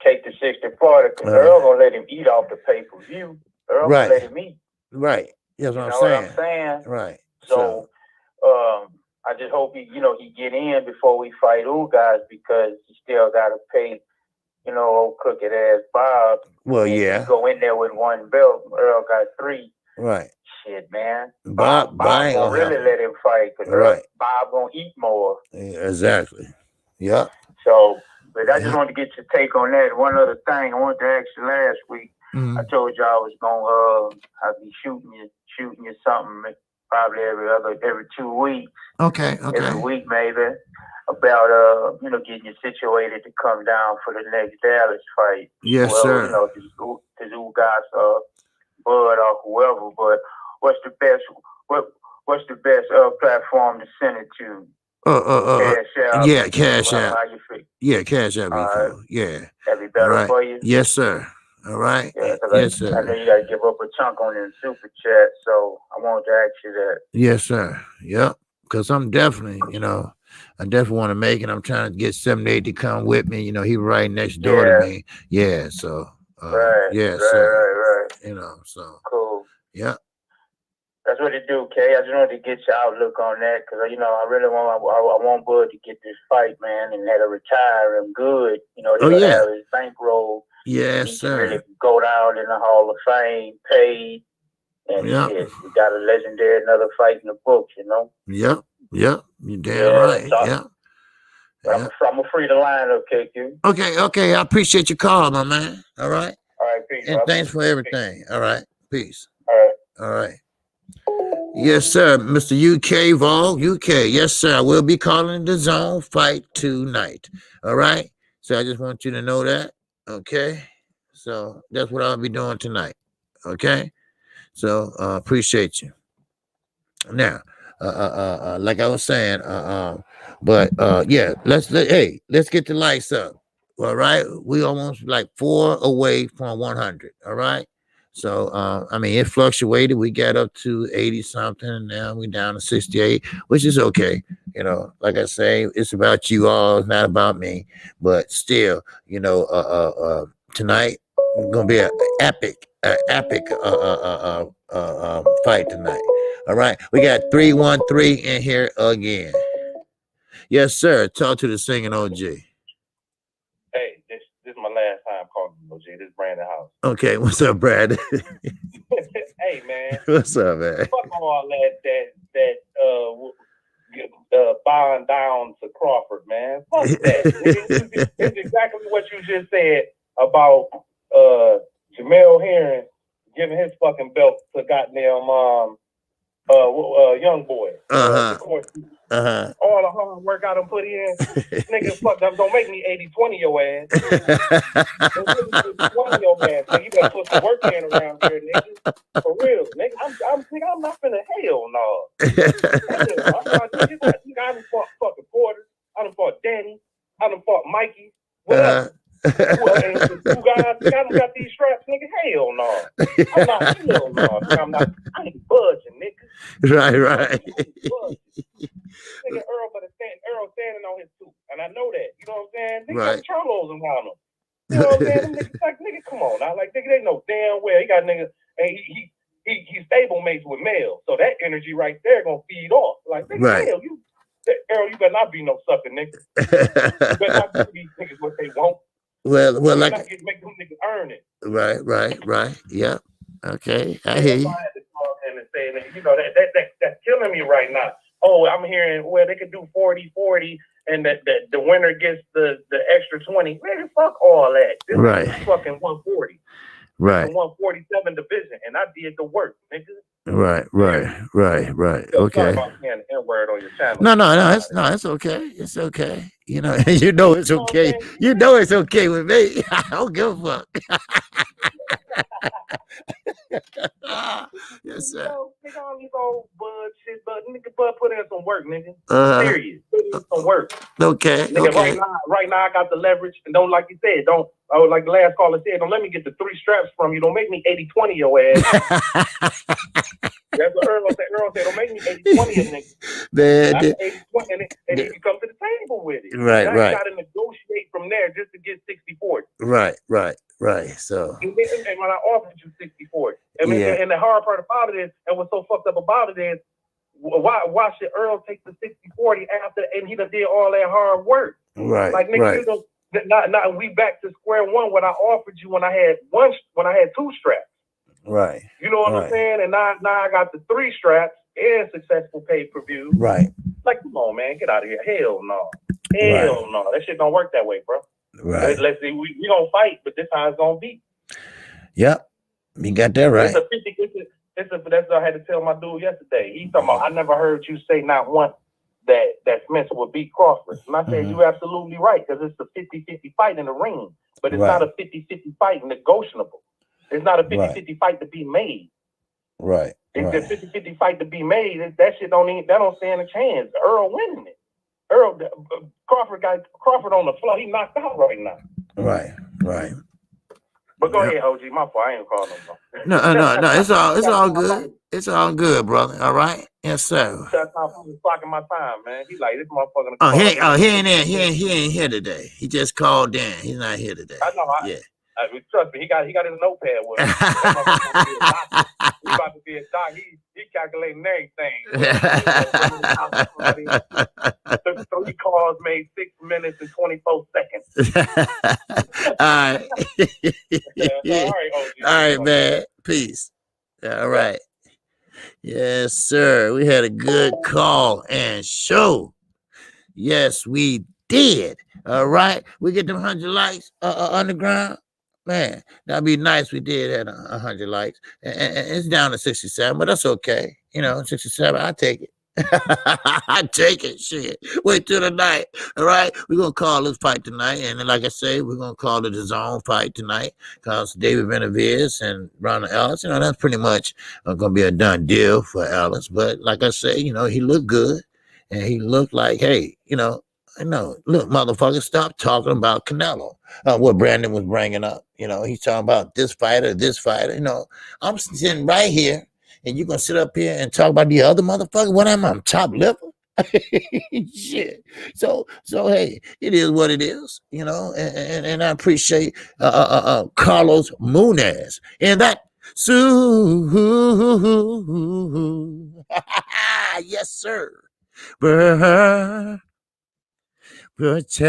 take the 60-40, because Earl gonna let him eat off the pay-per-view. Earl gonna let him eat. Right. That's what You I'm know saying. what I'm saying? Right. So I just hope he get in before we fight old guys, because he still got to pay, old crooked ass Bob. Well, and yeah. He go in there with one belt. Earl got 3. Right. Shit, man. Bob gonna really let him fight, because right. Bob gonna eat more. Yeah, exactly. Yeah. So, but I just wanted to get your take on that. One other thing I wanted to ask you last week. Mm-hmm. I told you I was gonna I'd be shooting you something probably every 2 weeks. Okay. Every week maybe, about getting you situated to come down for the next Dallas fight. Yes, sir. This guys Bud or whoever. But what's the best platform to send it to? Cash App. Yeah, Cash App. How you feel? Yeah, Cash App. Cool. Yeah. That'd be better for you. Yes, sir. All right. Yeah, yes, sir. I know you gotta give up a chunk on the super chat, so I wanted to ask you that. Yes, sir. Yep. Because I'm definitely, I definitely want to make it. I'm trying to get 78 to come with me. He right next door to me. Yeah. So. Right. So. Cool. Yeah. That's what it do, Kay. I just wanted to get your outlook on that, because I really want Bud to get this fight, man, and let him retire him good. He'll have his bankroll. Yes, he sir. Can really go down in the Hall of Fame, paid, and shit. We got a legendary another fight in the books, Yep. You're damn right. Yeah. I'm gonna free the line up, KQ. Okay. I appreciate your call, my man. All right. All right, peace. And thanks for everything. All right. Peace. All right. Yes, sir. Mr. UK Vol, UK. Yes, sir. I will be calling the zone fight tonight. All right. So I just want you to know that. Okay. So that's what I'll be doing tonight. Okay. So appreciate you. Now, like I was saying, let's get the lights up. All right. We almost like 4 away from 100. All right. So, it fluctuated. We got up to 80 something, and now we're down to 68, which is okay. Like I say, it's about you all, it's not about me. But still, tonight it's gonna be an epic fight tonight. All right, we got 313 in here again. Yes, sir. Talk to the singing OG. Hey, this is my last time calling OG. This is Brandon House. Okay, what's up, Brad? Hey, man. What's up, man? Fuck all that bowing down to Crawford, man. Fuck that. It's exactly what you just said about Jamel Herring giving his fucking belt to goddamn young boy. All the hard work I done put in, nigga, fuck that. Don't make me 80-20 your ass. 20 your ass. So you better put some work in around here, nigga. For real, nigga. I'm not finna hell no. I done fought fucking Porter. I done fought Danny. I done fought Mikey. What else? And the 2 guys, I done got these straps, nigga. Hell no. I ain't budging, nigga. Right. Nigga, Earl standing on his 2, and I know that. You know what I'm saying? Nigga right. got cholos around him. You know what I'm saying? Them niggas like, nigga, come on now. Like, nigga, they know damn well he got niggas, and he stable mates with Mel, so that energy right there gonna feed off. Like, nigga, right. Earl, you better not be no sucker, nigga. You better not give these niggas what they want. Well, like make them niggas earn it. Right. Yeah. Okay, I hear you. I had to call him and say, that's killing me right now. Oh, I'm hearing they could do 40-40, and that the winner gets the extra 20. Man, fuck all that. This is fucking 140. Right. The 147 division, and I did the work, nigga. Right. So Okay. sorry about saying the N-word on your channel. No, it's okay. It's okay. You know, you know it's okay. You know it's okay with me. I don't give a fuck. Yes, sir. Nigga, all these old Bud shit, but nigga, Bud put in some work, nigga. Uh, Serious. Put in some work. okay. Nigga, Okay. right now I got the leverage, and don't, like you said, don't, like the last caller said, don't let me get the 3 straps from you. Don't make me 80-20 your ass. That's what Earl said. Earl said, don't make me 80-20 a nigga. Man, I'm 80-20, and you can come to the table with it. Right, now right. you got to negotiate from there just to get 60-40. Right. So, And when I offered you 60-40, and the hard part about it is, and what's so fucked up about it is, why should Earl take the 60-40 after, and he done did all that hard work? right. Like, nigga, Right. you know, not we back to square one. What I offered you when I had 2 straps. Right. You know what I'm saying? And now I got the 3 straps and successful pay-per-view. Right. Like, come on, man, get out of here. Hell no. Hell no. That shit don't work that way, bro. Right. Let's see, we gonna fight, but this time it's gonna be. Yep. You got that right. It's a 50. That's what I had to tell my dude yesterday. He talking about, I never heard you say not once that Smith would beat Crawford. And I said, you're absolutely right, because it's a 50-50 fight in the ring, but it's not a 50-50 fight negotiable. It's not a 50-50 fight to be made. Right. It's a 50-50 fight to be made. That shit don't stand a chance. Earl winning it. Crawford on the floor. He knocked out right now. Right. But go ahead, OG. My fault. I ain't calling no more. No. It's all good. It's all good, brother. All right. Yes, sir. That's how I'm blocking my time, man. He like, this motherfucker. Oh, he ain't here today. He just called in. He's not here today. I know. Yeah. Trust me, he got his notepad with him. He about to be a doc. He calculating everything. 3 calls made 6 minutes and 24 seconds. All right. All right, OG. All right, man. Peace. All right. Yes, sir. We had a good call and show. Yes, we did. All right. We get them 100 likes underground. Man, that'd be nice. We did have 100 likes. And it's down to 67, but that's okay. You know, 67, I take it. I take it. Shit. Wait till tonight. All right. We're going to call this fight tonight. And like I say, we're going to call it a zone fight tonight because David Benavidez and Ronald Ellis, you know, that's pretty much going to be a done deal for Ellis. But like I say, you know, he looked good and he looked like, hey, you know, look, motherfucker, stop talking about Canelo. What Brandon was bringing up. You know, he's talking about this fighter. You know, I'm sitting right here, and you're going to sit up here and talk about the other motherfucker? What am I, top liver? Shit. So, hey, it is what it is, you know, and I appreciate Carlos Munez. And that, yes, sir. Protect.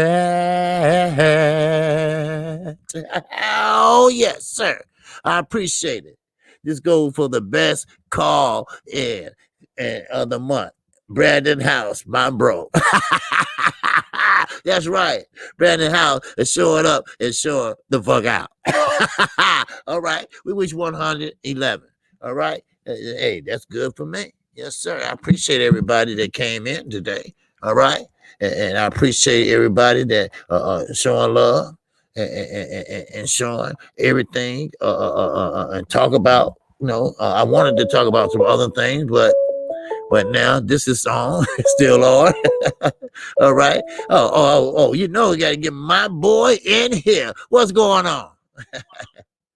Oh, yes, sir. I appreciate it. This goes for the best call in of the month. Brandon House, my bro. That's right. Brandon House is showing up and showing the fuck out. All right. We wish 111. All right. Hey, that's good for me. Yes, sir. I appreciate everybody that came in today. All right. And I appreciate everybody that showing love and showing everything and talk about, you know, I wanted to talk about some other things, but now this is on, still on. All right. Oh, you know, we got to get my boy in here. What's going on? What's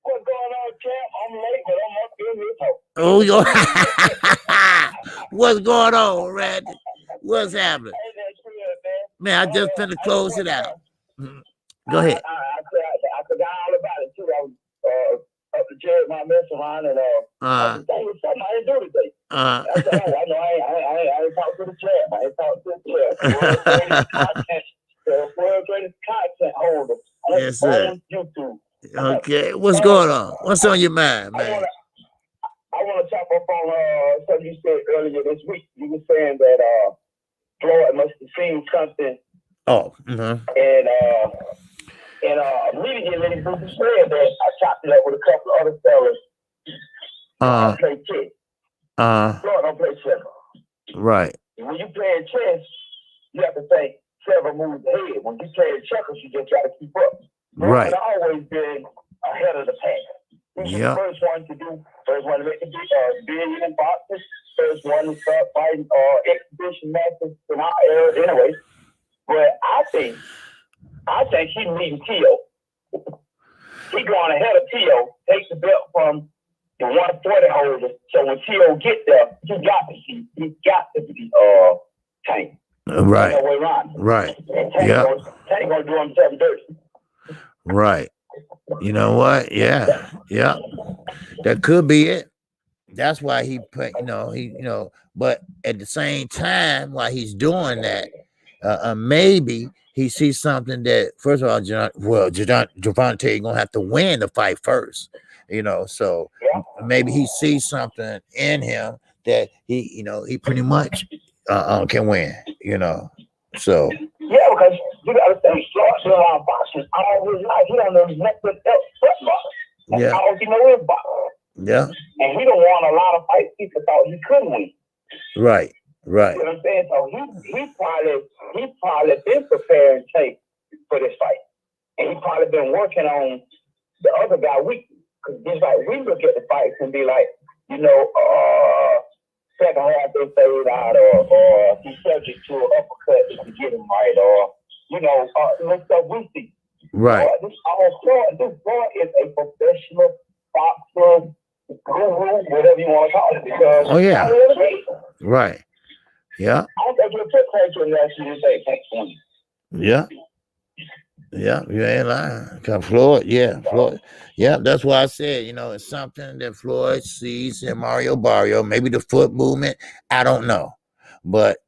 going on, champ? I'm late, but I'm up in here talking. Oh, what's going on, Randy? What's happening? Man, I just finna close it out. Go ahead. I forgot all about it too. I was up to jail my restaurant and I was saying something I didn't do today. I said, I know I ain't talked to the champ. I ain't talked to the champ. World greatest content holder. Yes, sir. On YouTube. Okay, what's going on? What's on your mind, man? I want to chop up on something you said earlier this week. You were saying that Floyd must have seen something. Oh, and immediately when he said that, I chopped it up with a couple of other fellas. Play kick. Floyd don't play chess. Right. When you play chess, you have to think several moves ahead. When you play checkers, you just try to keep up. Right. Floyd always been ahead of the pack. He's the Yeah. first one to make the billion boxes, first one to start fighting exhibition matches in our era anyway. But I think he's meeting Tio. He going ahead of Tio, take the belt from the 140 holder. So when Tio get there, he got to be Tank. Right. No way around. Right. Yeah. Tank gonna do him something dirty. Right. You know what? Yeah. Yeah. That could be it. That's why he put, but at the same time, while he's doing that, maybe he sees something that, first of all, Javante gonna have to win the fight first, so maybe he sees something in him that he pretty much can win, so. Yeah, because you gotta think, Floyd's around boxing all his life. He don't know nothing else but boxing. That's all he knows is boxing. Yeah. And he don't won a lot of fights people thought he couldn't win. Right. Right. You know what I'm saying? So he probably been preparing tape for this fight. And he probably been working on the other guy weekly. Because just like we look at the fights and be like, second half they fade out or he's subject to an uppercut if you get him right or the stuff we see. Right. This boy is a professional boxer, guru, whatever you want to call it. Because right. Yeah. I don't think you'll put pressure in that you say can't win. Yeah. Yeah, you ain't lying. Floyd, Floyd. Yeah, that's why I said, it's something that Floyd sees in Mario Barrio, maybe the foot movement. I don't know. But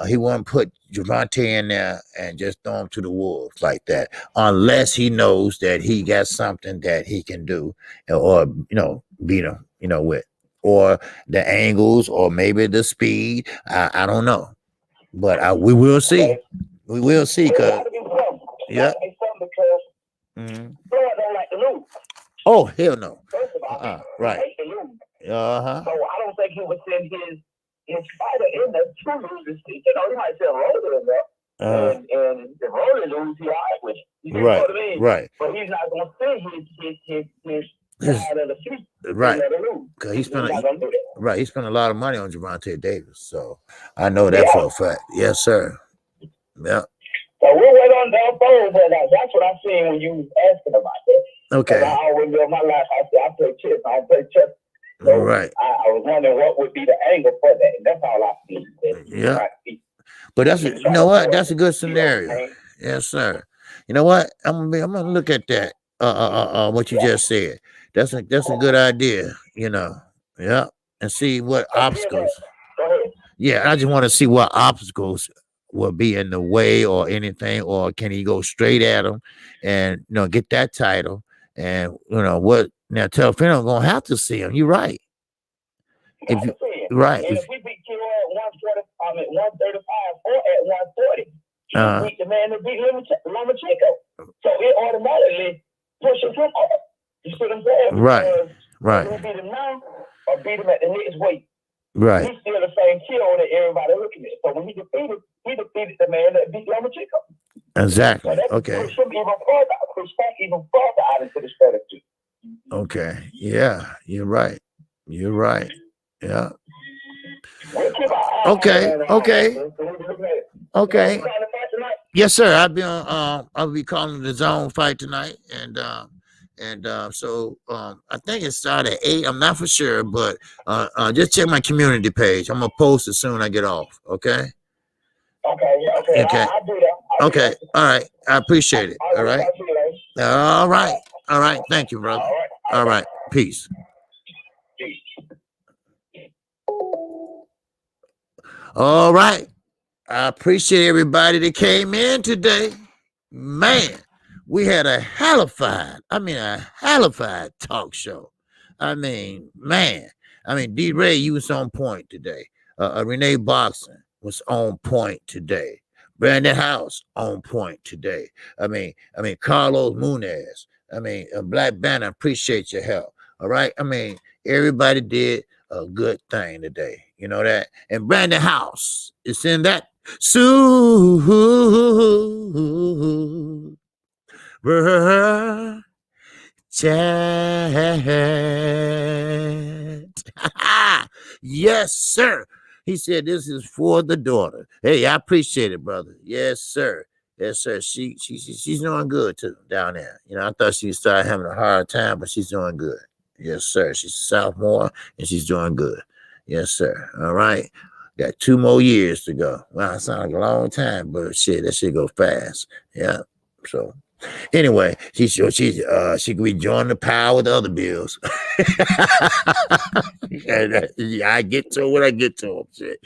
he wouldn't put Javante in there and just throw him to the wolves like that, unless he knows that he got something that he can do or, beat him, with. Or the angles or maybe the speed. I don't know. But we will see. We will see, because yeah. Mm-hmm. Floyd don't like to lose. Oh, hell no. First of all, right. He lose. Uh-huh. So I don't think he would send his fighter in there to lose. He might send Roller in there. And if Roller lose, he all right with it. You know what I mean? Right. But he's not going to send his side of the street. Right. Because he spent a lot of money on Javante Davis. So I know that for a fact. Yes, sir. Yeah. So we'll wait on that phone, but that's what I seen when you was asking about that. Okay. I always live my life. I play chess. I don't play chess. So right. I was wondering what would be the angle for that, and that's all I see. Yeah. But that's a good scenario. Yes, sir. You know what? I'm gonna look at that. What you just said. That's a good idea. Yeah, and see what obstacles. Go ahead. Yeah, I just want to see what obstacles will be in the way or anything, or can he go straight at him and get that title? And what now? Telfino gonna have to see him. You're right. Right. And if we beat Kilo at 135 or at 140, he beat the man that beat Lomachenko. So it automatically pushes him up. You see what I'm saying? Right. Right. We beat him now or beat him at the next weight. Right. He's still the same kilo that everybody looking at. So when he defeated the man that beat Lomachenko. Exactly. So okay. Push him even further out into the strategy. Okay. Yeah, you're right. You're right. Yeah. Okay. Yes, sir. I'll be calling the zone fight tonight, and so I think it started at 8. I'm not for sure, but just check my community page. I'm gonna post as soon as I get off. Okay. Okay. I'll do that. Okay. All right. I appreciate it. All right. All right. All right. Thank you, brother. All right. Peace. All right. I appreciate everybody that came in today. Man, we had a hellified talk show. D-Ray, you was on point today. Renee Boxon was on point today. Brandon House on point today. Carlos Munez. Black Banner, appreciate your help. All right. Everybody did a good thing today. You know that? And Brandon House is in that super chat. Yes, sir. He said this is for the daughter. Hey, I appreciate it, brother. Yes, sir. Yes, sir. She's doing good too down there. You know, I thought she started having a hard time, but she's doing good. Yes, sir. She's a sophomore and she's doing good. Yes, sir. All right. Got 2 more years to go. Wow, it sounds like a long time, but shit, that shit go fast. Yeah. So anyway, she could be joining the pile with the other bills. I get to when I get to them. Shit.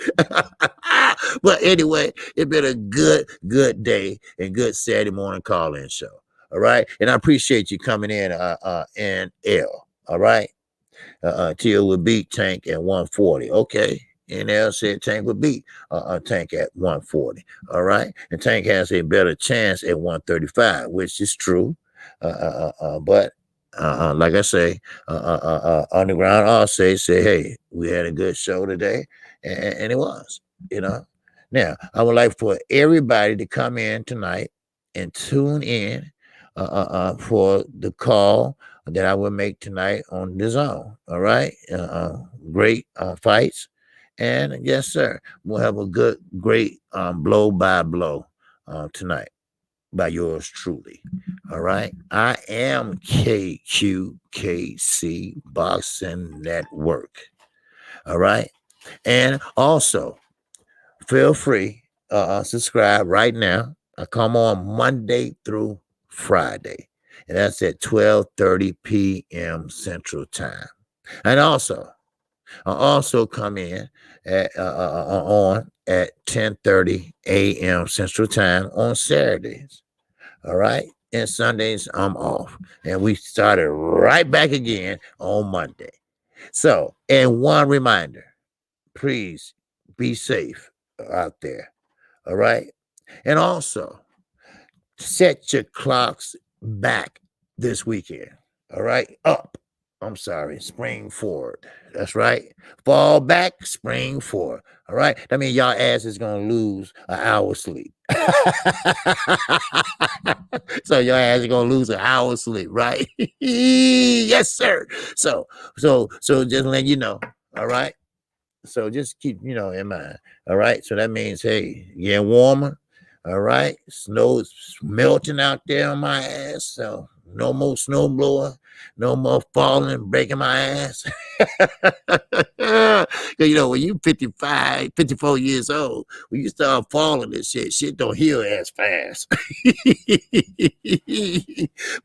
But anyway, it's been a good day and good Saturday morning call-in show. All right. And I appreciate you coming in NL. All right. Teal would beat Tank at 140. Okay. NL said Tank would beat Tank at 140. All right. And Tank has a better chance at 135, which is true. But like I say, Underground all say, hey, we had a good show today. And it was, you know. Now, I would like for everybody to come in tonight and tune in for the call that I will make tonight on the zone. All right. Great fights. And yes, sir, we'll have a great blow by blow tonight by yours truly. All right. I am KQKC Boxing Network. All right. And also, feel free subscribe right now. I come on Monday through Friday. And that's at 12:30 p.m. Central Time. And also, I also come in at on at 10:30 a.m. Central Time on Saturdays. All right. And Sundays I'm off. And we started right back again on Monday. So, and one reminder, please be safe out there. All right. And also, set your clocks back this weekend. All right. Spring forward. That's right. Fall back, spring forward. All right. That means y'all ass is going to lose an hour's sleep. So your ass is going to lose an hour's sleep, right? Yes, sir. So just let you know. All right. So just keep, in mind. All right. So that means, hey, getting warmer. All right. Snow is melting out there on my ass. So no more snow blower. No more falling, breaking my ass. When you 55, 54 years old, when you start falling and shit don't heal as fast.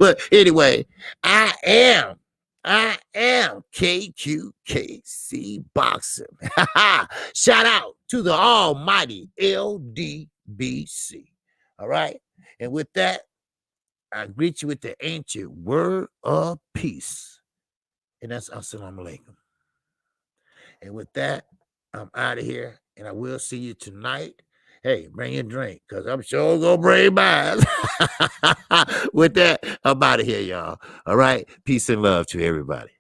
But anyway, I am KQKC Boxing. Shout out to the almighty LDBC. All right. And with that, I greet you with the ancient word of peace. And that's Assalamu alaikum. And with that, I'm out of here. And I will see you tonight. Hey, bring your drink, because I'm sure going to bring mine. With that, I'm out of here, y'all. All right. Peace and love to everybody.